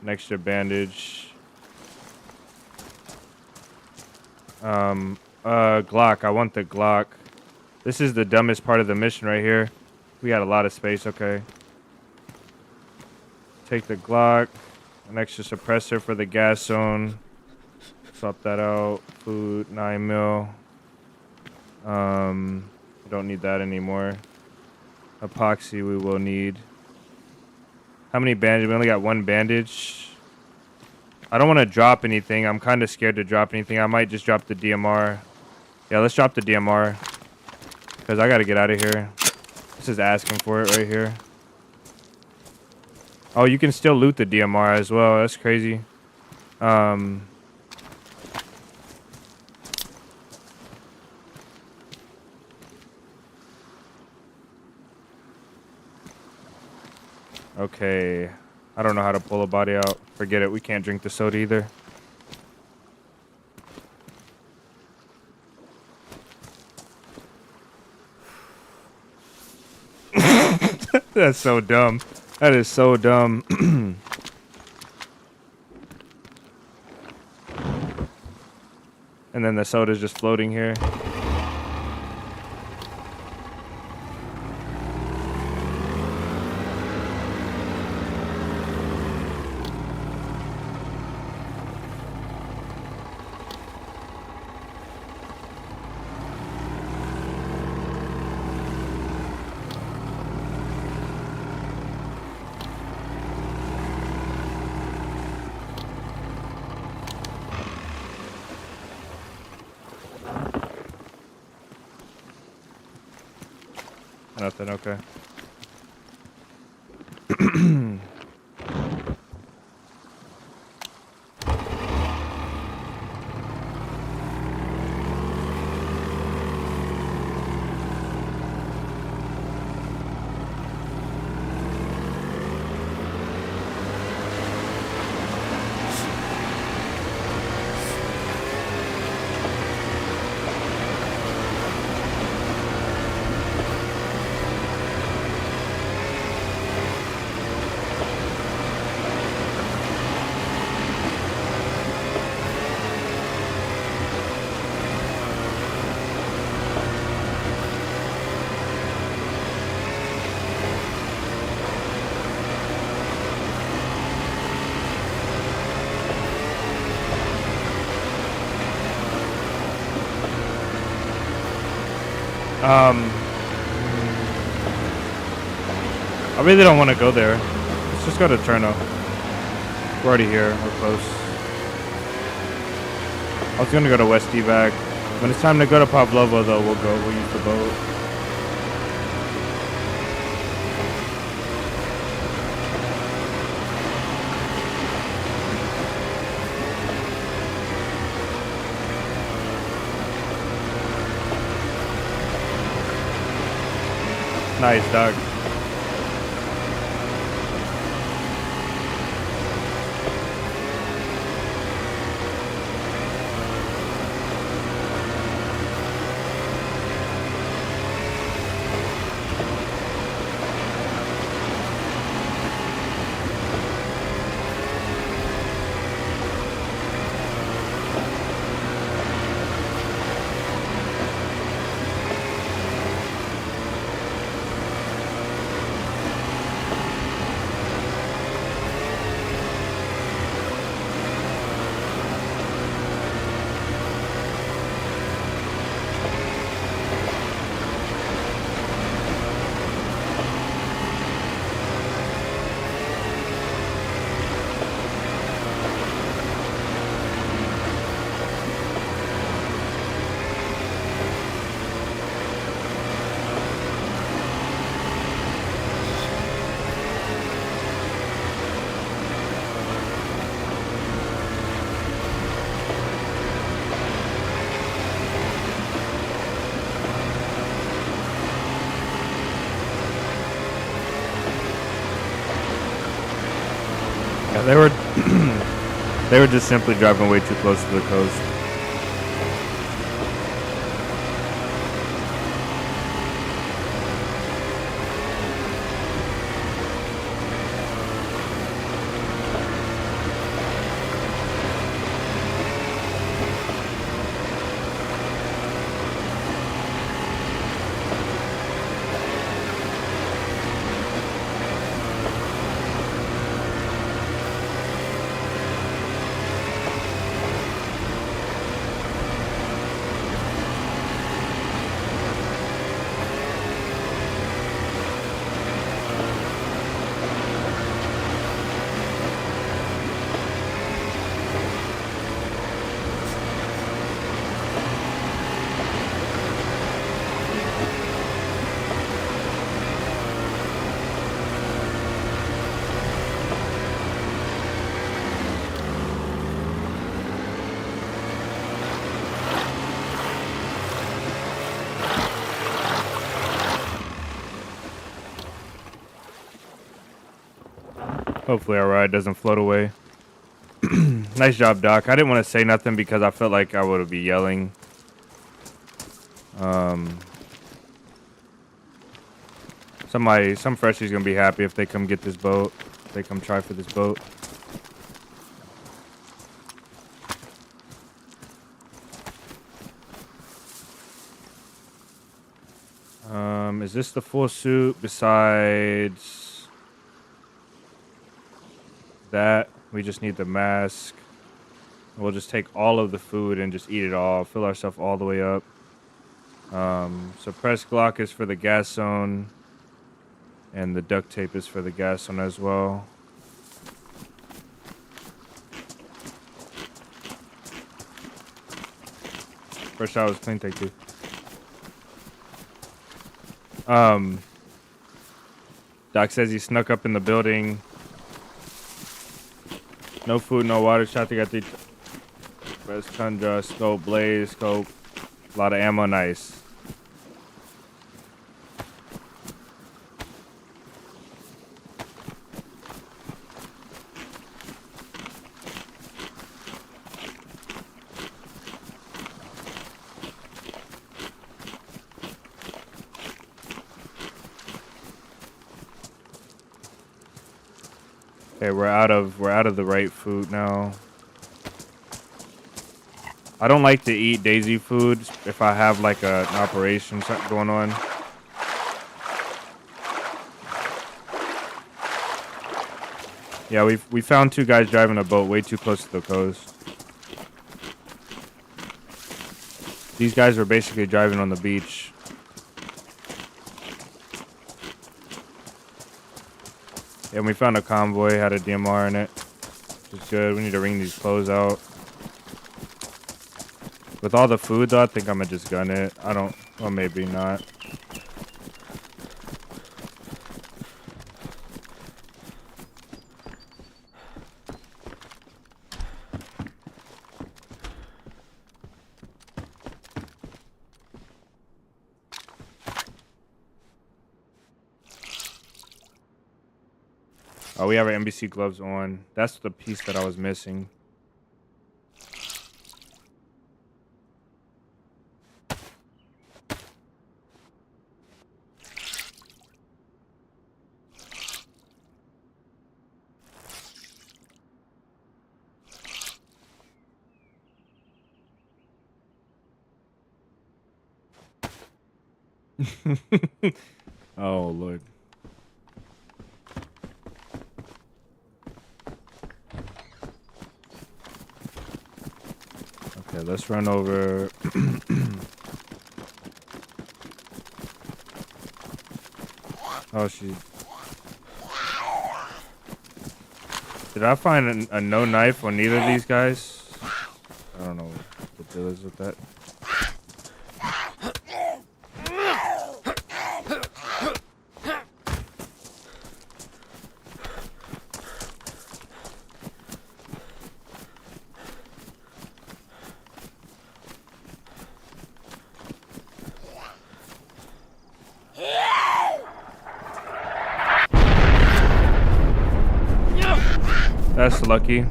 An extra bandage. Glock. I want the Glock. This is the dumbest part of the mission right here. We got a lot of space. Okay. Take the Glock. An extra suppressor for the gas zone. Swap that out. Food, 9 mil. Don't need that anymore. Epoxy we will need. How many bandages? We only got one bandage. I don't want to drop anything. I'm kind of scared to drop anything. I might just drop the DMR. Yeah, let's drop the DMR. Because I got to get out of here. This is asking for it right here. Oh, you can still loot the DMR as well. That's crazy. Okay. I don't know how to pull a body out. Forget it. We can't drink the soda either. That's so dumb. That is so dumb. And then the soda's just floating here. Nothing, okay. I really don't want to go there. Let's just go to Turno. We're already here. We're close. I was gonna go to West Evac. When it's time to go to Pavlovo, though, we'll go. We'll use the boat. Nice, dog. Yeah, they were just simply driving way too close to the coast. Hopefully our ride doesn't float away. Nice job, Doc. I didn't want to say nothing because I felt like I would be yelling. Some freshie's gonna be happy if they come get this boat. If they come try for this boat. Is this the full suit besides that? We just need the mask. We'll just take all of the food and just eat it all. Fill ourselves all the way up. Suppressed Glock is for the gas zone. And the duct tape is for the gas zone as well. First shot was clean, thank you. Doc says he snuck up in the building. No food, no water. Shot to get the West Tundra, scope, blaze, scope. A lot of ammo, nice. Okay, we're out of the right food now. I don't like to eat DayZ food if I have like an operation going on. Yeah, we found two guys driving a boat way too close to the coast. These guys were basically driving on the beach. And we found a convoy, had a DMR in it. It's good. We need to wring these clothes out. With all the food, though, I think I'm gonna just gun it. I don't... Well, maybe not. Oh, we have our NBC gloves on. That's the piece that I was missing. Oh, Lord. Okay, let's run over. Oh, she... Did I find a no knife on neither of these guys? I don't know what the deal is with that. That's lucky.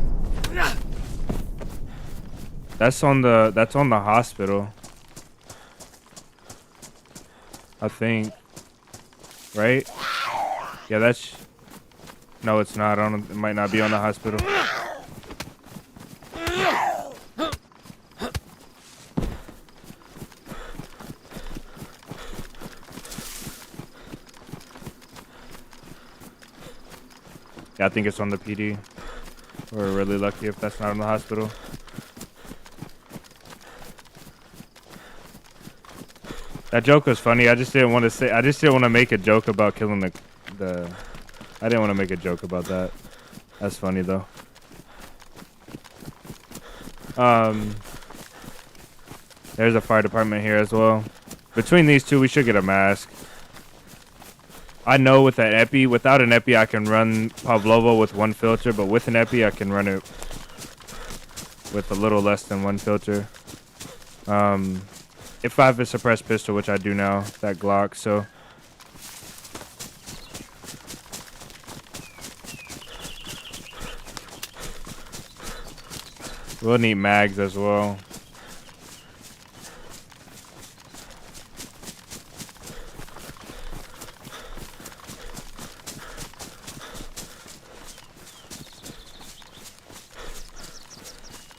That's on the hospital. I think. Right? Yeah, that's... No, it's not. It might not be on the hospital. Yeah, I think it's on the PD. We're really lucky if that's not in the hospital. That joke was funny. I just didn't want to make a joke about killing the I didn't want to make a joke about that. That's funny though. There's a fire department here as well. Between these two, we should get a mask. I know with that epi, without an epi, I can run Pavlova with one filter, but with an epi, I can run it with a little less than one filter. If I have a suppressed pistol, which I do now, that Glock, so. We'll need mags as well.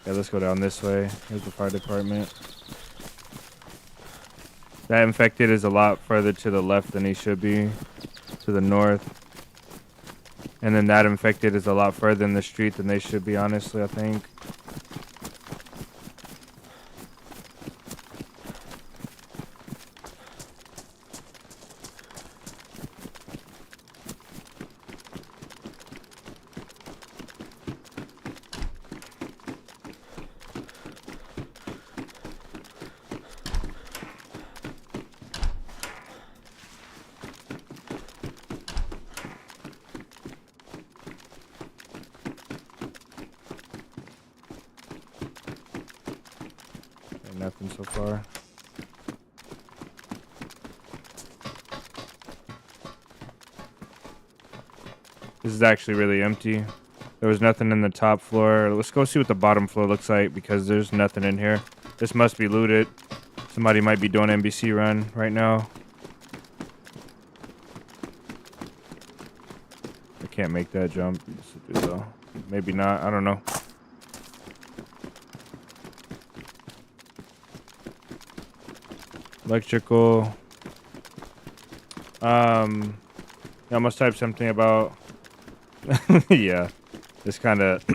Yeah, let's go down this way. Here's the fire department. That infected is a lot further to the left than he should be. To the north. And then that infected is a lot further in the street than they should be, honestly, I think. Nothing so far. This is actually really empty. There was nothing in the top floor. Let's go see what the bottom floor looks like because there's nothing in here. This must be looted. Somebody might be doing NBC run right now. I can't make that jump. Maybe not. I don't know. Electrical. I almost typed something about. Yeah, it's kind of.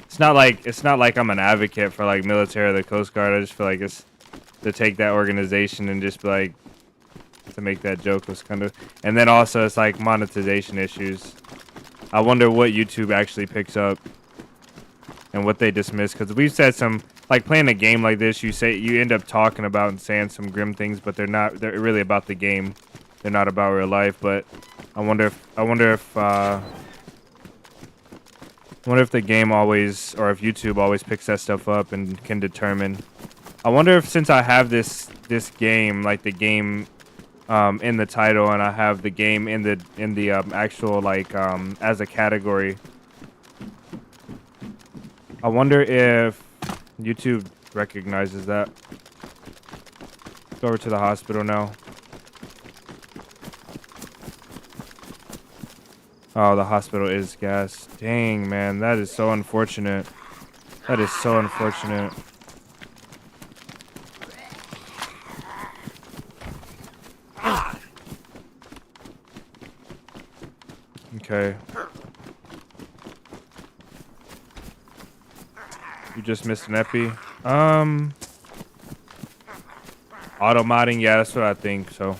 It's not like I'm an advocate for like military or the Coast Guard. I just feel like it's to take that organization and just be like, to make that joke was kind of, and then also it's like monetization issues. I wonder what YouTube actually picks up and what they dismiss, because we've said some, like playing a game like this, you end up talking about and saying some grim things, but they're really about the game. They're not about real life. But I wonder if the game always, or if YouTube always picks that stuff up and can determine. I wonder if, since I have this game, like the game in the title, and I have the game in the actual, like, as a category, I wonder if YouTube recognizes that. Go over to the hospital now. Oh, the hospital is gas. Dang, man, that is so unfortunate. That is so unfortunate. Okay. You just missed an epi. Auto modding, yeah, that's what I think. So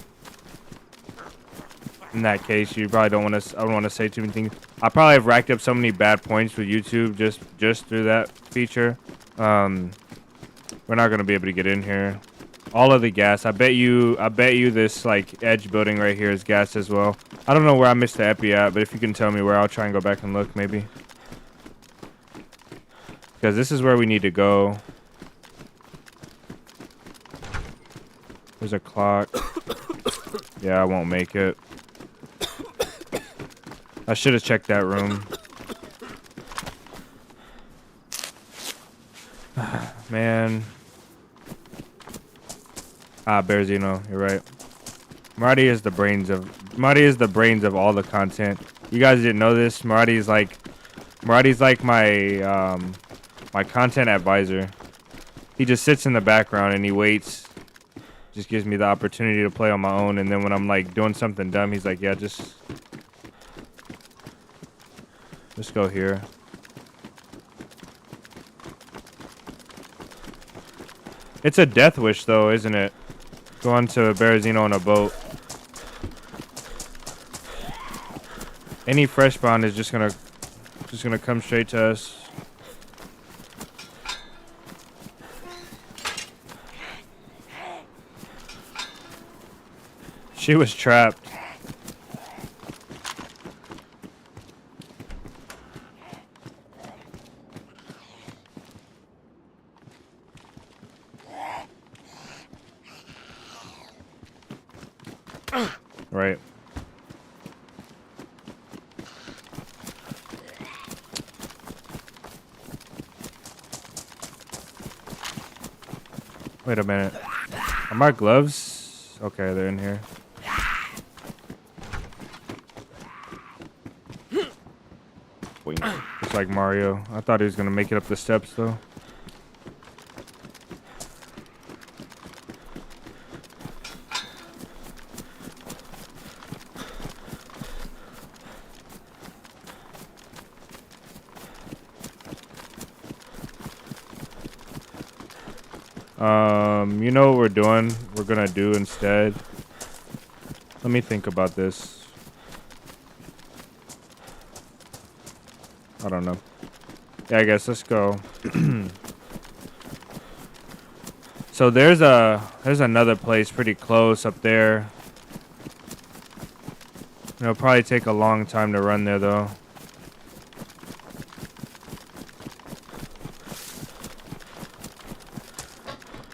in that case, you probably don't want to. I don't want to say too many things. I probably have racked up so many bad points with YouTube just through that feature. We're not gonna be able to get in here. All of the gas. I bet you this like edge building right here is gas as well. I don't know where I missed the epi at, but if you can tell me where, I'll try and go back and look maybe. Because this is where we need to go. There's a clock. Yeah, I won't make it. I should have checked that room. Man. Ah, Bearzino, you're right. Marty is the brains of all the content. You guys didn't know this. Marty's like my my content advisor. He just sits in the background and he waits. Just gives me the opportunity to play on my own, and then when I'm like doing something dumb, he's like, yeah, just go here. It's a death wish though, isn't it? Going to Bearzino on a boat. Any fresh spawn is just gonna come straight to us. She was trapped. Right. Wait a minute. Are my gloves? Okay, they're in here. Wait, it's like Mario. I thought he was gonna make it up the steps though. You know what we're doing? We're gonna do instead. Let me think about this. I don't know. Yeah, I guess let's go. So there's another place pretty close up there. It'll probably take a long time to run there though.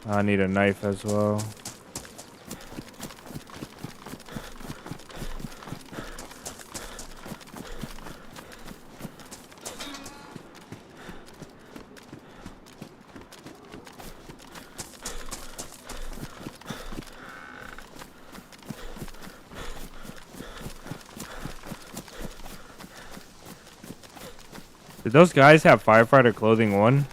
I need a knife as well. Did those guys have firefighter clothing 1?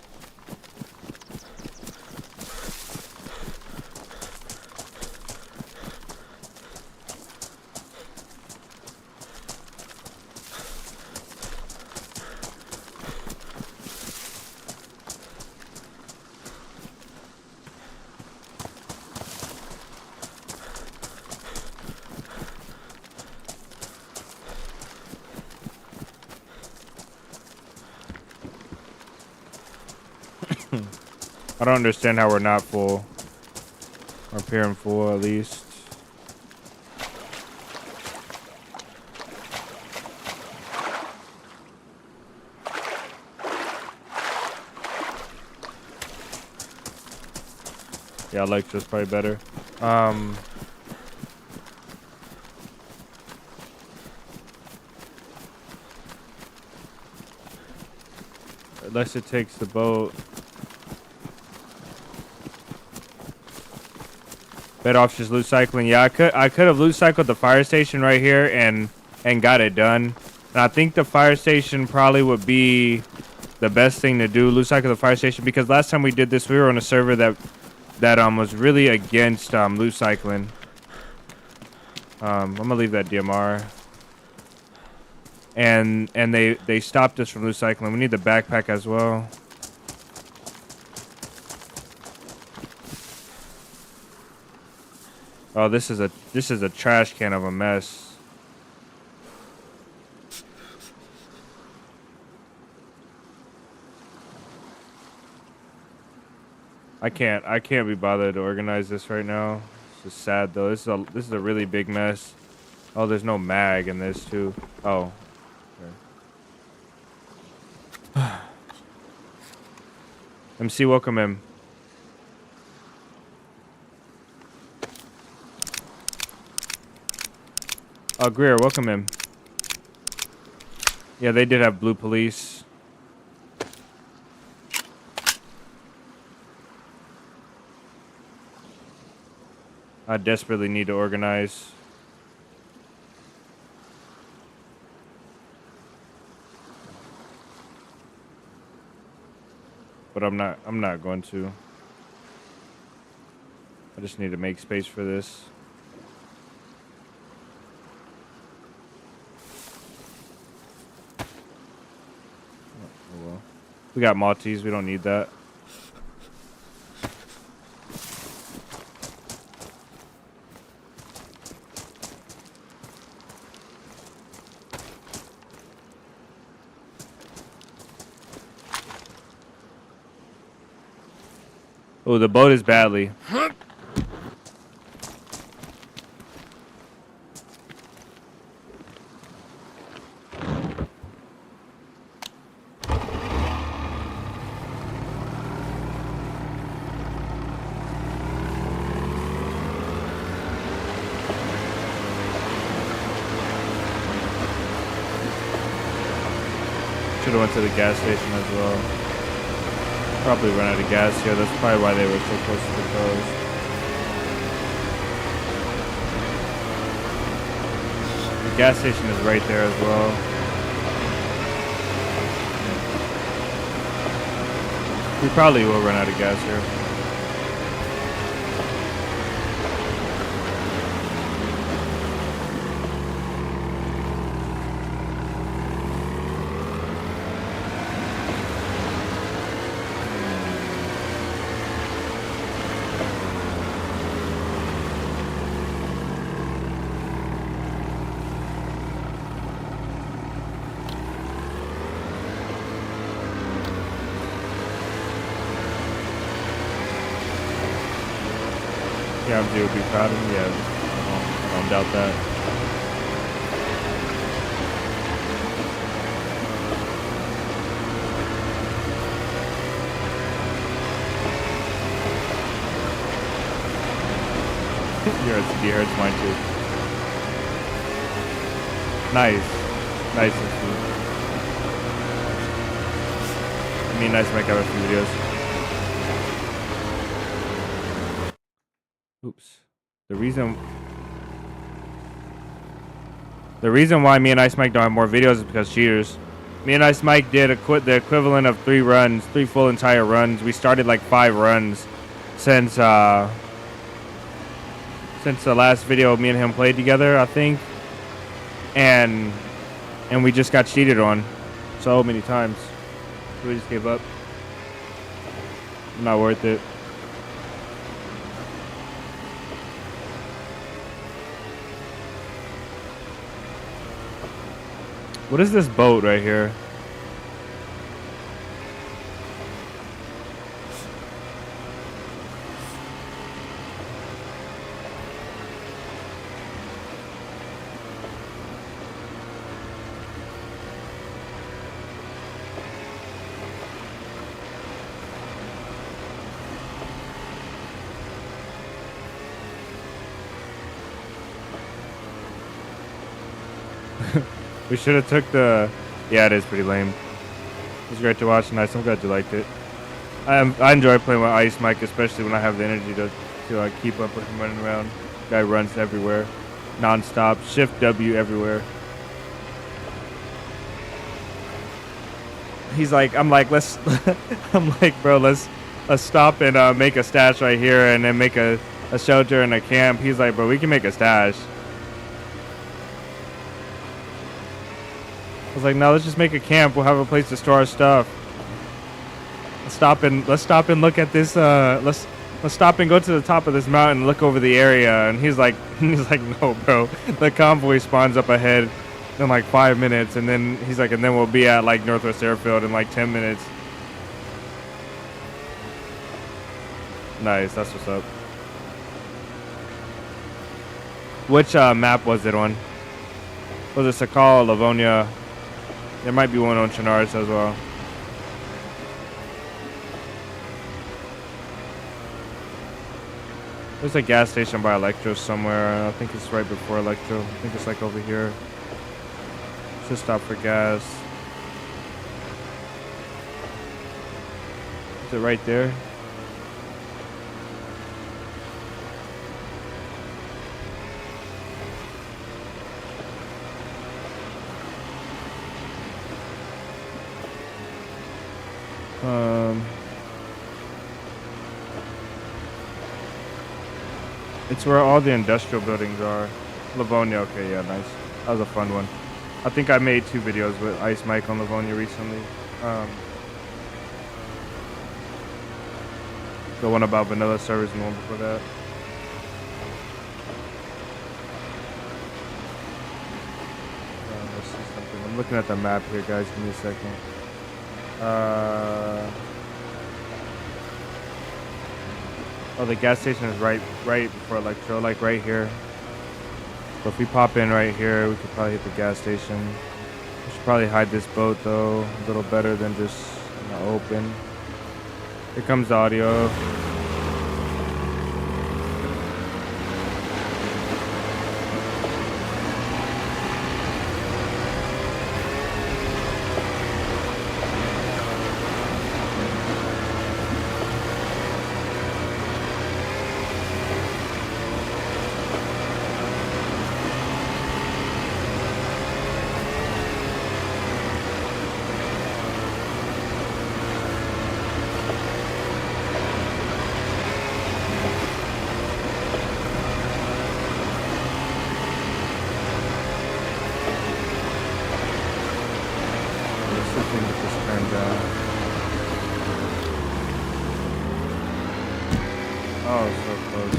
I don't understand how we're not full. We're appearing full at least. Yeah, Electra's probably better. Unless it takes the boat. Better off just loot cycling. Yeah, I could have loot cycled the fire station right here and got it done. And I think the fire station probably would be the best thing to do. Loot cycle the fire station, because last time we did this, we were on a server that was really against loot cycling. I'm gonna leave that DMR. And they stopped us from loot cycling. We need the backpack as well. Oh, this is a trash can of a mess. I can't be bothered to organize this right now. It's just sad though. This is a really big mess. Oh, there's no mag in this too. Oh. Okay. MC, welcome in. Oh, Greer, welcome in. Yeah, they did have blue police. I desperately need to organize. But I'm not going to. I just need to make space for this. Oh well. We got Maltese, we don't need that. Oh, the boat is badly. Should have went to the gas station as well. Probably run out of gas here. That's probably why they were so close to the coast. The gas station is right there as well. We probably will run out of gas here. Yeah, MJ would be proud of me. Yeah, I don't doubt that. He hurts mine too. Nice. Nice and sweet. I mean, nice to make out a few videos. Oops. The reason why me and Ice Mike don't have more videos is because cheaters. Me and Ice Mike did the equivalent of 3 full entire runs. We started like 5 runs since the last video me and him played together, I think. And we just got cheated on so many times. So we just gave up. Not worth it. What is this boat right here? We should have took the. Yeah, it is pretty lame. It was great to watch tonight. I'm glad you liked it. I enjoy playing with Ice Mike, especially when I have the energy to keep up with him running around. Guy runs everywhere, non-stop. Shift W everywhere. He's like, I'm like, let's. I'm like, bro, let's stop and make a stash right here, and then make a shelter and a camp. He's like, bro, we can make a stash. I was like, no, let's just make a camp. We'll have a place to store our stuff. Let's stop and look at this. Let's stop and go to the top of this mountain and look over the area. And he's like, no, bro. The convoy spawns up ahead in like 5 minutes, and then he's like, and then we'll be at like Northwest Airfield in like 10 minutes. Nice, that's what's up. Which map was it on? Was it Sakal, Livonia? There might be one on Chinaris as well. There's a gas station by Electro somewhere. I think it's right before Electro. I think it's like over here. Should stop for gas. Is it right there? It's where all the industrial buildings are. Livonia, okay, yeah, nice. That was a fun one. I think I made 2 videos with Ice Mike on Livonia recently. The one about vanilla servers and the one before that. Let's see something. I'm looking at the map here, guys. Give me a second. Oh, the gas station is right before Electro, like right here. So if we pop in right here, we could probably hit the gas station. We should probably hide this boat though, a little better than just in the open. Here comes the audio. Oh, so close.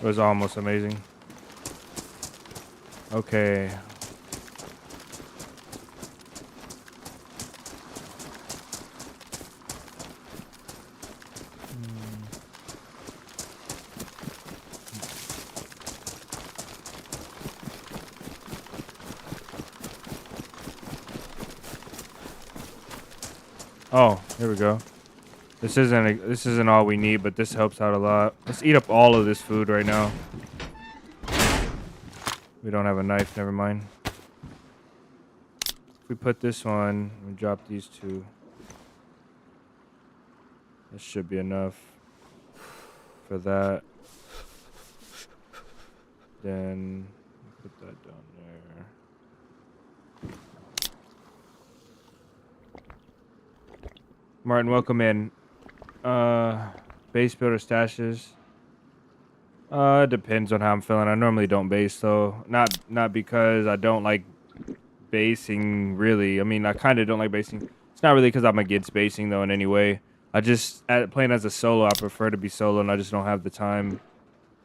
It was almost amazing. Okay. Oh, here we go. This isn't all we need, but this helps out a lot. Let's eat up all of this food right now. We don't have a knife, never mind. If we put this one and drop these 2, this should be enough for that. Then put that down there. Martin, welcome in. Base builder stashes. It depends on how I'm feeling. I normally don't base though. Not because I don't like basing really. I mean, I kind of don't like basing. It's not really because I'm against basing though in any way. I just playing as a solo, I prefer to be solo, and I just don't have the time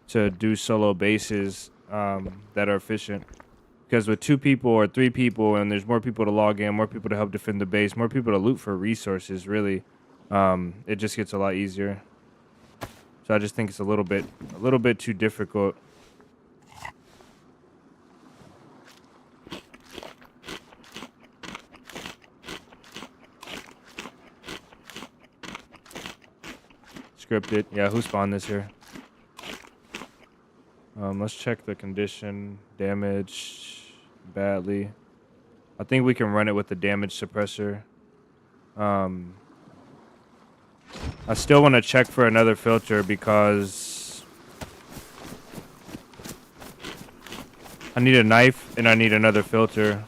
to do solo bases that are efficient. Because with 2 people or 3 people, and there's more people to log in, more people to help defend the base, more people to loot for resources, really, it just gets a lot easier. So I just think it's a little bit too difficult. Scripted. Yeah, who spawned this here? Let's check the condition. Damage badly. I think we can run it with the damage suppressor. I still want to check for another filter because I need a knife and I need another filter.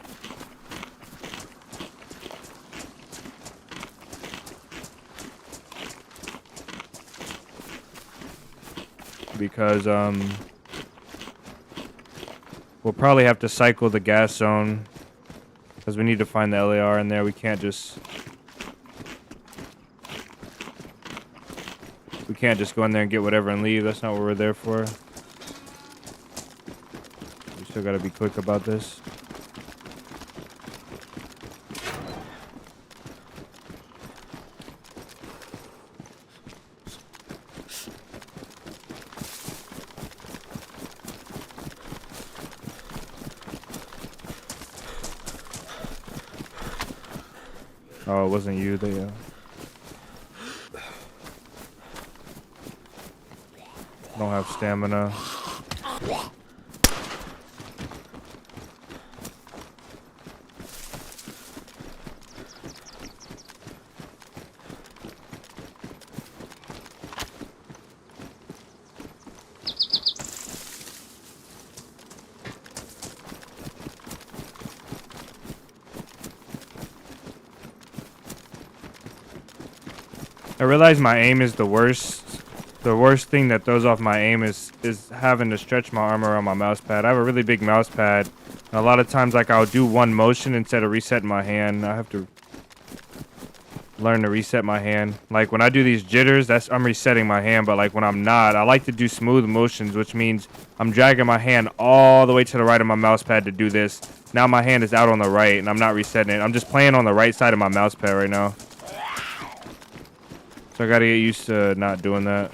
Because we'll probably have to cycle the gas zone because we need to find the LAR in there. We can't just go in there and get whatever and leave. That's not what we're there for. We still got to be quick about this. Oh, it wasn't you. They don't have stamina. I realize my aim is the worst. The worst thing that throws off my aim is having to stretch my arm around my mouse pad. I have a really big mouse pad. And a lot of times, like, I'll do one motion instead of resetting my hand. I have to learn to reset my hand. Like, when I do these jitters, I'm resetting my hand. But, like, when I'm not, I like to do smooth motions, which means I'm dragging my hand all the way to the right of my mouse pad to do this. Now my hand is out on the right, and I'm not resetting it. I'm just playing on the right side of my mouse pad right now. So I gotta get used to not doing that.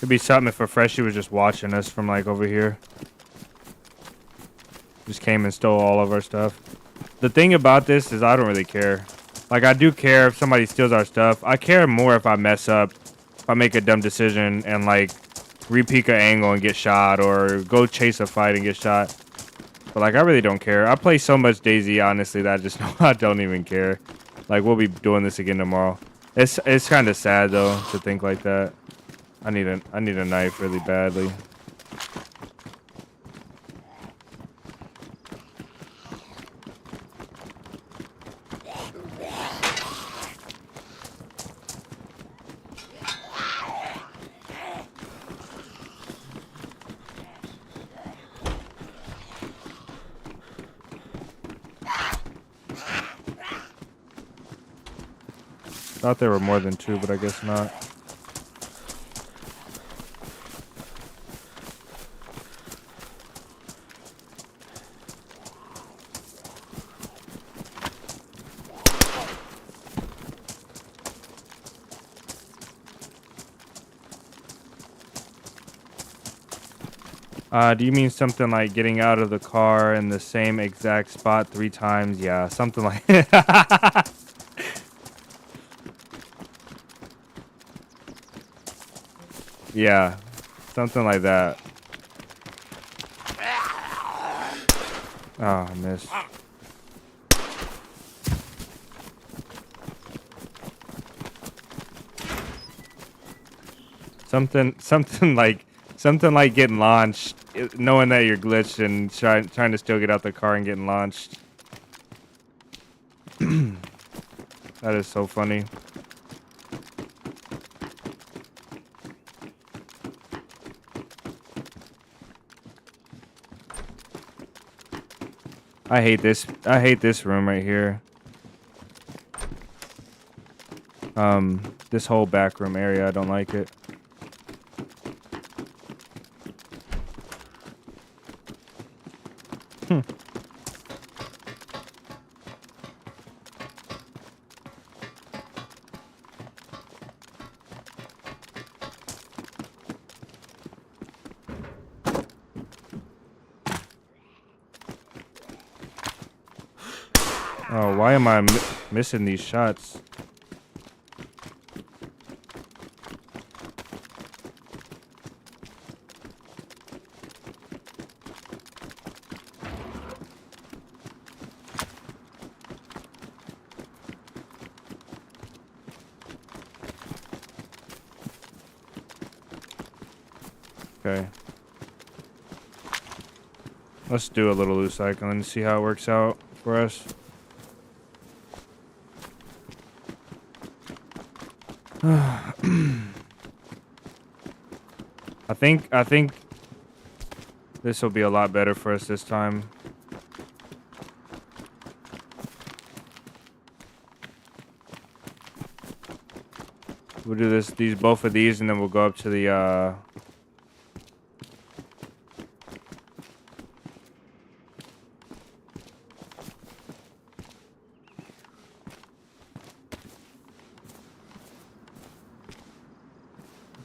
Could be something if a freshie was just watching us from like over here. Just came and stole all of our stuff. The thing about this is I don't really care. Like, I do care if somebody steals our stuff. I care more if I mess up, if I make a dumb decision and like re-peek an angle and get shot, or go chase a fight and get shot. But like, I really don't care. I play so much DayZ, honestly, that I just know I don't even care. Like, we'll be doing this again tomorrow. It's kind of sad though to think like that. I need a knife really badly. Thought there were more than two, but I guess not. Do you mean something like getting out of the car in the same exact spot 3 times? Yeah, something like Yeah, something like that. Oh, I missed. Something like getting launched, knowing that you're glitched and trying to still get out the car and getting launched. That is so funny. I hate this. I hate this room right here. This whole back room area, I don't like it. Oh, why am I missing these shots? Okay. Let's do a little loot cycle and see how it works out for us. I think this will be a lot better for us this time. We'll do both of these, and then we'll go up to the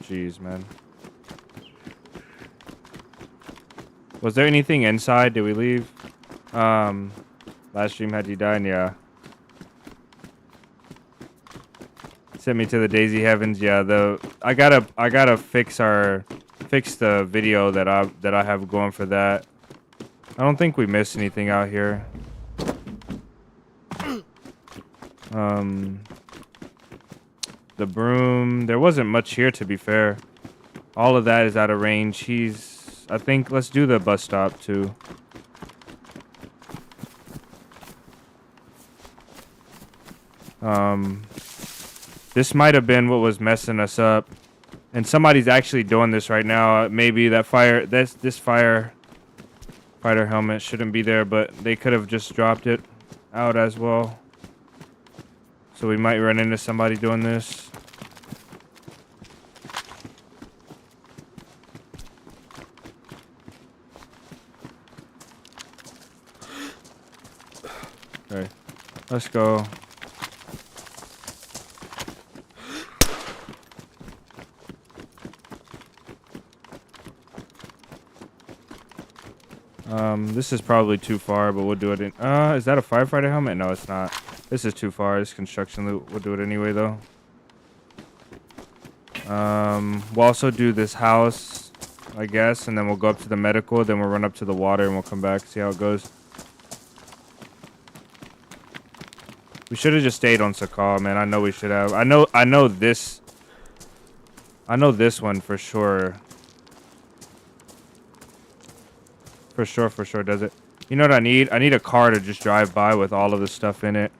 Jeez, man. Was there anything inside? Did we leave? Last stream had you died? Yeah. Sent me to the DayZ heavens. Yeah, I gotta fix the video that I have going for that. I don't think we missed anything out here. The broom. There wasn't much here, to be fair. All of that is out of range. I think let's do the bus stop too. This might have been what was messing us up, and somebody's actually doing this right now. Maybe that this fighter helmet shouldn't be there, but they could have just dropped it out as well. So we might run into somebody doing this. Okay, let's go. This is probably too far, but we'll do it in... is that a firefighter helmet? No, it's not. This is too far. This construction loot. We'll do it anyway, though. We'll also do this house, I guess, and then we'll go up to the medical, then we'll run up to the water, and we'll come back, see how it goes. We should have just stayed on Sakal, man. I know we should have. I know this one for sure. For sure does it. You know what I need? I need a car to just drive by with all of the stuff in it.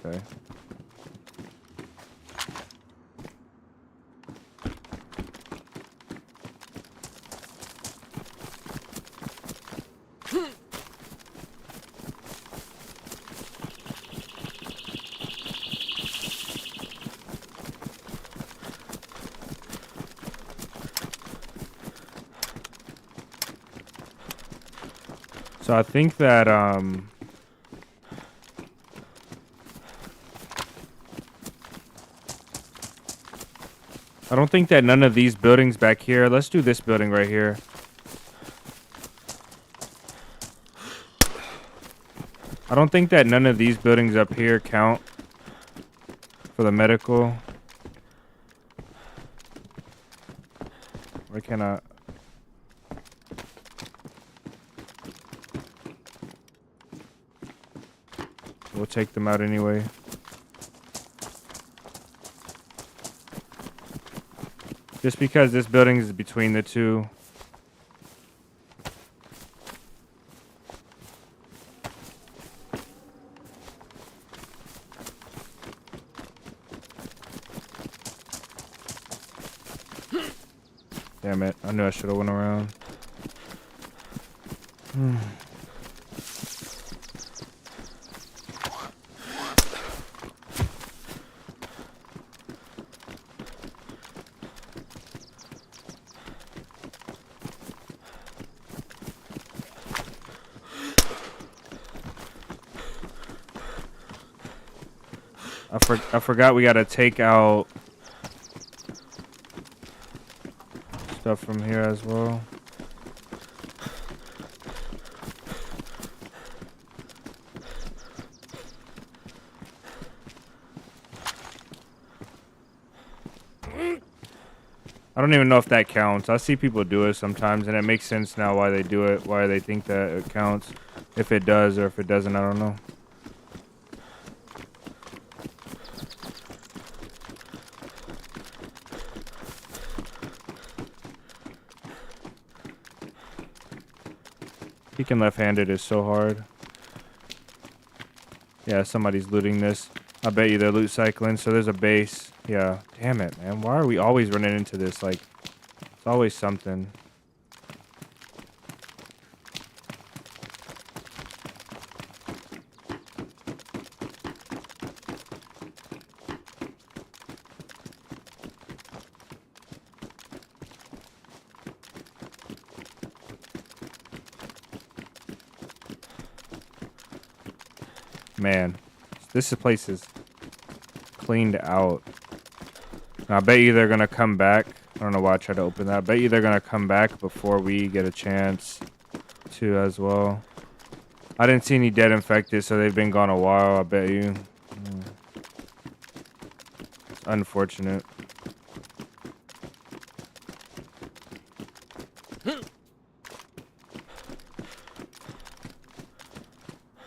Okay. So I think that I don't think that none of these buildings back here. Let's do this building right here. I don't think that none of these buildings up here count. for the medical. Why can't I? We'll take them out anyway. Just because this building is between the two. Damn it. I knew I should have went around. I forgot we gotta take out stuff from here as well. I don't even know if that counts. I see people do it sometimes, and it makes sense now why they do it, why they think that it counts. If it does or if it doesn't, I don't know. Peeking left-handed is so hard. Yeah, somebody's looting this. I bet you they're loot cycling, so there's a base. Yeah, damn it, man. Why are we always running into this? Like, it's always something. Man, this place is cleaned out. Now, I bet you they're gonna come back. I don't know why I tried to open that. I bet you they're gonna come back before we get a chance to as well. I didn't see any dead infected, so they've been gone a while, I bet you. It's unfortunate.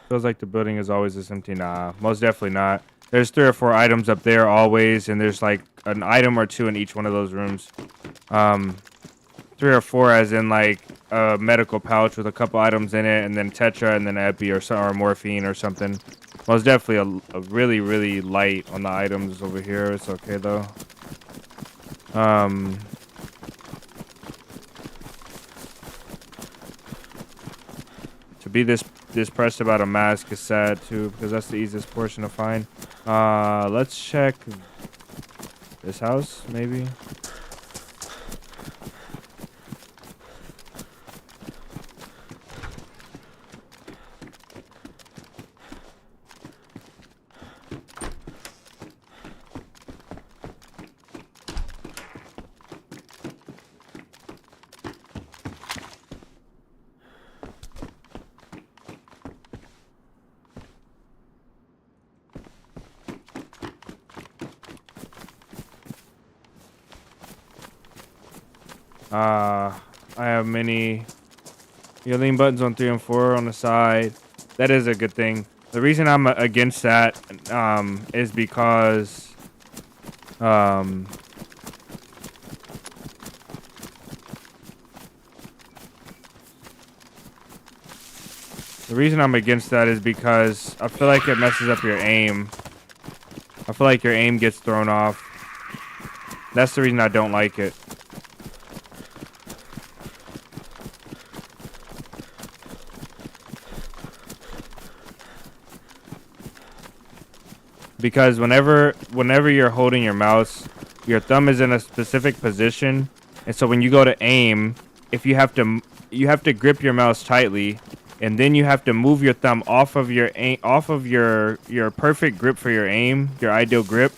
Feels like the building is always this empty. Nah, most definitely not. There's 3 or 4 items up there always, and there's like an item or 2 in each one of those rooms. 3 or 4 as in like a medical pouch with a couple items in it, and then Tetra, and then Epi or morphine or something. Most definitely a really, really light on the items over here. It's okay though. To be this pressed about a mask is sad too, because that's the easiest portion to find. Let's check this house, maybe. I have many healing buttons on 3 and 4 on the side. That is a good thing. The reason I'm against that is because the reason I'm against that is because I feel like it messes up your aim. I feel like your aim gets thrown off. That's the reason I don't like it. Because whenever you're holding your mouse, your thumb is in a specific position, and so when you go to aim, if you have to grip your mouse tightly, and then you have to move your thumb off of your perfect grip for your aim, your ideal grip,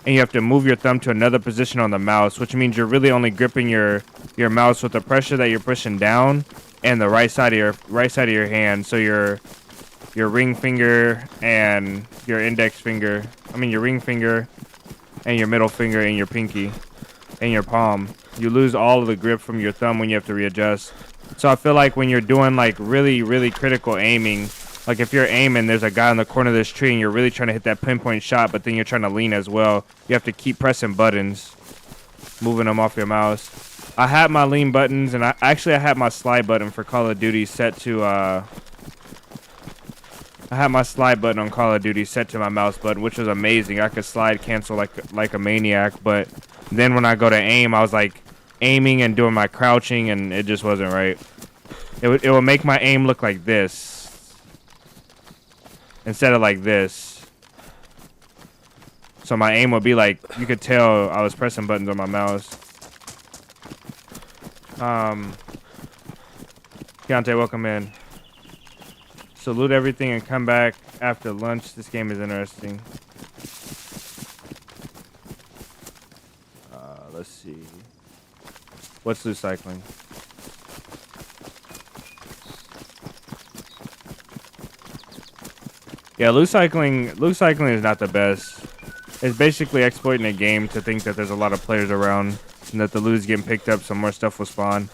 and you have to move your thumb to another position on the mouse, which means you're really only gripping your mouse with the pressure that you're pushing down and the right side of your hand. So your ring finger and your index finger, your ring finger and your middle finger and your pinky and your palm. You lose all of the grip from your thumb when you have to readjust. So I feel like when you're doing like really critical aiming, like if you're aiming, there's a guy in the corner of this tree and you're really trying to hit that pinpoint shot, but then you're trying to lean as well. You have to keep pressing buttons, moving them off your mouse. I had my lean buttons, and I had my slide button for Call of Duty set to I had my slide button on Call of Duty set to my mouse button, which was amazing. I could slide cancel like a maniac, but then when I go to aim, I was like aiming and doing my crouching, and it just wasn't right. It would make my aim look like this instead of like this. So my aim would be like, you could tell I was pressing buttons on my mouse. Keontae, welcome in. So loot everything and come back after lunch. This game is interesting. Let's see. What's loot cycling? Yeah, loot cycling is not the best. It's basically exploiting a game to think that there's a lot of players around and that the loot is getting picked up, so more stuff will spawn.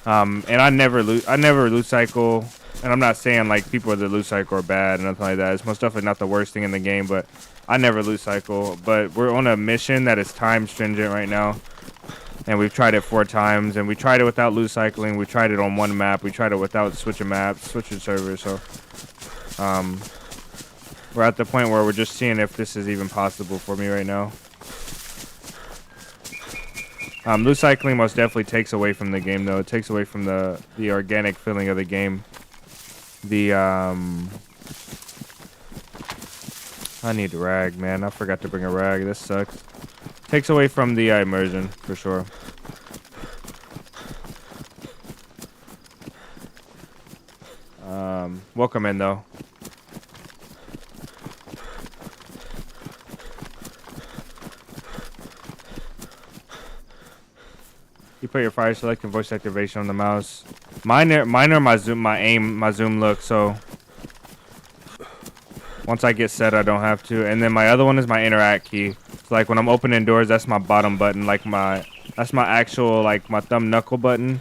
And I never loot cycle, and I'm not saying like people that loot cycle are bad and nothing like that. It's most definitely not the worst thing in the game, but I never loot cycle. But we're on a mission that is time stringent right now, and we've tried it 4 times, and we tried it without loot cycling. We tried it on one map. We tried it without switching maps, switching servers. So we're at the point where we're just seeing if this is even possible for me right now. Loot cycling most definitely takes away from the game, though. It takes away from the organic feeling of the game. I need a rag, man. I forgot to bring a rag. This sucks. Takes away from the immersion, for sure. Welcome in, though. You put your fire select and voice activation on the mouse. Mine are my zoom, my zoom look. So once I get set, I don't have to. And then my other one is my interact key. So like when I'm opening doors, that's my bottom button. Like that's my actual like my thumb knuckle button.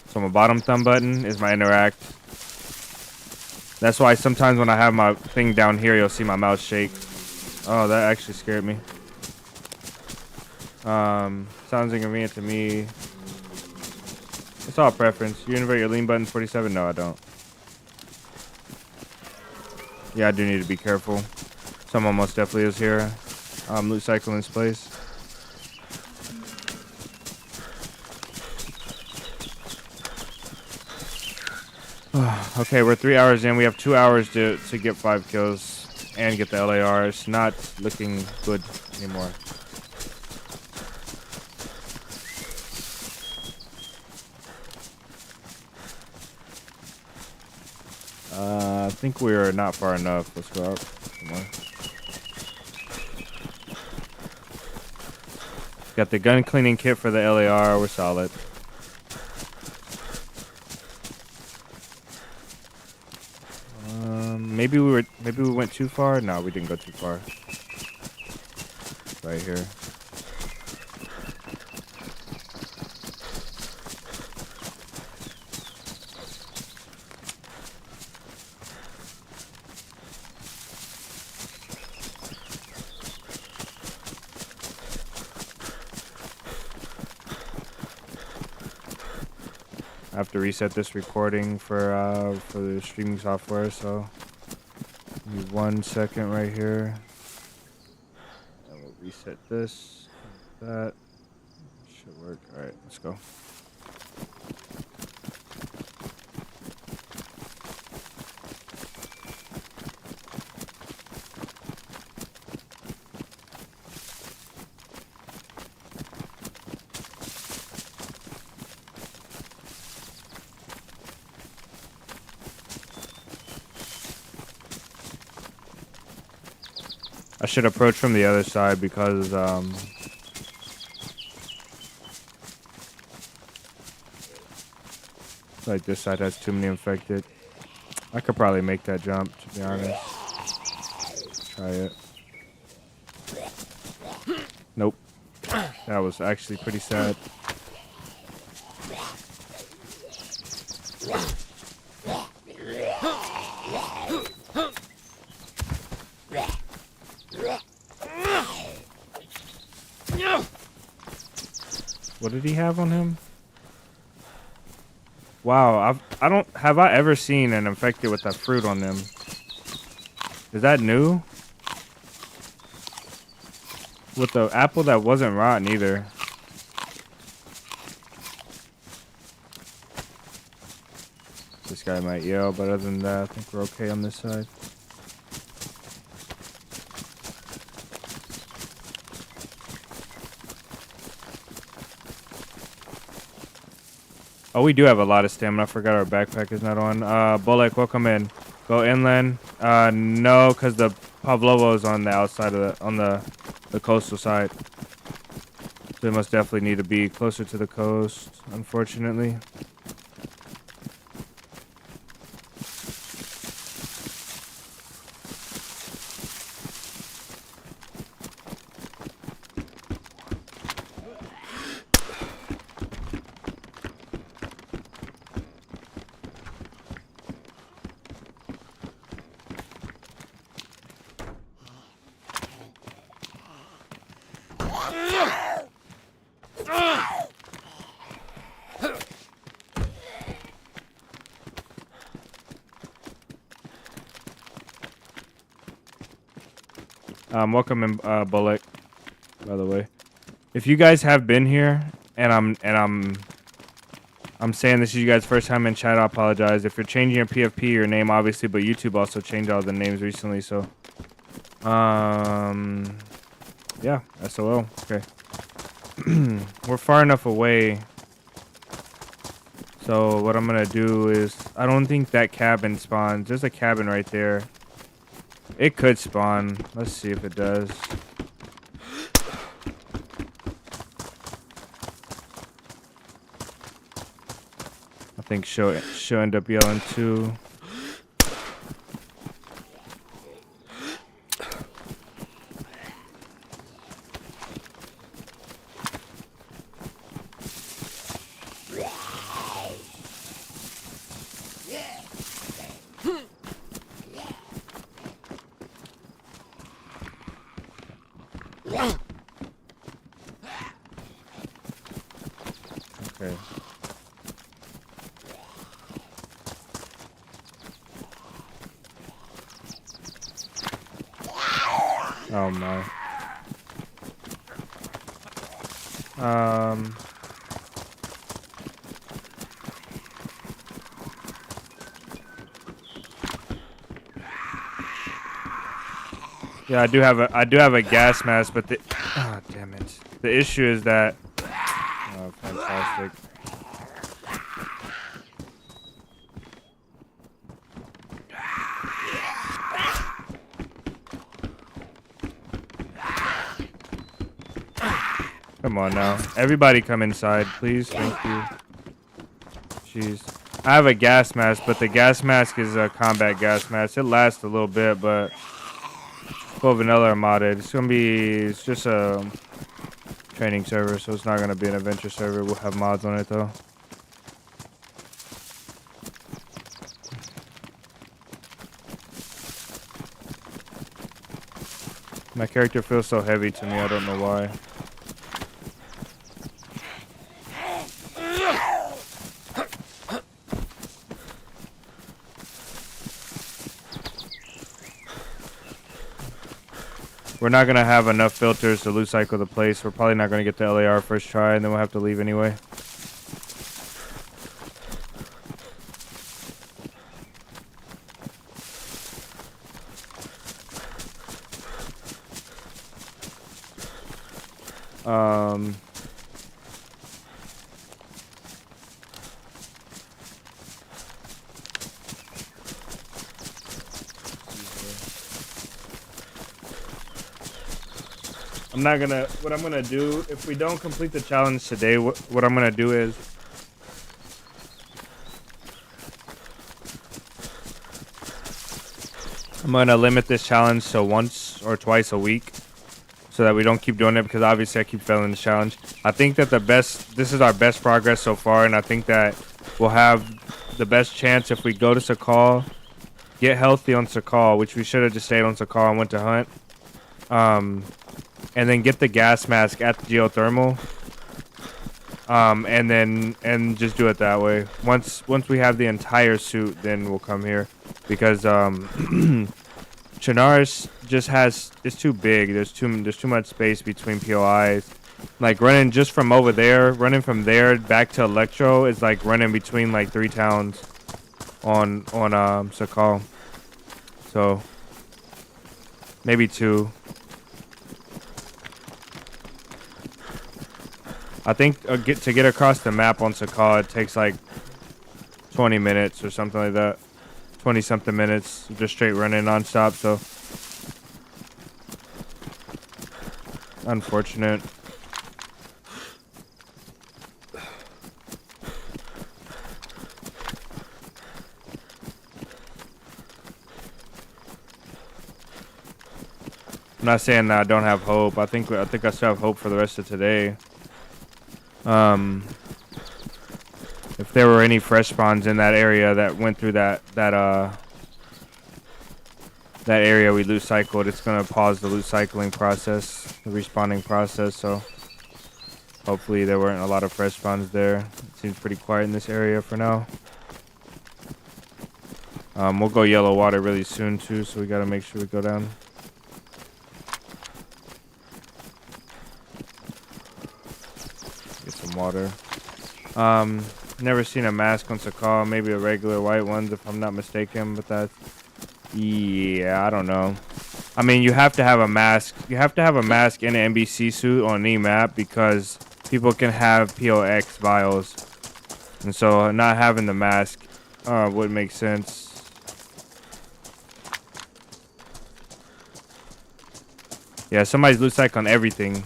So my bottom thumb button is my interact. That's why sometimes when I have my thing down here, you'll see my mouse shake. Oh, that actually scared me. Sounds inconvenient to me. It's all preference. You invert your lean button 47? No, I don't. Yeah, I do need to be careful. Someone most definitely is here. Loot cycling's place. Okay, we're 3 hours in. We have 2 hours to get 5 kills and get the LAR. It's not looking good anymore. I think we are not far enough. Let's go up. Come on. Got the gun cleaning kit for the LAR. We're solid. Maybe we went too far. No, we didn't go too far. Right here. I have to reset this recording for the streaming software, so give me 1 second right here. And we'll reset this. That should work. All right, let's go. I should approach from the other side because like this side has too many infected. I could probably make that jump, to be honest. Try it. Nope. That was actually pretty sad. What did he have on him? Wow, have I ever seen an infected with that fruit on them? Is that new? With the apple that wasn't rotten either. This guy might yell, but other than that, I think we're okay on this side. Oh, we do have a lot of stamina. I forgot our backpack is not on. Bullock, welcome in. Go inland. No, because the Pavlovo is on the outside of the coastal side. So we must definitely need to be closer to the coast, unfortunately. Welcome in, Bullock, by the way. If you guys have been here, and I'm saying this is you guys' first time in chat, I apologize. If you're changing your PFP, your name obviously, but YouTube also changed all the names recently, so yeah, SOL. Okay. We're far enough away. So what I'm gonna do is, I don't think that cabin spawns. There's a cabin right there. It could spawn. Let's see if it does. I think she'll end up yelling too. Okay. Oh my. Yeah, I do have a gas mask, but oh, damn it. The issue is that, oh, fantastic. Come on now. Everybody come inside, please. Thank you. Jeez. I have a gas mask, but the gas mask is a combat gas mask. It lasts a little bit, but full vanilla or modded. It's just a training server, so it's not going to be an adventure server. We'll have mods on it, though. My character feels so heavy to me. I don't know why. We're not going to have enough filters to loot cycle the place. We're probably not going to get the LAR first try, and then we'll have to leave anyway. What I'm gonna do, if we don't complete the challenge today, what I'm gonna do is I'm gonna limit this challenge to once or twice a week. so that we don't keep doing it, because obviously I keep failing the challenge. I think that this is our best progress so far, and I think that we'll have the best chance if we go to Sakal, get healthy on Sakal, which we should have just stayed on Sakal and went to hunt, and then get the gas mask at the geothermal, and just do it that way. Once we have the entire suit, then we'll come here, because Chernarus just it's too big. There's too much space between POIs. Like running just from over there, running from there back to Electro is like running between like 3 towns on Sakal. So maybe 2. I think to get across the map on Sakal, it takes like 20 minutes or something like that. 20 something minutes, just straight running nonstop. So unfortunate. I'm not saying that I don't have hope. I think I still have hope for the rest of today. If there were any fresh spawns in that area that went through that area we loot cycled, it's gonna pause the loot cycling process, the respawning process. So hopefully there weren't a lot of fresh spawns there. It seems pretty quiet in this area for now. We'll go yellow water really soon too, so we gotta make sure we go down. Get some water. Never seen a mask on Sakal, maybe a regular white ones if I'm not mistaken, but that's, yeah, I don't know. I mean, you have to have a mask. You have to have a mask in an NBC suit on any map, because people can have POX vials. And so not having the mask would make sense. Yeah, somebody's loot cycle on everything.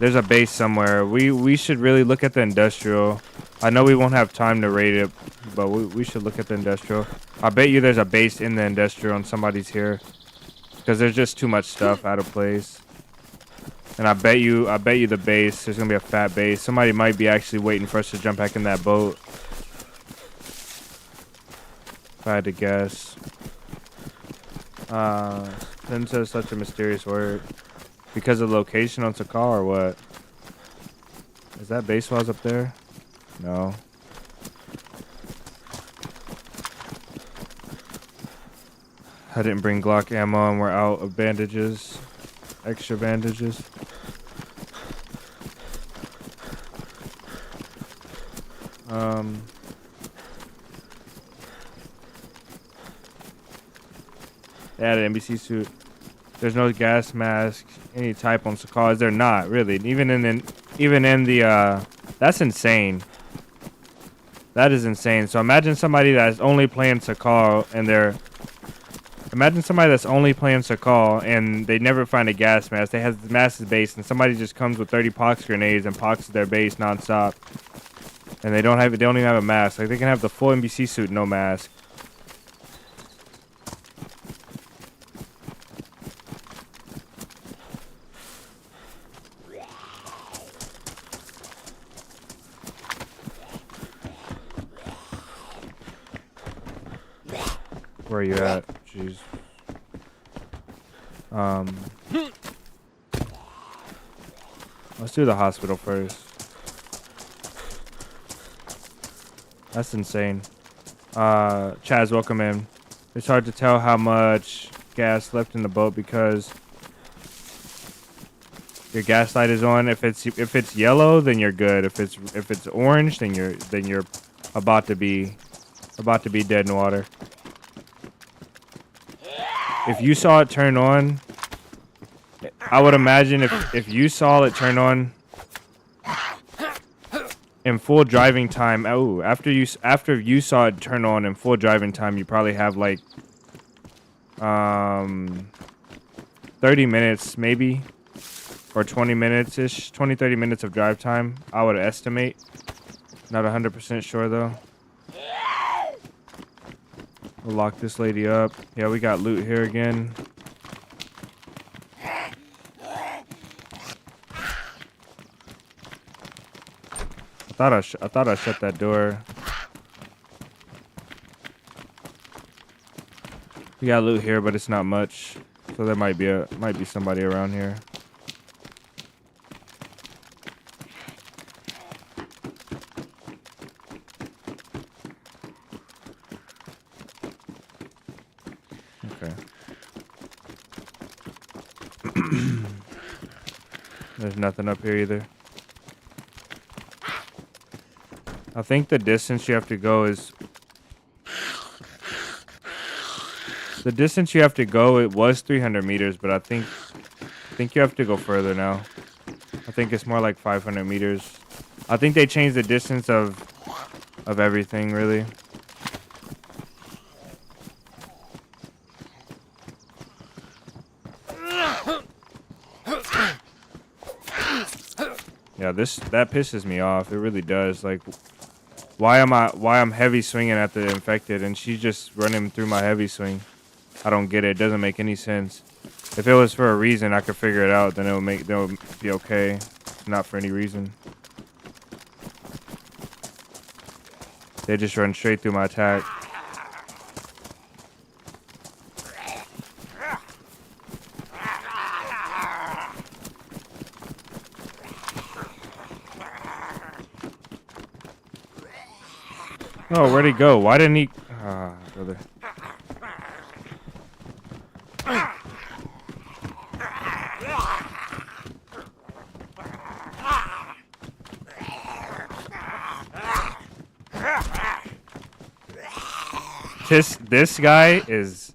There's a base somewhere. We should really look at the industrial. I know we won't have time to raid it, but we should look at the industrial. I bet you there's a base in the industrial and somebody's here, because there's just too much stuff out of place. And I bet you the base, there's gonna be a fat base. Somebody might be actually waiting for us to jump back in that boat, if I had to guess. Then says such a mysterious word. Because of location on Sakal or what? Is that base walls up there? No. I didn't bring Glock ammo and we're out of bandages. Extra bandages. They had an NBC suit. There's no gas mask any type on Sakal. Is there not really? Even in the that's insane. That is insane. So imagine somebody that's only playing Sakal and and they never find a gas mask. They have the mask's base and somebody just comes with 30 pox grenades and poxes their base nonstop. And they don't even have a mask. Like, they can have the full NBC suit, no mask. Where are you at? Jeez. Let's do the hospital first. That's insane. Chaz, welcome in. It's hard to tell how much gas left in the boat because your gas light is on. If it's yellow, then you're good. If it's orange, then you're about to be dead in water. If you saw it turn on, I would imagine if you saw it turn on in full driving time, after you saw it turn on in full driving time, you probably have like 30 minutes maybe, or 20 minutes ish, 20-30 minutes of drive time, I would estimate. Not 100% sure though. We'll lock this lady up. Yeah, we got loot here again. I thought I shut that door. We got loot here, but it's not much. So there might be somebody around here. Okay. There's nothing up here either. I think the distance you have to go is... The distance you have to go, it was 300 meters, but I think you have to go further now. I think it's more like 500 meters. I think they changed the distance of everything, really. Yeah, that pisses me off. It really does. Like, why I'm heavy swinging at the infected and she's just running through my heavy swing? I don't get it. It doesn't make any sense. If it was for a reason, I could figure it out. Then it would be okay. Not for any reason. They just run straight through my attack. Oh, where'd he go? Why didn't he? Ah, brother. This guy is...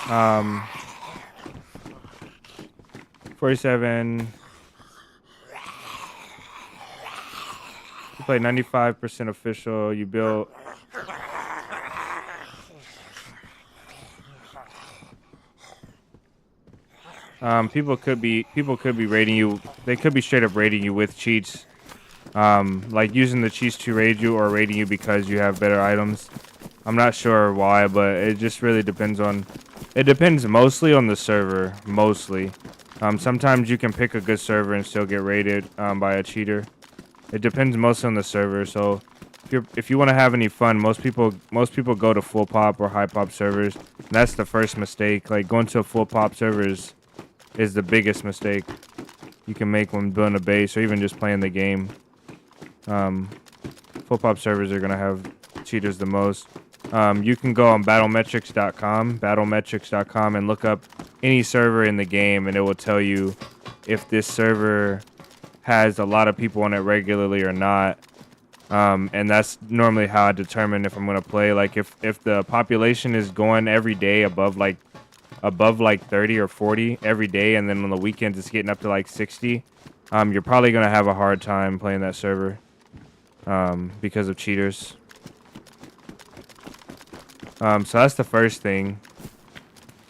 Um... 47. You play 95% official. You build... People could be raiding you. They could be straight up raiding you with cheats. Like using the cheats to raid you or raiding you because you have better items. I'm not sure why, but it just really depends on... It depends mostly on the server. Mostly. Sometimes you can pick a good server and still get raided by a cheater. It depends mostly on the server. So if you want to have any fun, most people go to full pop or high pop servers. And that's the first mistake. Like going to a full pop server is the biggest mistake you can make when building a base or even just playing the game. Full pop servers are gonna have cheaters the most. You can go on battlemetrics.com and look up any server in the game, and it will tell you if this server has a lot of people on it regularly or not. And that's normally how I determine if I'm gonna play. Like if the population is going every day above like 30 or 40 every day, and then on the weekends it's getting up to like 60, you're probably gonna have a hard time playing that server because of cheaters. So that's the first thing.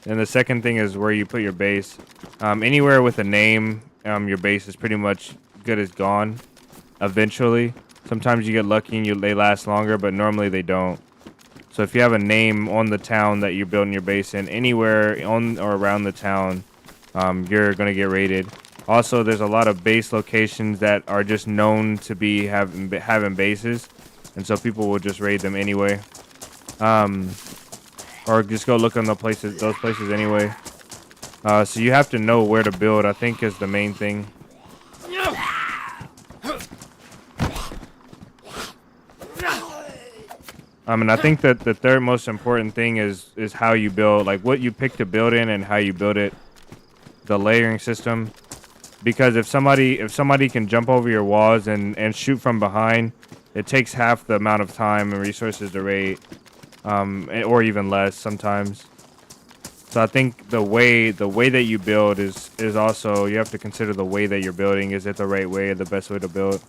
And the second thing is where you put your base. Anywhere with a name, your base is pretty much good as gone eventually. Sometimes you get lucky and they last longer, but normally they don't. So if you have a name on the town that you're building your base in, anywhere on or around the town, you're going to get raided. Also, there's a lot of base locations that are just known to be having bases, and so people will just raid them anyway. Or just go look on those places anyway. So you have to know where to build, I think, is the main thing. And I think that the third most important thing is how you build, like what you pick to build in and how you build it, the layering system. Because if somebody can jump over your walls and shoot from behind, it takes half the amount of time and resources to raid, or even less sometimes. So I think the way that you build is also, you have to consider the way that you're building. Is it the right way, the best way to build?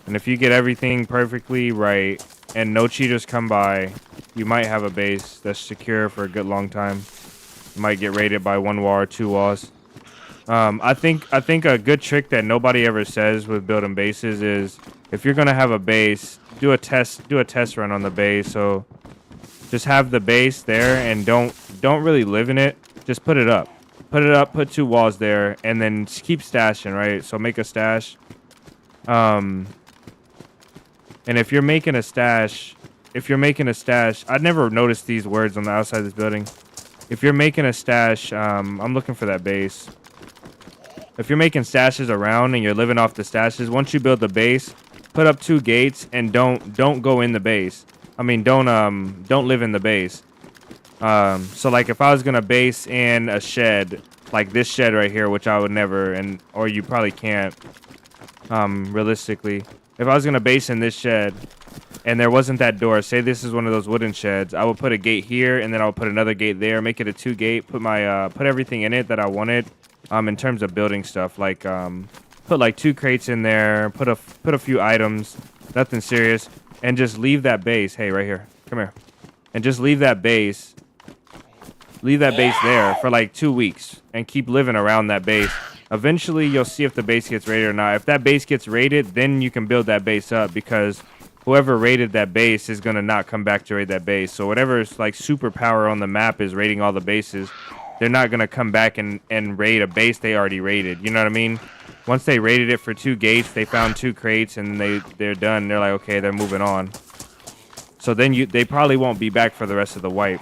And if you get everything perfectly right and no cheaters come by, you might have a base that's secure for a good long time. You might get raided by one wall or two walls. I think a good trick that nobody ever says with building bases is if you're gonna have a base, do a test run on the base. So just have the base there and don't really live in it. Just put it up. Put 2 walls there, and then keep stashing, right? So make a stash. And if you're making a stash, I'd never noticed these words on the outside of this building. If you're making a stash, I'm looking for that base. If you're making stashes around and you're living off the stashes, once you build the base, put up 2 gates and don't go in the base. I mean, don't live in the base. So like if I was gonna base in a shed, like this shed right here, which I would never, or you probably can't, realistically. If I was gonna base in this shed and there wasn't that door, say this is one of those wooden sheds, I would put a gate here and then I would put another gate there, make it a 2 gate, put my put everything in it that I wanted, in terms of building stuff, like put like 2 crates in there, put a few items, nothing serious, and just leave that base. Hey, right here, come here, and just leave that base there for like 2 weeks and keep living around that base. Eventually you'll see if the base gets raided or not. If that base gets raided, then you can build that base up, because whoever raided that base is going to not come back to raid that base. So whatever's like superpower on the map is raiding all the bases, they're not going to come back and raid a base they already raided. You know what I mean? Once they raided it for 2 gates, they found 2 crates and they're done. They're like, okay, they're moving on. So then they probably won't be back for the rest of the wipe.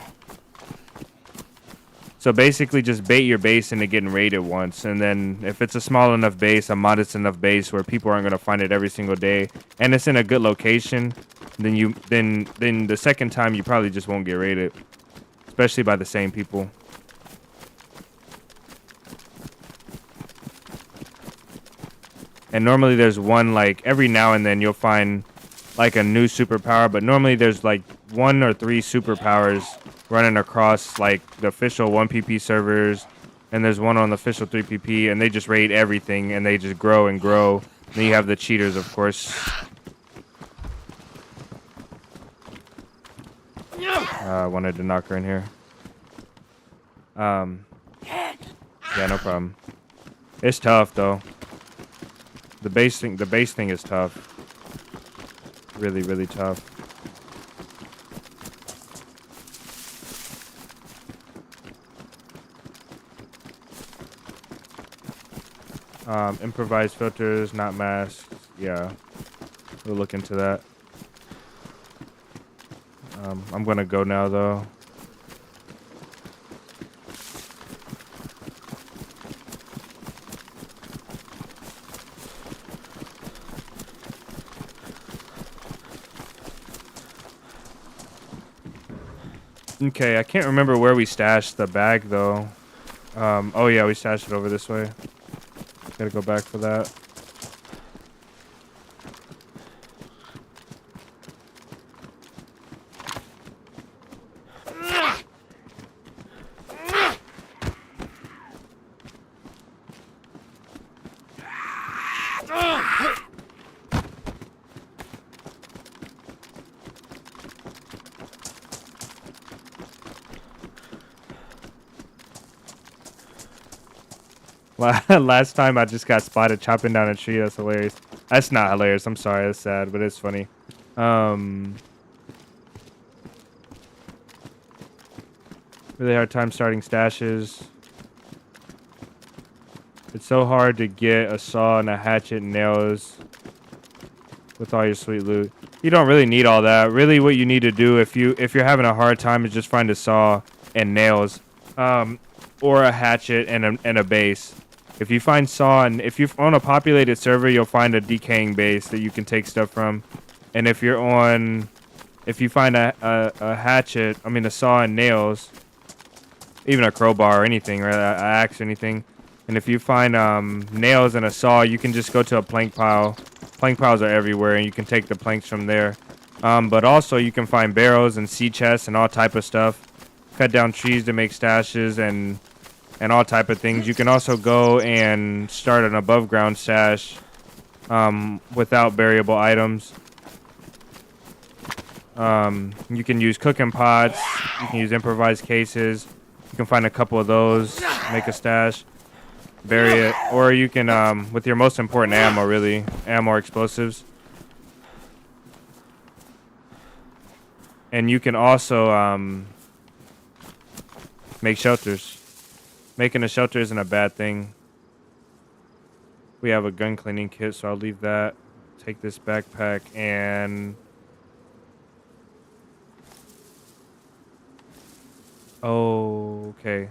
So basically just bait your base into getting raided once, and then if it's a small enough base, a modest enough base where people aren't going to find it every single day, and it's in a good location, then the second time you probably just won't get raided, especially by the same people. And normally there's one, like every now and then you'll find like a new superpower, but normally there's like 1 or 3 superpowers running across like the official 1PP servers, and there's one on the official 3PP, and they just raid everything and they just grow and grow. And then you have the cheaters, of course. I wanted to knock her in here. Yeah, no problem. It's tough though. The base thing is tough. Really, really tough. Improvised filters, not masks. Yeah, we'll look into that. I'm gonna go now though. Okay, I can't remember where we stashed the bag though. Oh yeah, we stashed it over this way. Gotta go back for that. Last time I just got spotted chopping down a tree. That's hilarious. That's not hilarious. I'm sorry. That's sad, but it's funny. Really hard time starting stashes. It's so hard to get a saw and a hatchet and nails with all your sweet loot. You don't really need all that. Really, what you need to do if you're having a hard time is just find a saw and nails, or a hatchet and a base. If you find saw, and if you're on a populated server, you'll find a decaying base that you can take stuff from. And if you find a hatchet, I mean a saw and nails, even a crowbar or anything, right, an axe or anything. And if you find nails and a saw, you can just go to a plank pile. Plank piles are everywhere, and you can take the planks from there. But also you can find barrels and sea chests and all type of stuff. Cut down trees to make stashes and all type of things. You can also go and start an above ground stash without buriable items. You can use cooking pots. You can use improvised cases. You can find a couple of those, make a stash, bury it, or you can with your most important ammo, really, ammo or explosives. And you can also make shelters. Making a shelter isn't a bad thing. We have a gun cleaning kit, so I'll leave that. Take this backpack and... Oh, okay.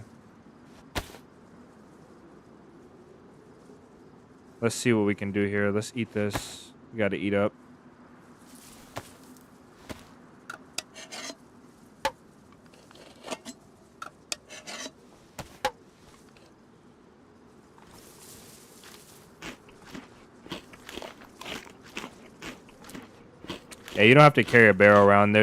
Let's see what we can do here. Let's eat this. We gotta eat up. Yeah, you don't have to carry a barrel around.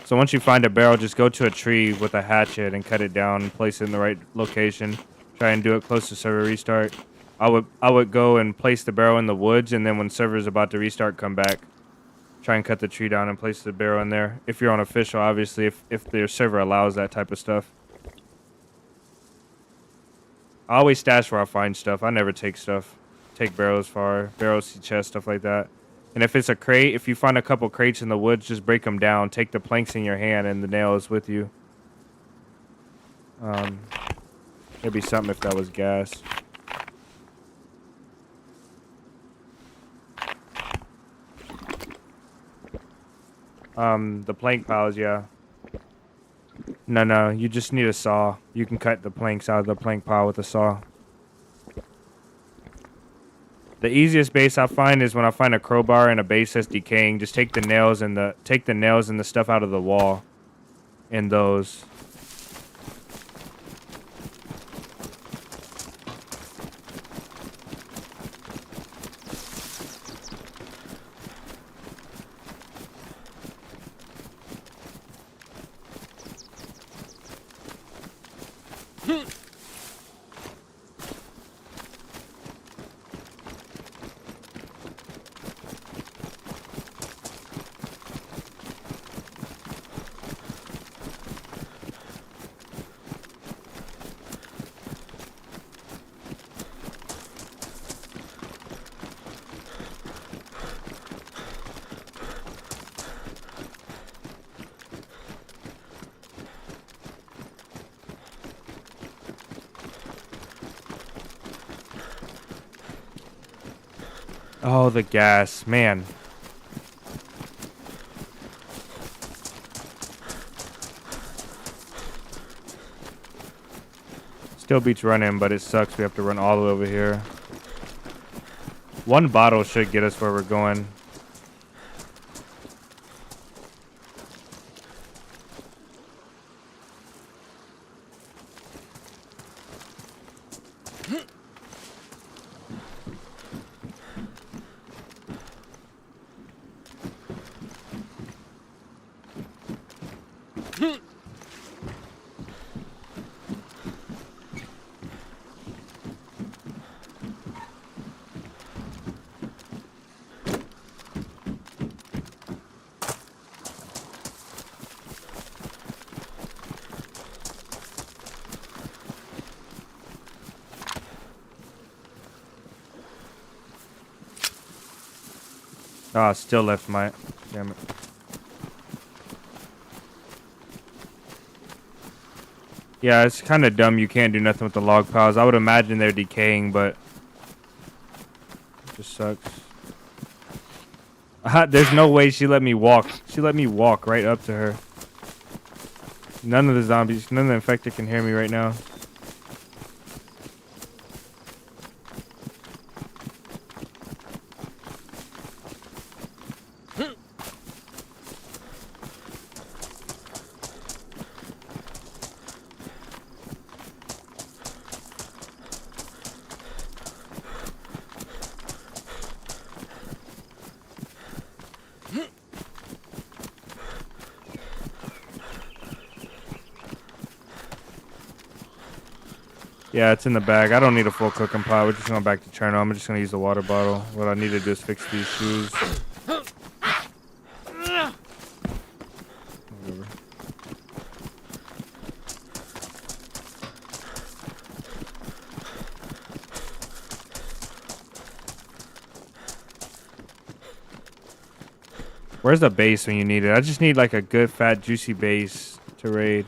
So once you find a barrel, just go to a tree with a hatchet and cut it down and place it in the right location. Try and do it close to server restart. I would go and place the barrel in the woods, and then when server's about to restart, come back. Try and cut the tree down and place the barrel in there. If you're on official, obviously, if their server allows that type of stuff. I always stash where I find stuff. I never take stuff. Take barrels far. Barrels, chests, stuff like that. And if it's a crate, if you find a couple crates in the woods, just break them down. Take the planks in your hand and the nails with you. It'd be something if that was gas. The plank piles, yeah. No, you just need a saw. You can cut the planks out of the plank pile with a saw. The easiest base I find is when I find a crowbar and a base that's decaying. Just take the nails and the stuff out of the wall. In those. Oh, the gas, man. Still beats running, but it sucks. We have to run all the way over here. One bottle should get us where we're going. Ah, still left my... Damn it. Yeah, it's kind of dumb you can't do nothing with the log piles. I would imagine they're decaying, but... It just sucks. There's no way she let me walk. She let me walk right up to her. None of the zombies, none of the infected can hear me right now. Yeah, it's in the bag. I don't need a full cooking pot. We're just going back to Cherno. I'm just going to use the water bottle. What I need to do is fix these shoes. Whatever. Where's the base when you need it? I just need like a good, fat, juicy base to raid.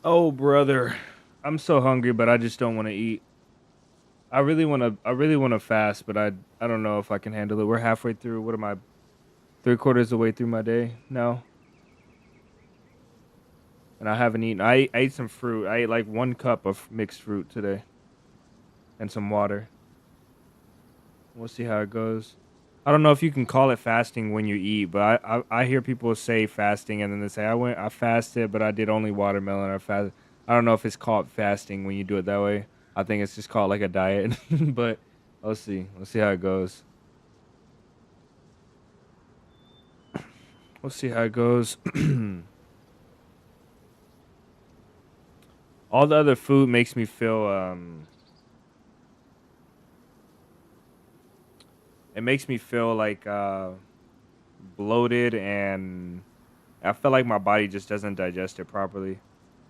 Oh, brother. I'm so hungry, but I just don't want to eat. I really want to fast, but I don't know if I can handle it. We're halfway through. What am I? Three-quarters of the way through my day now, and I haven't eaten. I ate some fruit. I ate like 1 cup of mixed fruit today and some water. We'll see how it goes. I don't know if you can call it fasting when you eat, but I hear people say fasting and then they say I fasted, but I did only watermelon or fast. I don't know if it's called fasting when you do it that way. I think it's just called like a diet, but we'll see. We'll see how it goes. We'll see how it goes. All the other food makes me feel it makes me feel like bloated, and I feel like my body just doesn't digest it properly.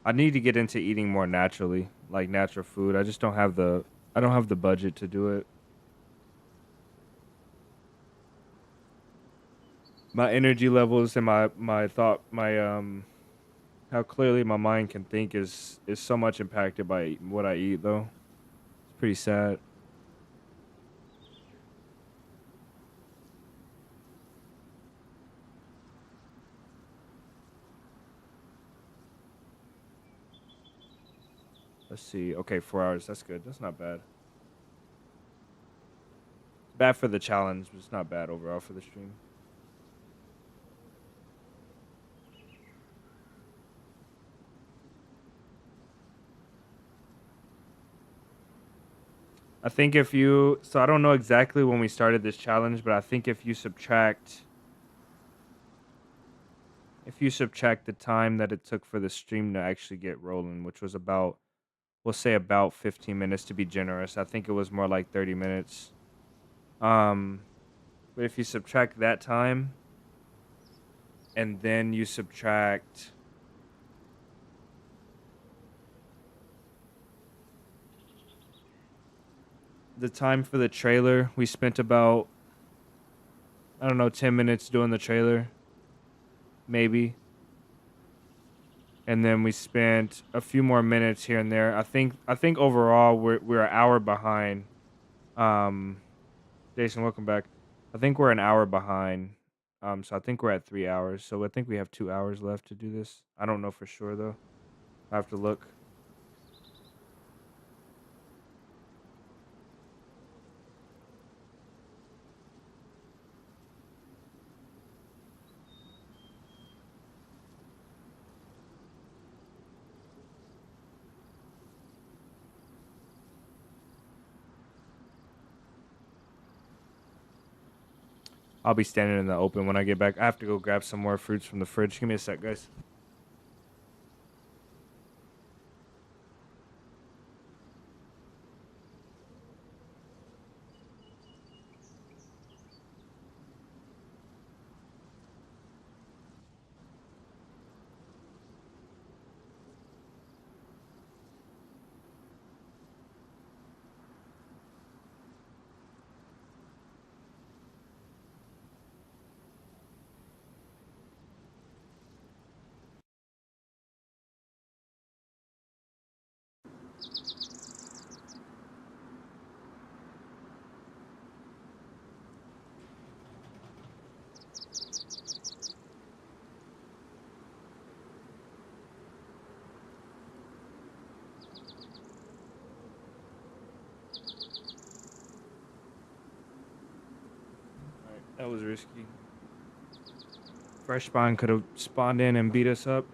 I need to get into eating more naturally, like natural food. I don't have the budget to do it. My energy levels and my how clearly my mind can think is so much impacted by what I eat though. It's pretty sad. Let's see. Okay, 4 hours. That's good. That's not bad. Bad for the challenge, but it's not bad overall for the stream. I think if you so I don't know exactly when we started this challenge, but I think if you subtract the time that it took for the stream to actually get rolling, which was about we'll say about 15 minutes to be generous. I think it was more like 30 minutes. Um but if you subtract that time and then you subtract the time for the trailer, we spent about I don't know 10 minutes doing the trailer, maybe. And then we spent a few more minutes here and there. I think overall we're an hour behind. Um, Jason, welcome back. I think we're an hour behind. So I think we're at 3 hours. So I think we have 2 hours left to do this. I don't know for sure though. I have to look. I'll be standing in the open when I get back. I have to go grab some more fruits from the fridge. Give me a sec, guys. That was risky. Fresh spawn could have spawned in and beat us up.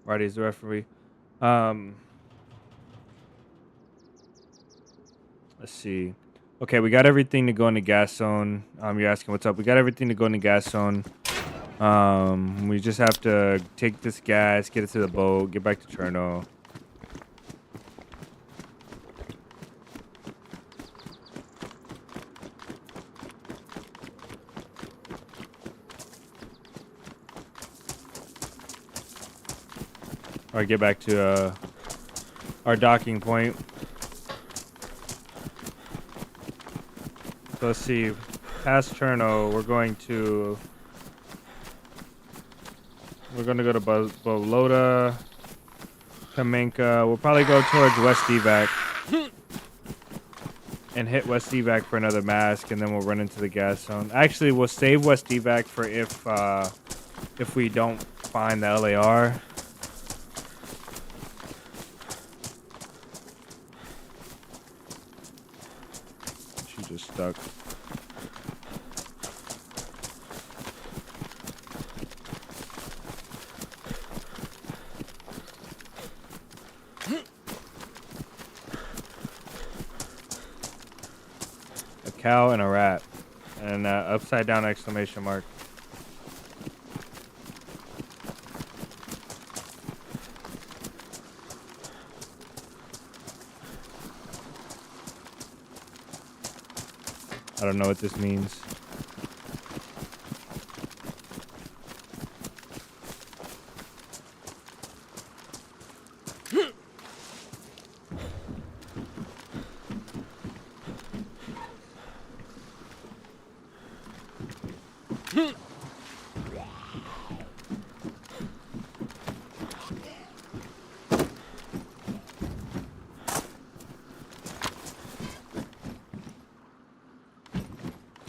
Marty's the referee. Let's see. Okay, we got everything to go in the gas zone. You're asking what's up. We got everything to go in the gas zone. We just have to take this gas, get it to the boat, get back to Cherno. Or get back to our docking point. So let's see. Past Cherno, we're going to go to Bolota, Kamenka. We'll probably go towards West Evac and hit West Evac for another mask, and then we'll run into the gas zone. Actually, we'll save West Evac for if we don't find the LAR. She just stuck. Cow and a rat, and upside down exclamation mark. I don't know what this means.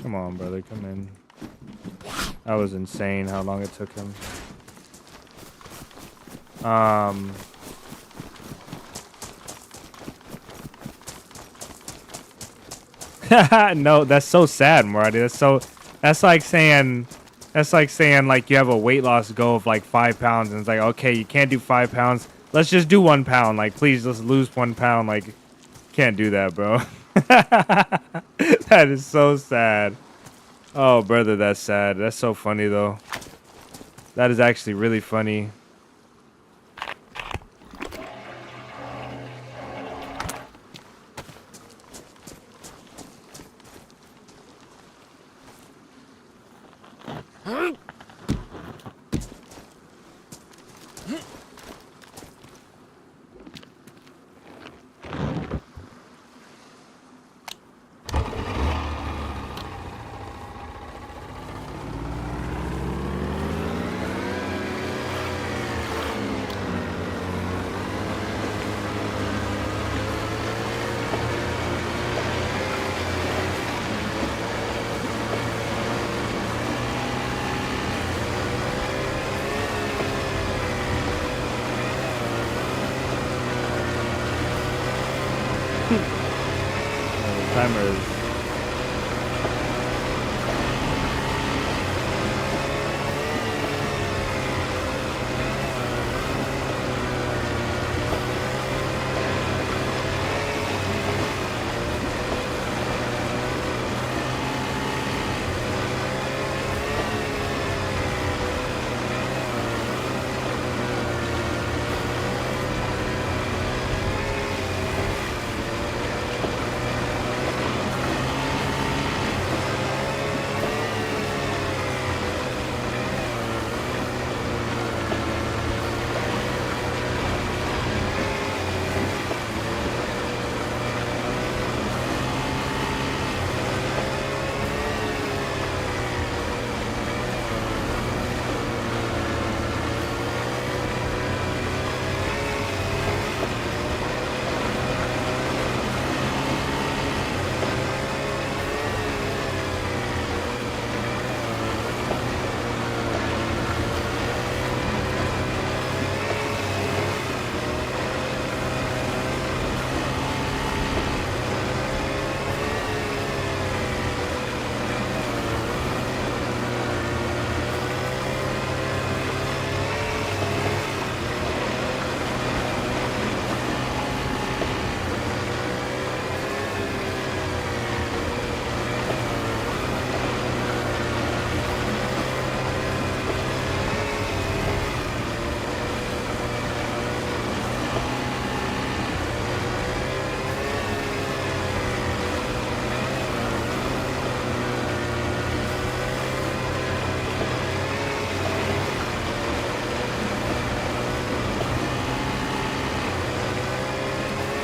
Come on, brother, come in. That was insane how long it took him. No, that's so sad, Marty. That's like saying like you have a weight loss goal of like 5 pounds and it's like, okay, you can't do 5 pounds. Let's just do 1 pound. Like, please, let's lose 1 pound. Like, can't do that, bro. That is so sad. Oh, brother, that's sad. That's so funny, though. That is actually really funny. Timer is...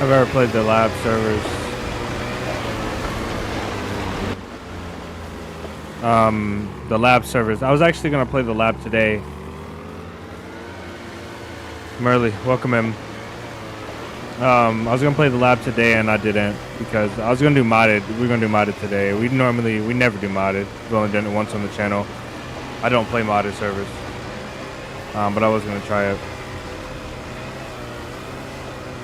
I've ever played the lab servers. The lab servers. I was actually gonna play the lab today. Merle, welcome in. I was gonna play the lab today and I didn't because I was gonna do modded. We were gonna do modded today. We never do modded. We've only done it once on the channel. I don't play modded servers. But I was gonna try it.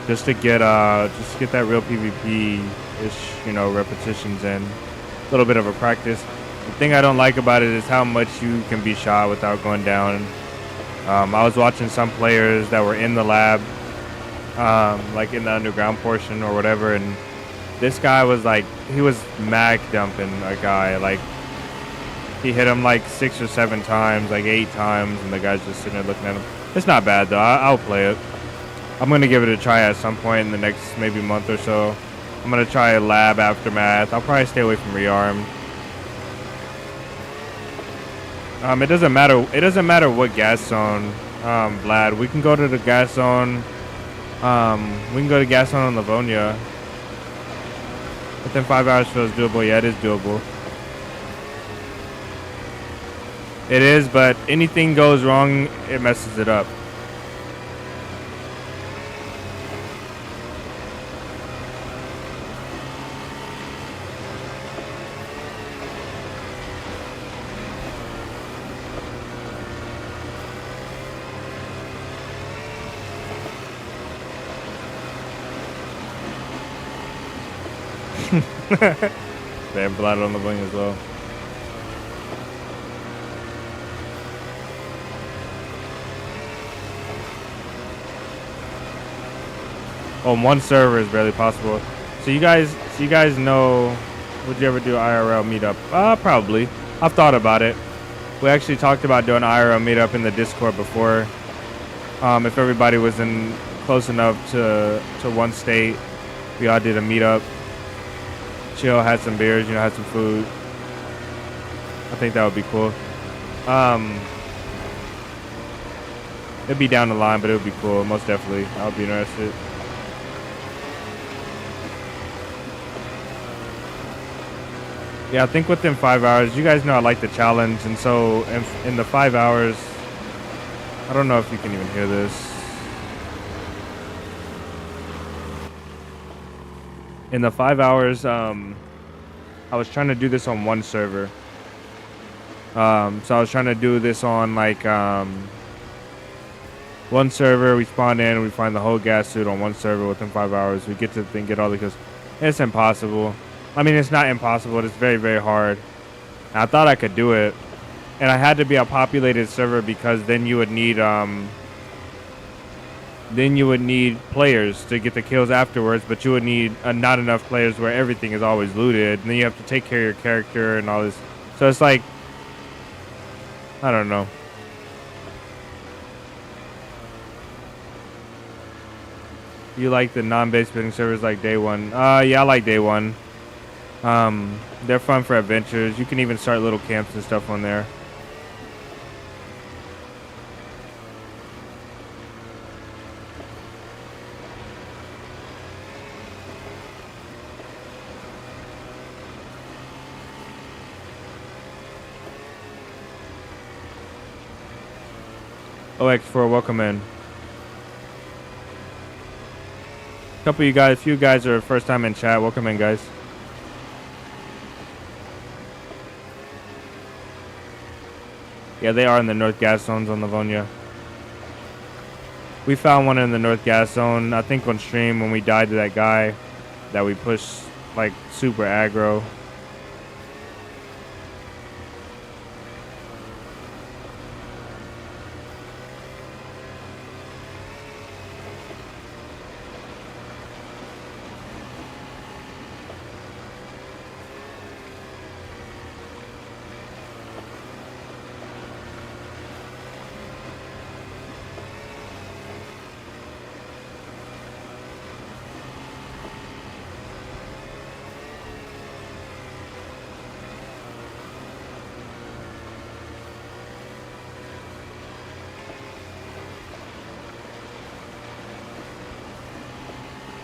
Just to get that real PvP-ish, you know, repetitions in. A little bit of a practice. The thing I don't like about it is how much you can be shot without going down. I was watching some players that were in the lab, like in the underground portion or whatever, and this guy was like, he was mag dumping a guy. Like, he hit him like 6 or 7 times, like 8 times, and the guy's just sitting there looking at him. It's not bad though. I'll play it. I'm gonna give it a try at some point in the next maybe month or so. I'm gonna try lab aftermath. I'll probably stay away from rearmed. It doesn't matter. It doesn't matter what gas zone, Vlad. We can go to the gas zone. We can go to gas zone on Livonia. Within 5 hours feels doable. Yeah, it is doable. It is, but anything goes wrong, it messes it up. They have blood on the wing as well. On one server is barely possible. So you guys know, would you ever do IRL meetup? Probably. I've thought about it. We actually talked about doing IRL meetup in the Discord before. If everybody was in close enough to one state, we all did a meetup. Chill, had some beers, you know, had some food. I think that would be cool. It'd be down the line, but it would be cool, most definitely. I would be interested. Yeah, I think within 5 hours, you guys know I like the challenge, and so in the 5 hours, I don't know if you can even hear this. In the 5 hours, I was trying to do this on one server. So I was trying to do this on like one server. We spawn in, we find the whole gas suit on one server within 5 hours. We get to the thing, get all the kills. It's impossible. I mean, it's not impossible. It's very, very hard. And I thought I could do it, and I had to be a populated server because then you would need players to get the kills afterwards, but you would need not enough players where everything is always looted, and then you have to take care of your character and all this. So it's like, I don't know. You like the non-base building servers like Day One? Yeah, I like Day One. They're fun for adventures. You can even start little camps and stuff on there. OX4, welcome in. Few guys are first time in chat. Welcome in, guys. Yeah, they are in the North Gas Zones on Livonia. We found one in the North Gas Zone, I think on stream when we died to that guy that we pushed like super aggro.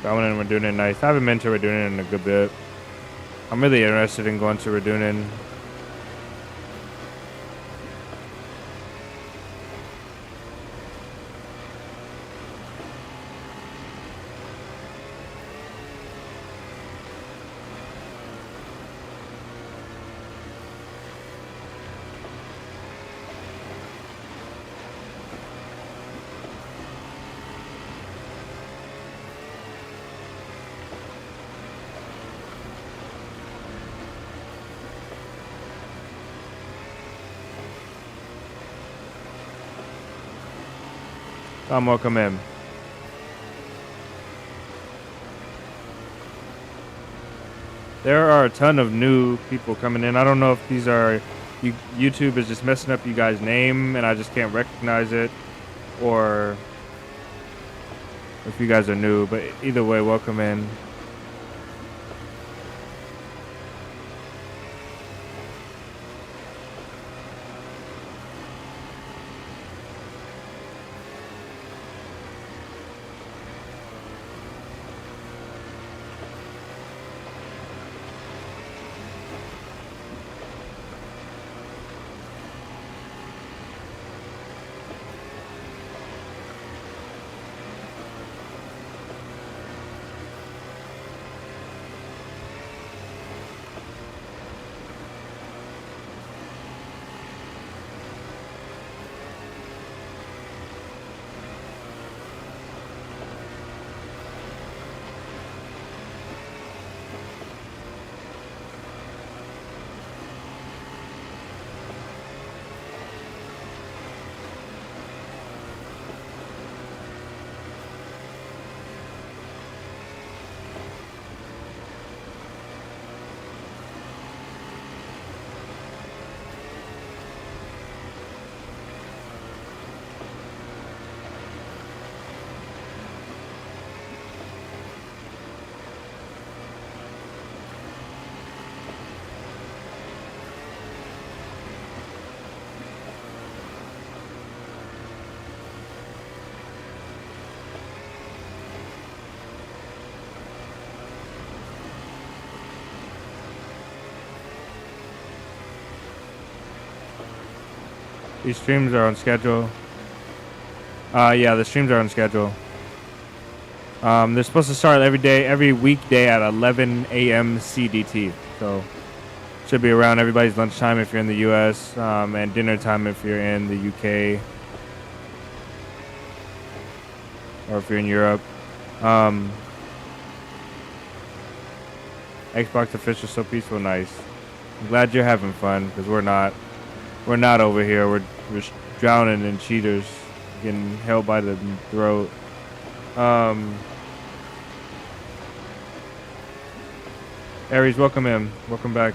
Going in Radunin, nice. I haven't been to Radunin in a good bit. I'm really interested in going to Radunin. Welcome in. There are a ton of new people coming in. I don't know if these are YouTube is just messing up you guys' name and I just can't recognize it, or if you guys are new. But either way, welcome in. These streams are on schedule. Yeah, the streams are on schedule. They're supposed to start every weekday at 11 a.m. CDT. So should be around everybody's lunchtime if you're in the U.S. And dinner time if you're in the UK or if you're in Europe. Xbox official, so peaceful, nice. I'm glad you're having fun because we're not. We're not over here. We're drowning in cheaters, getting held by the throat. Aries, welcome in. Welcome back.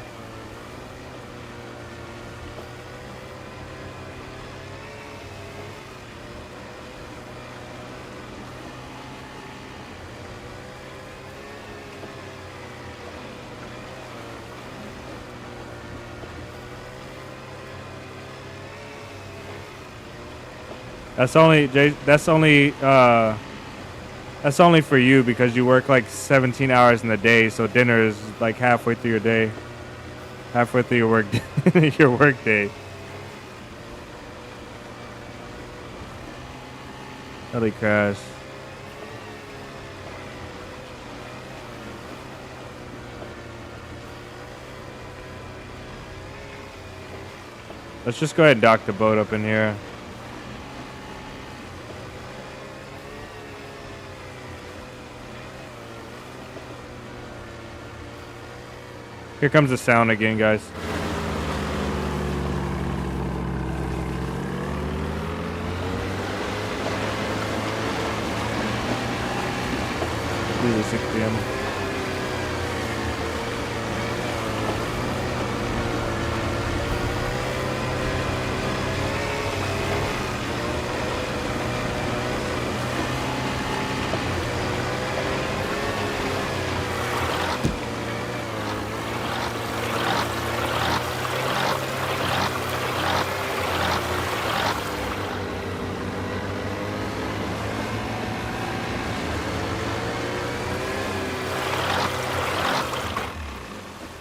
That's only for you because you work like 17 hours in the day, so dinner is like halfway through your day. Halfway through your work your work day. Holy crash. Let's just go ahead and dock the boat up in here. Here comes the sound again, guys. This is 6 p.m.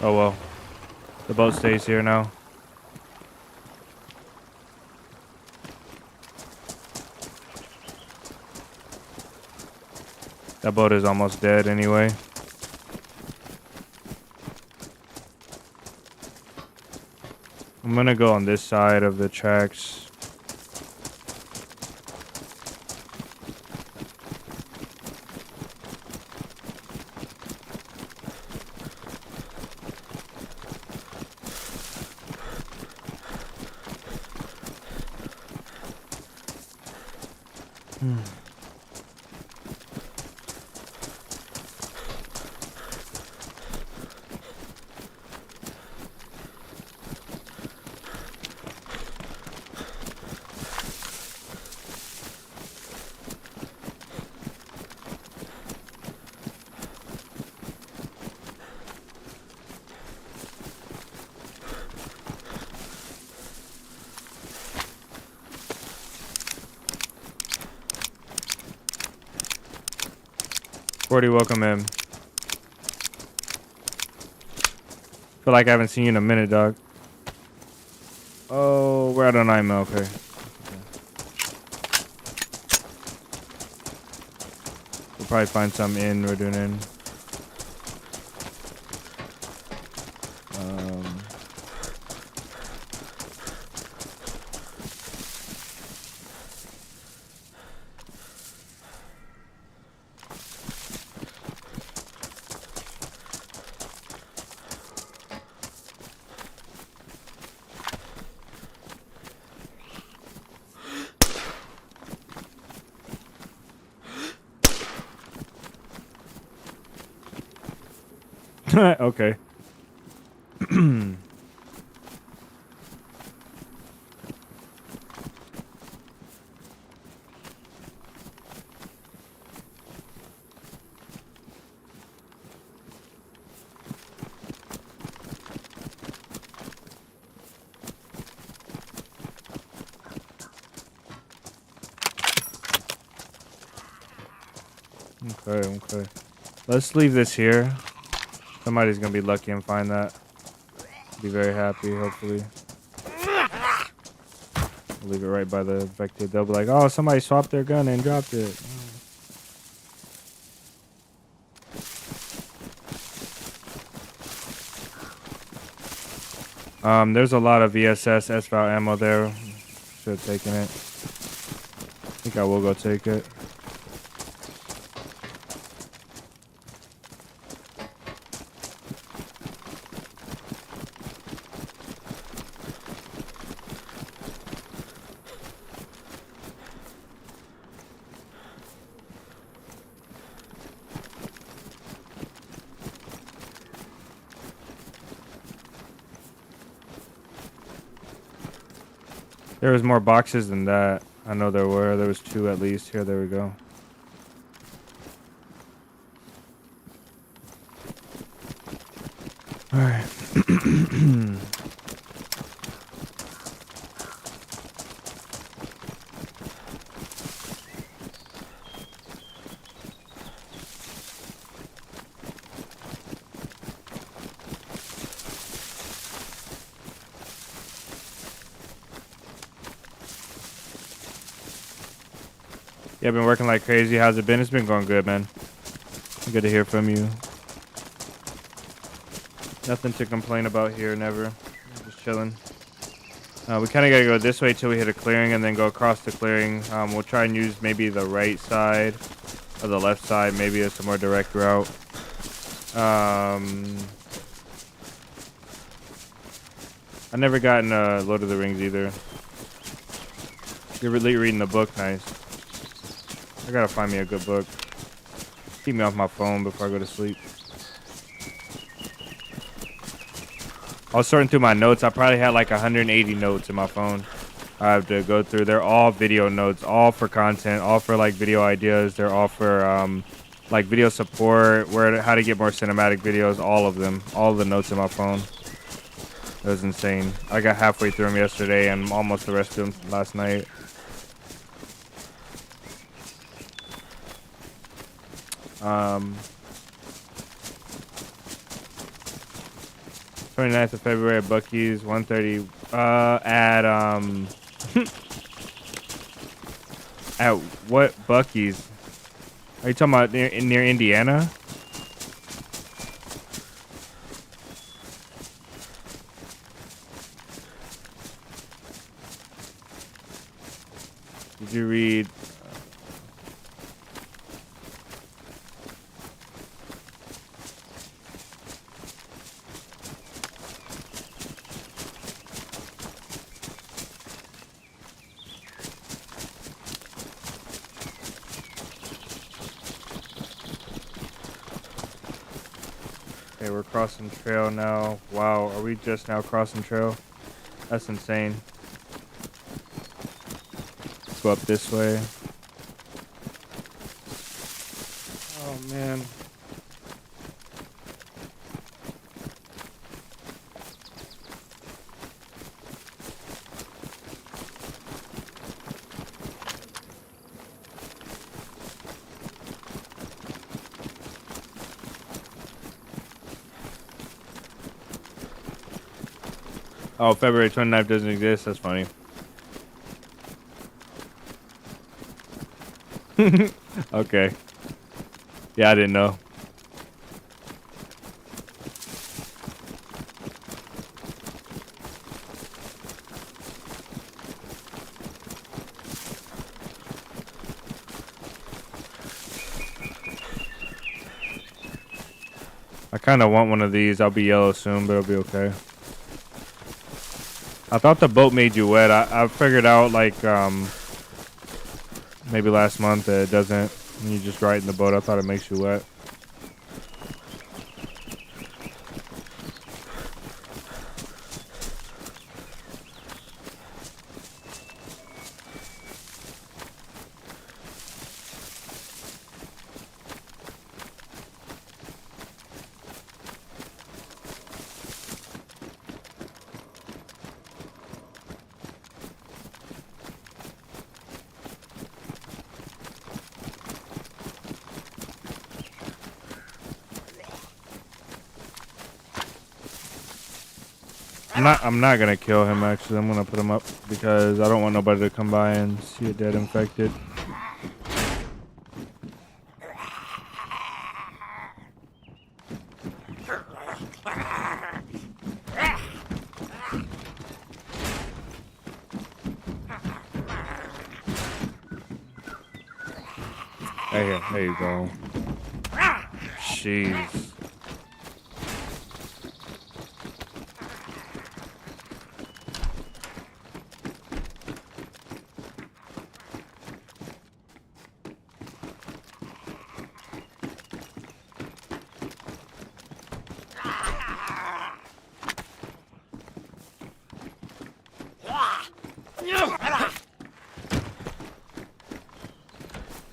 Oh well. The boat stays here now. That boat is almost dead anyway. I'm gonna go on this side of the tracks. Forty, welcome in. Feel like I haven't seen you in a minute, dog. Oh, we're out on 9 mil. Okay. We'll probably find some in. We're doing in. Okay. Okay. Let's leave this here. Somebody's gonna be lucky and find that. Be very happy, hopefully. We'll leave it right by the infected. They'll be like, oh, somebody swapped their gun and dropped it. There's a lot of VSS S-Val ammo there. Should have taken it. I think I will go take it. There was more boxes than that. I know there were. There was 2 at least. Here, there we go. All right. Yeah, I've been working like crazy. How's it been? It's been going good, man. Good to hear from you. Nothing to complain about here, never. Just chilling. We kind of got to go this way till we hit a clearing and then go across the clearing. We'll try and use maybe the right side or the left side, maybe as a more direct route. I never gotten Lord of the Rings either. You're really reading the book, nice. I gotta find me a good book. Keep me off my phone before I go to sleep. I was sorting through my notes. I probably had like 180 notes in my phone. I have to go through. They're all video notes, all for content, all for like video ideas. They're all for like video support, how to get more cinematic videos. All of them, all of the notes in my phone. It was insane. I got halfway through them yesterday and almost the rest of them last night. 29th of February at Buc-ee's, 1:30. At at what Buc-ee's? Are you talking about near Indiana? Did you read? Okay, we're crossing trail now. Wow, are we just now crossing trail? That's insane. Let's go up this way. Oh, man. Oh, February 29th doesn't exist. That's funny. Okay. Yeah, I didn't know. I kind of want one of these. I'll be yellow soon, but it'll be okay. I thought the boat made you wet. I figured out like maybe last month that it doesn't. When you just ride in the boat, I thought it makes you wet. I'm not gonna kill him actually. I'm gonna put him up because I don't want nobody to come by and see a dead infected. Hey, there you go. Jeez.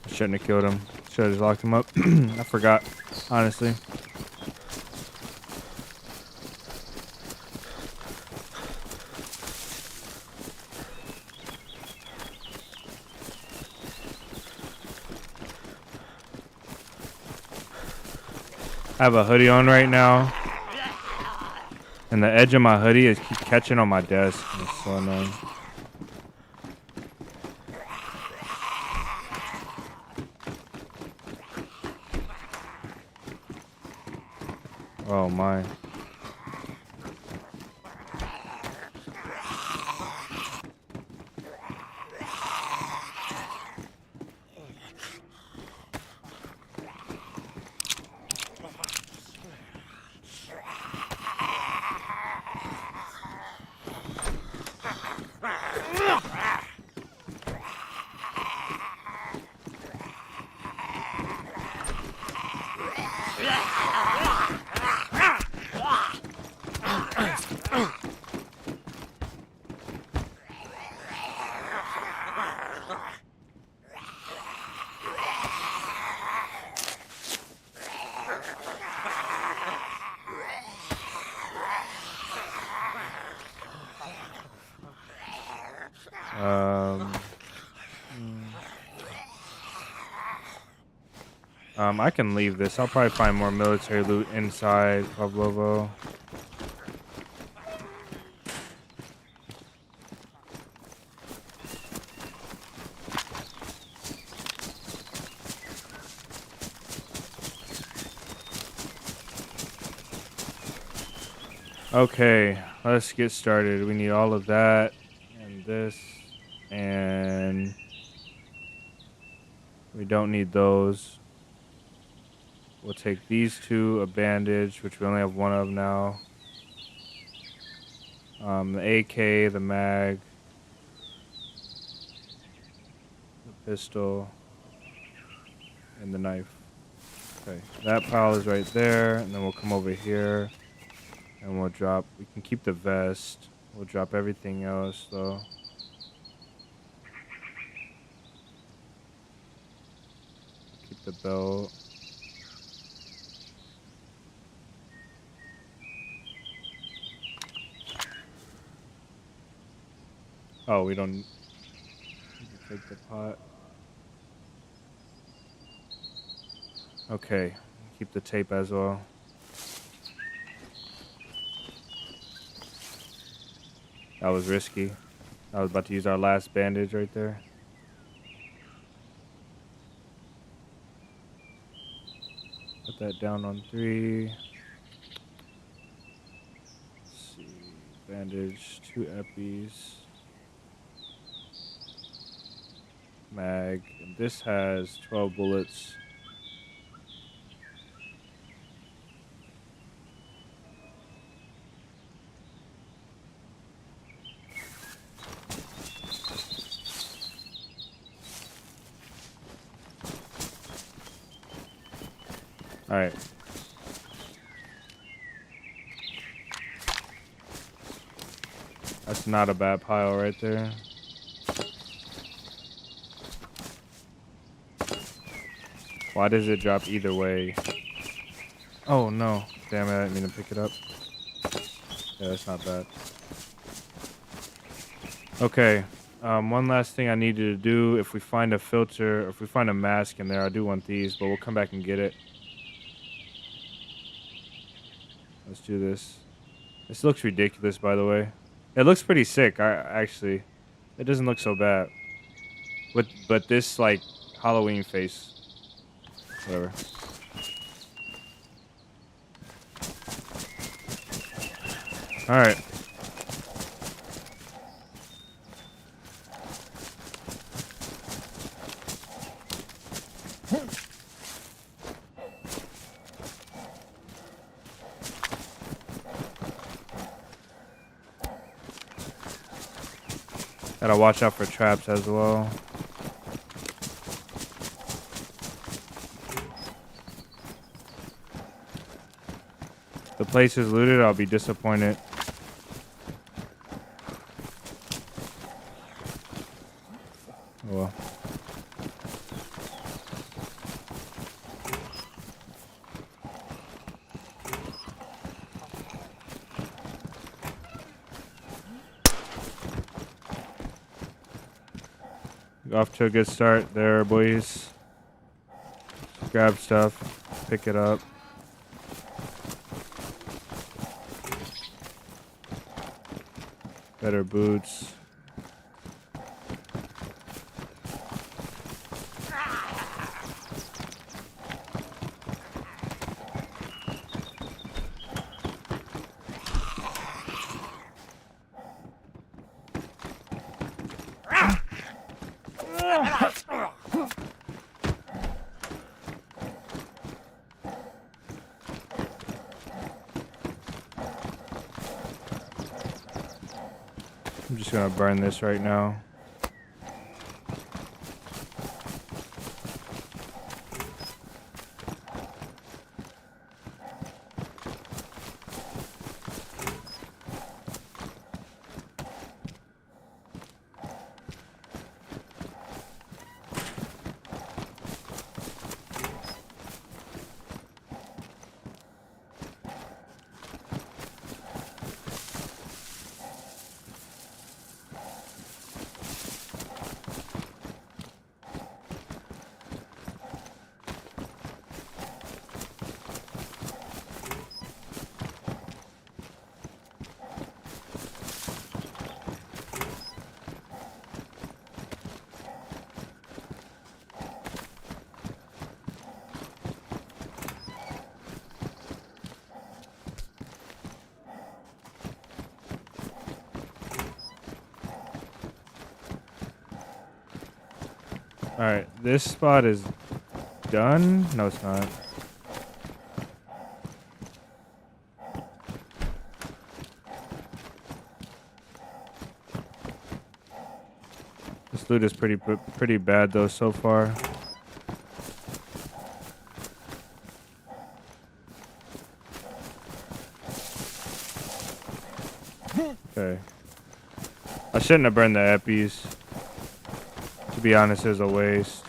Shouldn't have killed him. Should have just locked him up. I forgot, honestly. I have a hoodie on right now, and the edge of my hoodie is keep catching on my desk. It's so annoying. Oh my. I can leave this. I'll probably find more military loot inside Pavlovo. Okay, let's get started. We need all of that and this, and we don't need those. We'll take these two, a bandage, which we only have one of now. The AK, the mag, the pistol, and the knife. Okay, that pile is right there, and then we'll come over here, and we'll drop. We can keep the vest. We'll drop everything else, though. Keep the belt. Oh, we don't need to take the pot. Okay, keep the tape as well. That was risky. I was about to use our last bandage right there. Put that down on 3. Let's see. Bandage, 2 eppies. Mag. And this has 12 bullets. All right. That's not a bad pile right there. Why does it drop either way? Oh no. Damn it, I didn't mean to pick it up. Yeah, that's not bad. Okay. One last thing I needed to do. If we find a filter, or if we find a mask in there, I do want these, but we'll come back and get it. Let's do this. This looks ridiculous, by the way. It looks pretty sick, actually. It doesn't look so bad. But this, like, Halloween face. Whatever. Alright. Gotta watch out for traps as well. If the place is looted, I'll be disappointed. Oh well. Off to a good start there, boys. Grab stuff, pick it up. Better boots. I'm just gonna burn this right now. Alright, this spot is done. No, it's not. This loot is pretty bad though so far. Okay. I shouldn't have burned the eppies. To be honest, it was a waste.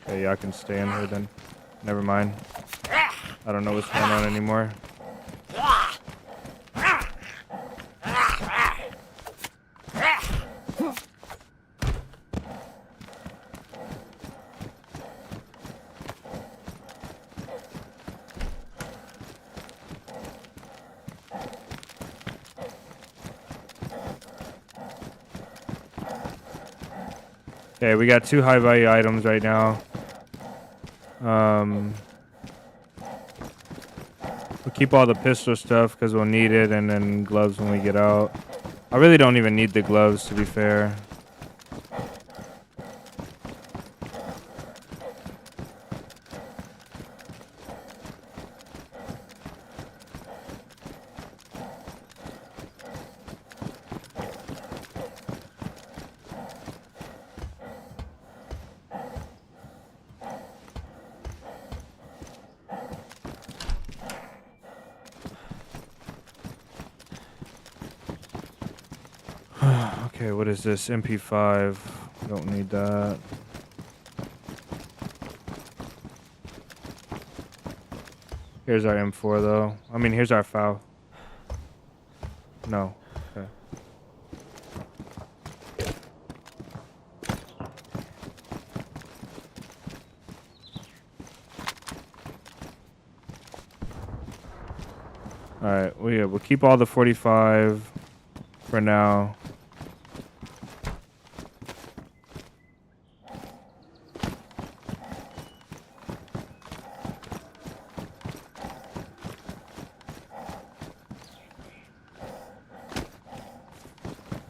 Okay, y'all can stay in here then. Never mind. I don't know what's going on anymore. Okay, we got 2 high value items right now. We'll keep all the pistol stuff because we'll need it, and then gloves when we get out. I really don't even need the gloves, to be fair. Okay, what is this? MP5. Don't need that. Here's our M4 though. I mean, here's our FAL. No. Okay. Alright, we'll keep all the 45 for now.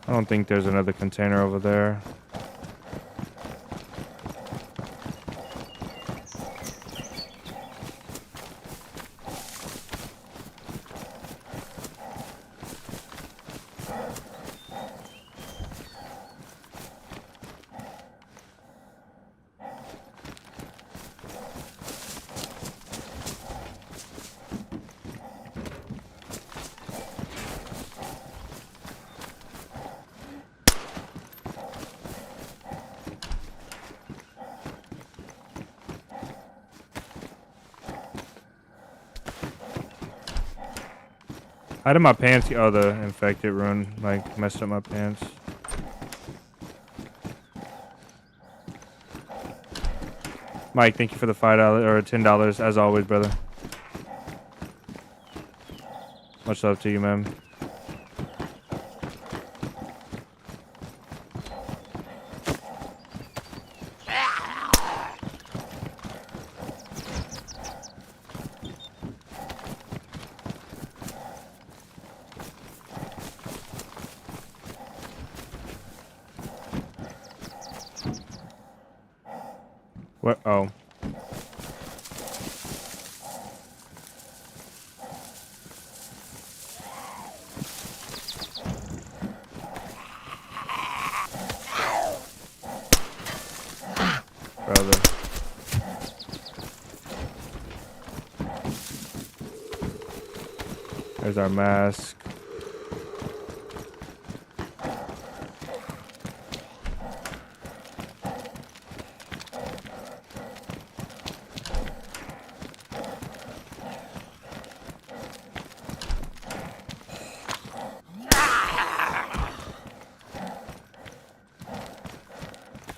I don't think there's another container over there. How did my pants? Oh, the infected rune like messed up my pants. Mike, thank you for the $5 or $10 as always, brother. Much love to you, man. What? Oh. Brother. There's our mask.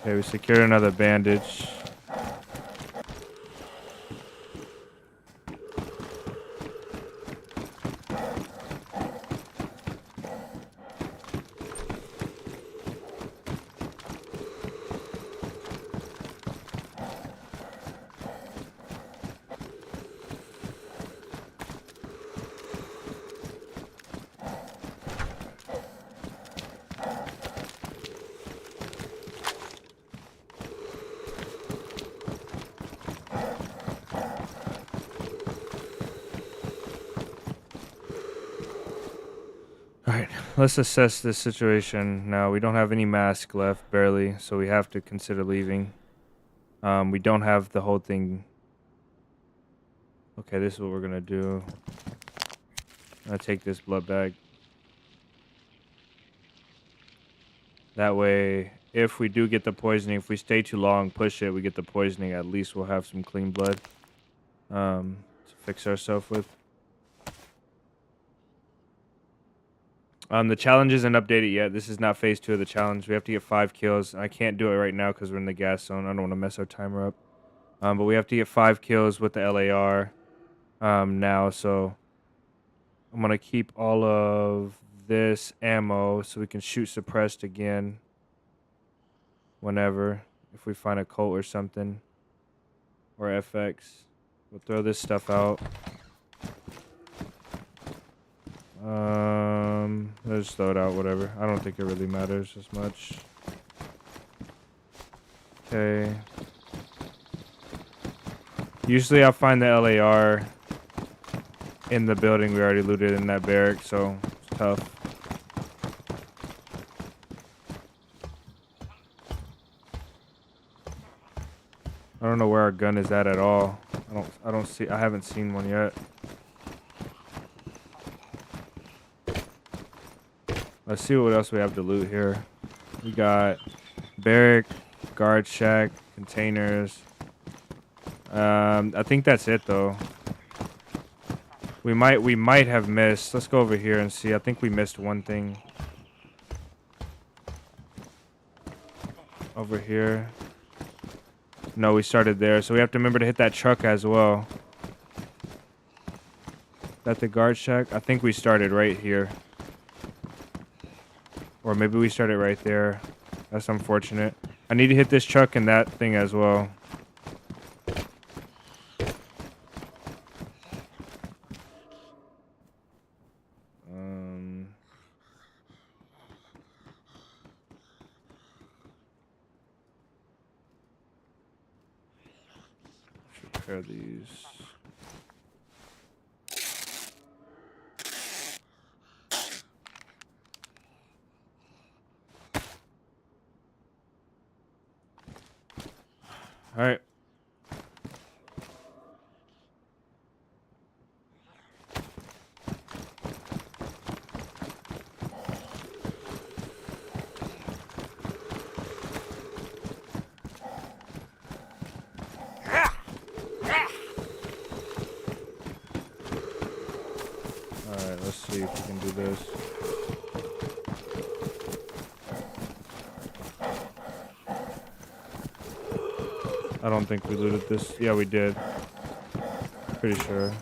Okay, we secured another bandage. Alright, let's assess this situation. Now, we don't have any mask left, barely, so we have to consider leaving. We don't have the whole thing. Okay, this is what we're gonna do. I'm gonna take this blood bag. That way, if we do get the poisoning, if we stay too long, push it, we get the poisoning, at least we'll have some clean blood to fix ourselves with. The challenge isn't updated yet. This is not phase 2 of the challenge. We have to get 5 kills. I can't do it right now because we're in the gas zone. I don't want to mess our timer up. But we have to get 5 kills with the LAR now. So I'm going to keep all of this ammo so we can shoot suppressed again whenever. If we find a Colt or something. Or FX. We'll throw this stuff out. Let's throw it out, whatever. I don't think it really matters as much. Okay. Usually I'll find the LAR in the building we already looted in that barrack, so it's tough. I don't know where our gun is at all. I haven't seen one yet. Let's see what else we have to loot here. We got barrack, guard shack, containers. I think that's it though. We might have missed. Let's go over here and see. I think we missed one thing. Over here. No, we started there. So we have to remember to hit that truck as well. Is that the guard shack? I think we started right here. Or maybe we started right there. That's unfortunate. I need to hit this truck and that thing as well. Should repair these. All right. All right, let's see if we can do this. I don't think we looted this. Yeah, we did. Pretty sure.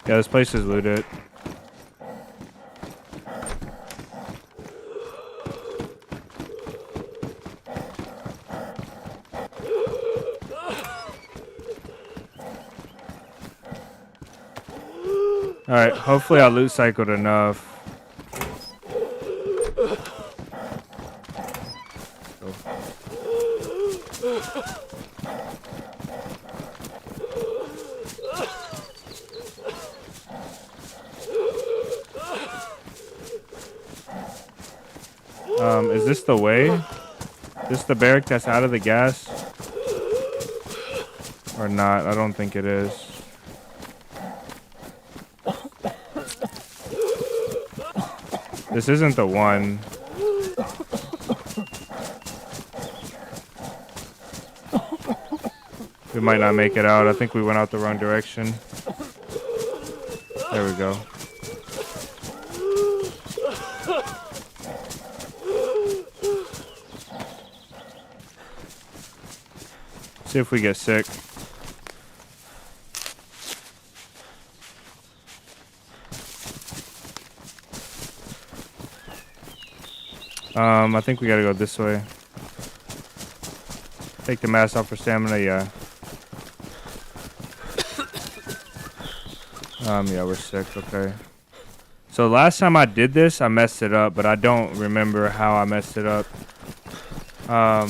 Yeah, this place is looted. Alright, hopefully I loot cycled enough. Is this the way? Is this the barrack that's out of the gas? Or not? I don't think it is. This isn't the one. We might not make it out. I think we went out the wrong direction. There we go. See if we get sick. I think we gotta go this way. Take the mask off for stamina, yeah. Yeah, we're sick, okay. So last time I did this, I messed it up, but I don't remember how I messed it up. I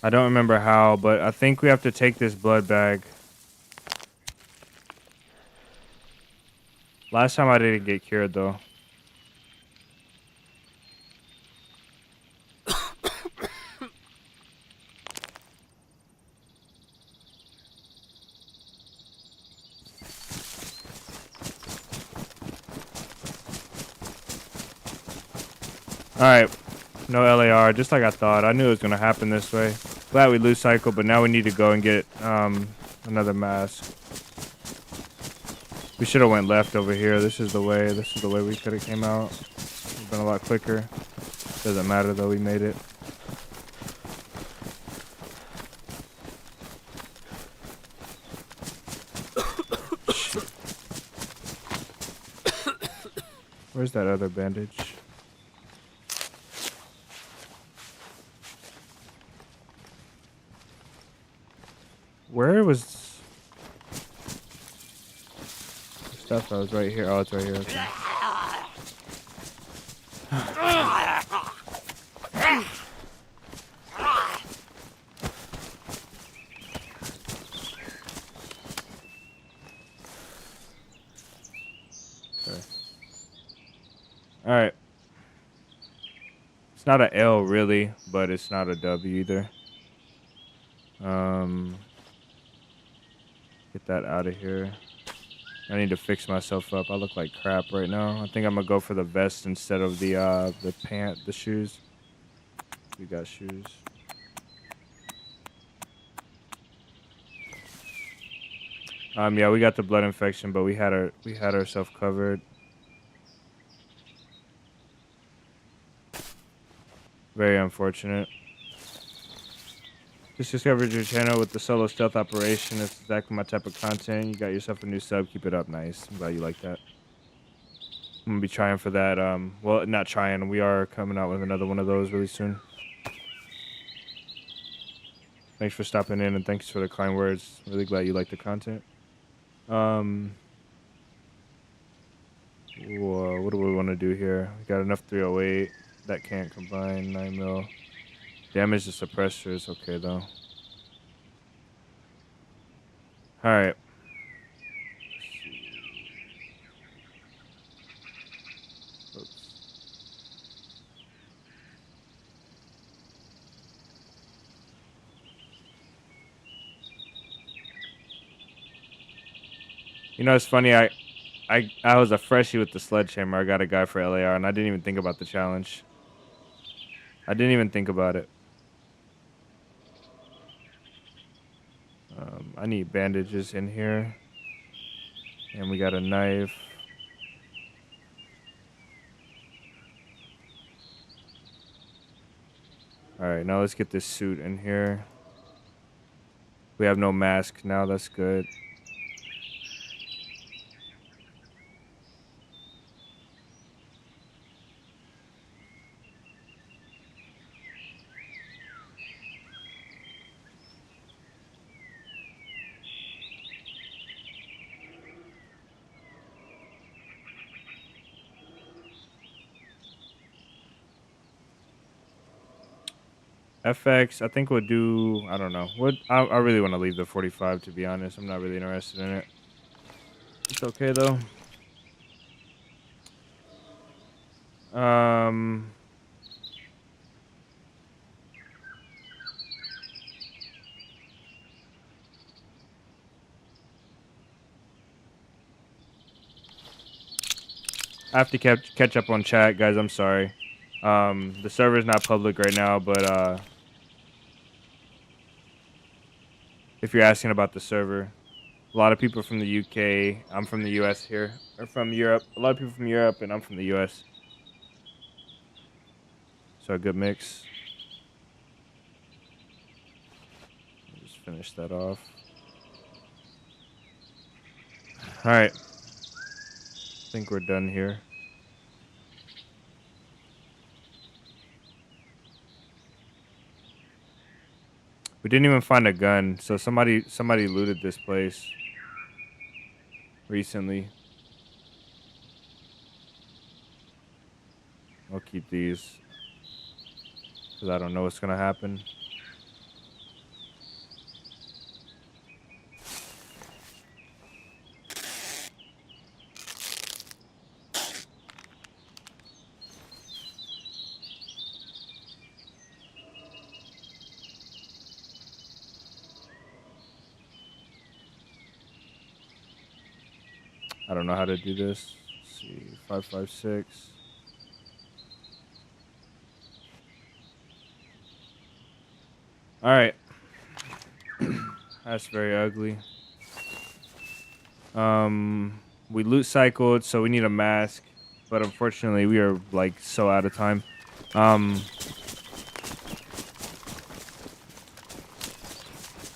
don't remember how, but I think we have to take this blood bag. Last time I didn't get cured, though. Alright, no LAR, just like I thought. I knew it was going to happen this way. Glad we lose cycle, but now we need to go and get another mask. We should have went left over here. This is the way we could have came out. It's been a lot quicker. Doesn't matter though, we made it. Where's that other bandage? Where was the stuff that was right here? Oh, it's right here. Okay. Okay. All right. It's not an L really, but it's not a W either. Get that out of here. I need to fix myself up. I look like crap right now. I think I'm gonna go for the vest instead of the shoes. We got shoes. Yeah, we got the blood infection, but we had ourselves covered. Very unfortunate. Just discovered your channel with the solo stealth operation. It's exactly my type of content. You got yourself a new sub. Keep it up. Nice. I'm glad you like that. I'm gonna be trying for that. Well, not trying. We are coming out with another one of those really soon. Thanks for stopping in and thanks for the kind words. Really glad you like the content. Whoa, what do we want to do here? We got enough 308. That can't combine. 9 mil. Damage the suppressors. Okay, though. Alright. You know, it's funny. I was a freshie with the sledgehammer. I got a guy for LAR, and I didn't even think about the challenge. I didn't even think about it. I need bandages in here. And we got a knife. Alright, now let's get this suit in here. We have no mask now, that's good. FX, I think we'll do, I don't know. I really want to leave the 45, to be honest. I'm not really interested in it. It's okay, though. I have to catch up on chat, guys. I'm sorry. The server's not public right now, but If you're asking about the server, a lot of people from the UK. I'm from the US here, or from Europe. A lot of people from Europe, and I'm from the US. So a good mix. Just finish that off. All right. I think we're done here. We didn't even find a gun, so somebody looted this place recently. I'll keep these because I don't know what's gonna happen. I don't know how to do this. Let's see, 556. All right. That's very ugly. We loot cycled, so we need a mask, but unfortunately, we are like so out of time. I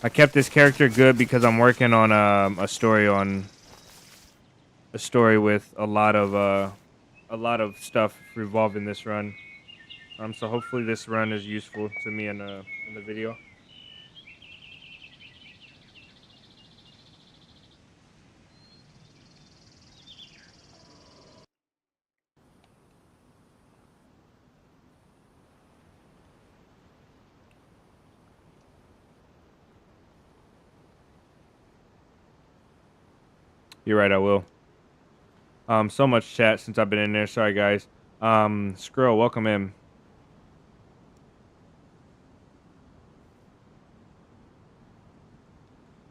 kept this character good because I'm working on a story with a lot of stuff revolving this run. So hopefully this run is useful to me in the video. You're right, I will. So much chat since I've been in there. Sorry, guys. Skrull, welcome in.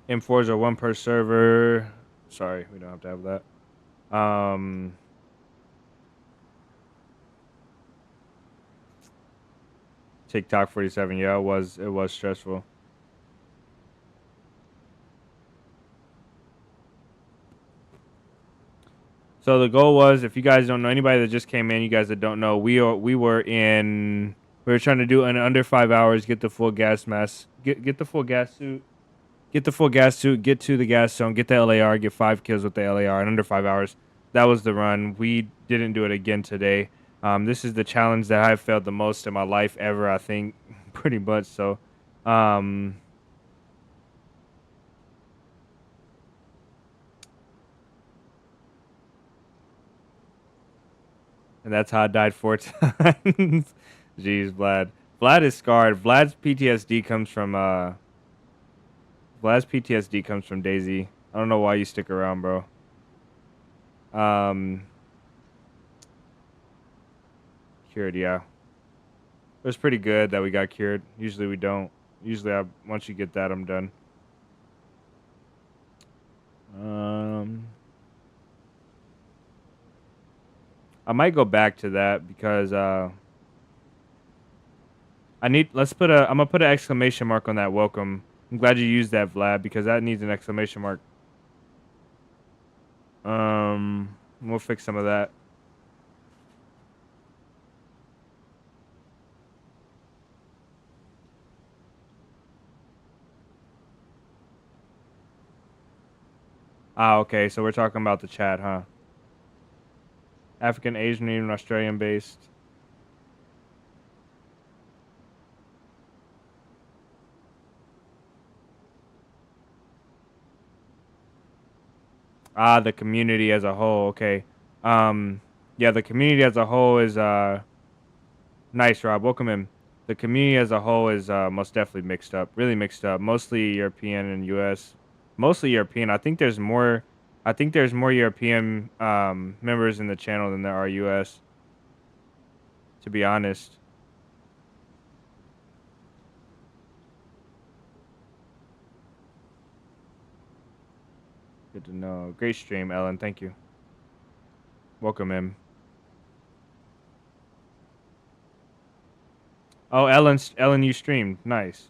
M4s are one per server. Sorry, we don't have to have that. TikTok 47. Yeah, it was stressful. So the goal was, if you guys don't know, anybody that just came in, you guys that don't know, we were trying to do in under 5 hours, get the full gas mask, get the full gas suit, get to the gas zone, get the LAR, get 5 kills with the LAR in under 5 hours. That was the run. We didn't do it again today. This is the challenge that I've failed the most in my life ever, I think, pretty much. So, and that's how I died 4 times. Jeez, Vlad. Vlad is scarred. Vlad's PTSD comes from DayZ. I don't know why you stick around, bro. Cured, yeah. It was pretty good that we got cured. Usually we don't. Usually once you get that, I'm done. I might go back to that because I'm gonna put an exclamation mark on that welcome. I'm glad you used that, Vlad, because that needs an exclamation mark. We'll fix some of that. Okay, so we're talking about the chat, huh? African, Asian, even Australian based. The community as a whole. Okay. Yeah, the community as a whole is nice, Rob. Welcome in. The community as a whole is most definitely mixed up. Really mixed up. Mostly European and US. Mostly European. I think there's more European members in the channel than there are US. To be honest. Good to know. Great stream, Ellen. Thank you. Welcome in. Oh, Ellen, you streamed. Nice.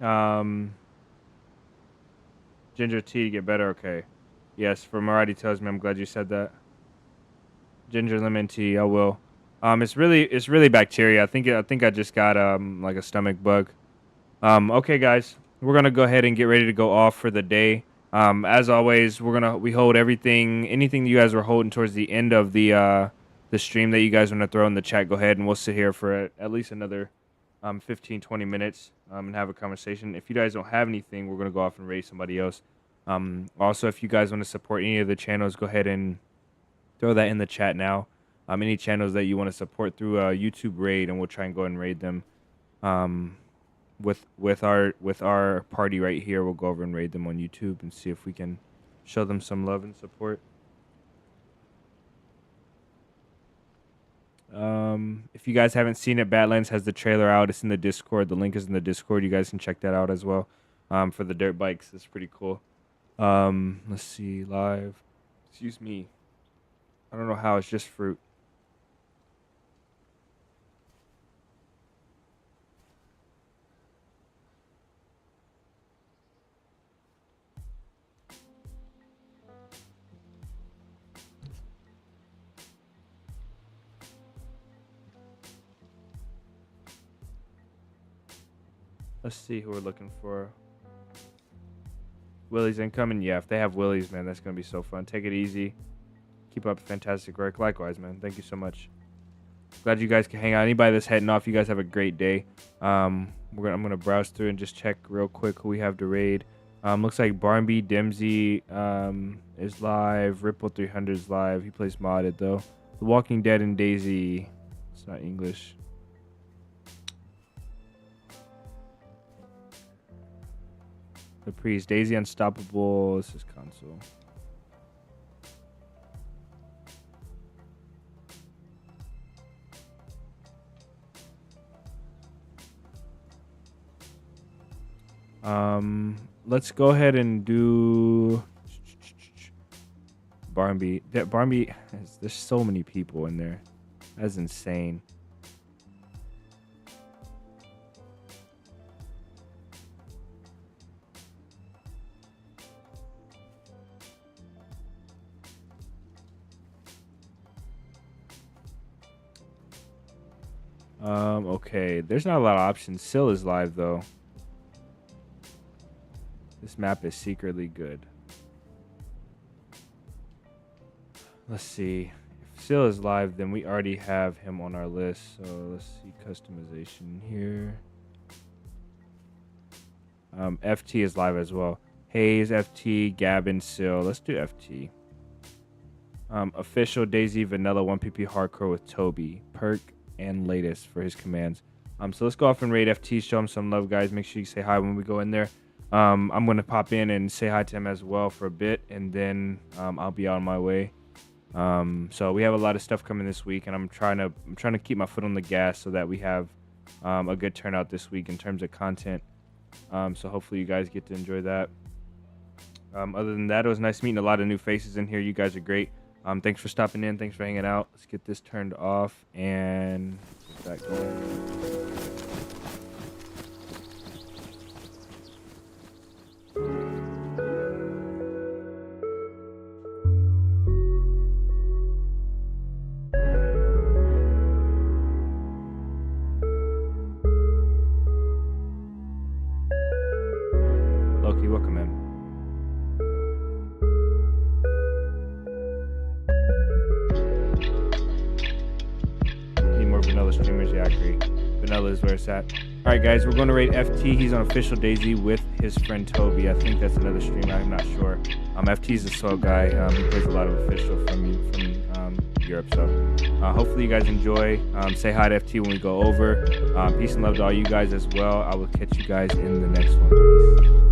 Ginger tea to get better. Okay. Yes, for Maradi tells me. I'm glad you said that. Ginger lemon tea. I will. It's really bacteria. I think I just got like a stomach bug. Okay, guys, we're gonna go ahead and get ready to go off for the day. As always, we hold anything you guys were holding towards the end of the stream that you guys want to throw in the chat. Go ahead and we'll sit here for at least another 15, 20 minutes and have a conversation. If you guys don't have anything, we're gonna go off and raid somebody else. Also, if you guys want to support any of the channels, go ahead and throw that in the chat now. Any channels that you want to support through a YouTube raid, and we'll try and go ahead and raid them. With our party right here, we'll go over and raid them on YouTube and see if we can show them some love and support. If you guys haven't seen it, Badlands has the trailer out. It's in the Discord. The link is in the Discord. You guys can check that out as well. For the dirt bikes, it's pretty cool. Let's see, live. Excuse me. I don't know how. It's just fruit. Let's see who we're looking for. Willie's incoming. Yeah, if they have Willie's, man, that's going to be so fun. Take it easy. Keep up fantastic work. Likewise, man. Thank you so much. Glad you guys can hang out. Anybody that's heading off, you guys have a great day. I'm gonna browse through and just check real quick who we have to raid. Looks like Barnby Dempsey is live. Ripple 300 is live. He plays modded though. The Walking Dead and DayZ. It's not English. The Priest. DayZ Unstoppable. This is console. Let's go ahead and do Barnby. Barnby, there's so many people in there. That's insane. Okay. There's not a lot of options. Syl is live though. This map is secretly good. Let's see. If Syl is live, then we already have him on our list. So let's see customization here. FT is live as well. Hayes, FT, Gavin, Syl. Let's do FT. Official DayZ Vanilla 1PP Hardcore with Toby, Perk, and Latest for his commands. So let's go off and raid FT. Show him some love, guys. Make sure you say hi when we go in there. I'm gonna pop in and say hi to him as well for a bit, and then I'll be on my way. So we have a lot of stuff coming this week, and I'm trying to keep my foot on the gas so that we have a good turnout this week in terms of content. So hopefully you guys get to enjoy that. Other than that, it was nice meeting a lot of new faces in here. You guys are great. Thanks for stopping in. Thanks for hanging out. Let's get this turned off and get that going. Loki, welcome in. Need more vanilla streamers. Yeah, I agree. Vanilla is where it's at. All right, guys, we're going to raid FT. He's on official DayZ with his friend Toby. I think that's another streamer. I'm not sure. FT's a soul guy. He plays a lot of official from Europe. So hopefully you guys enjoy. Say hi to FT when we go over. Peace and love to all you guys as well. I will catch you guys in the next one. Peace.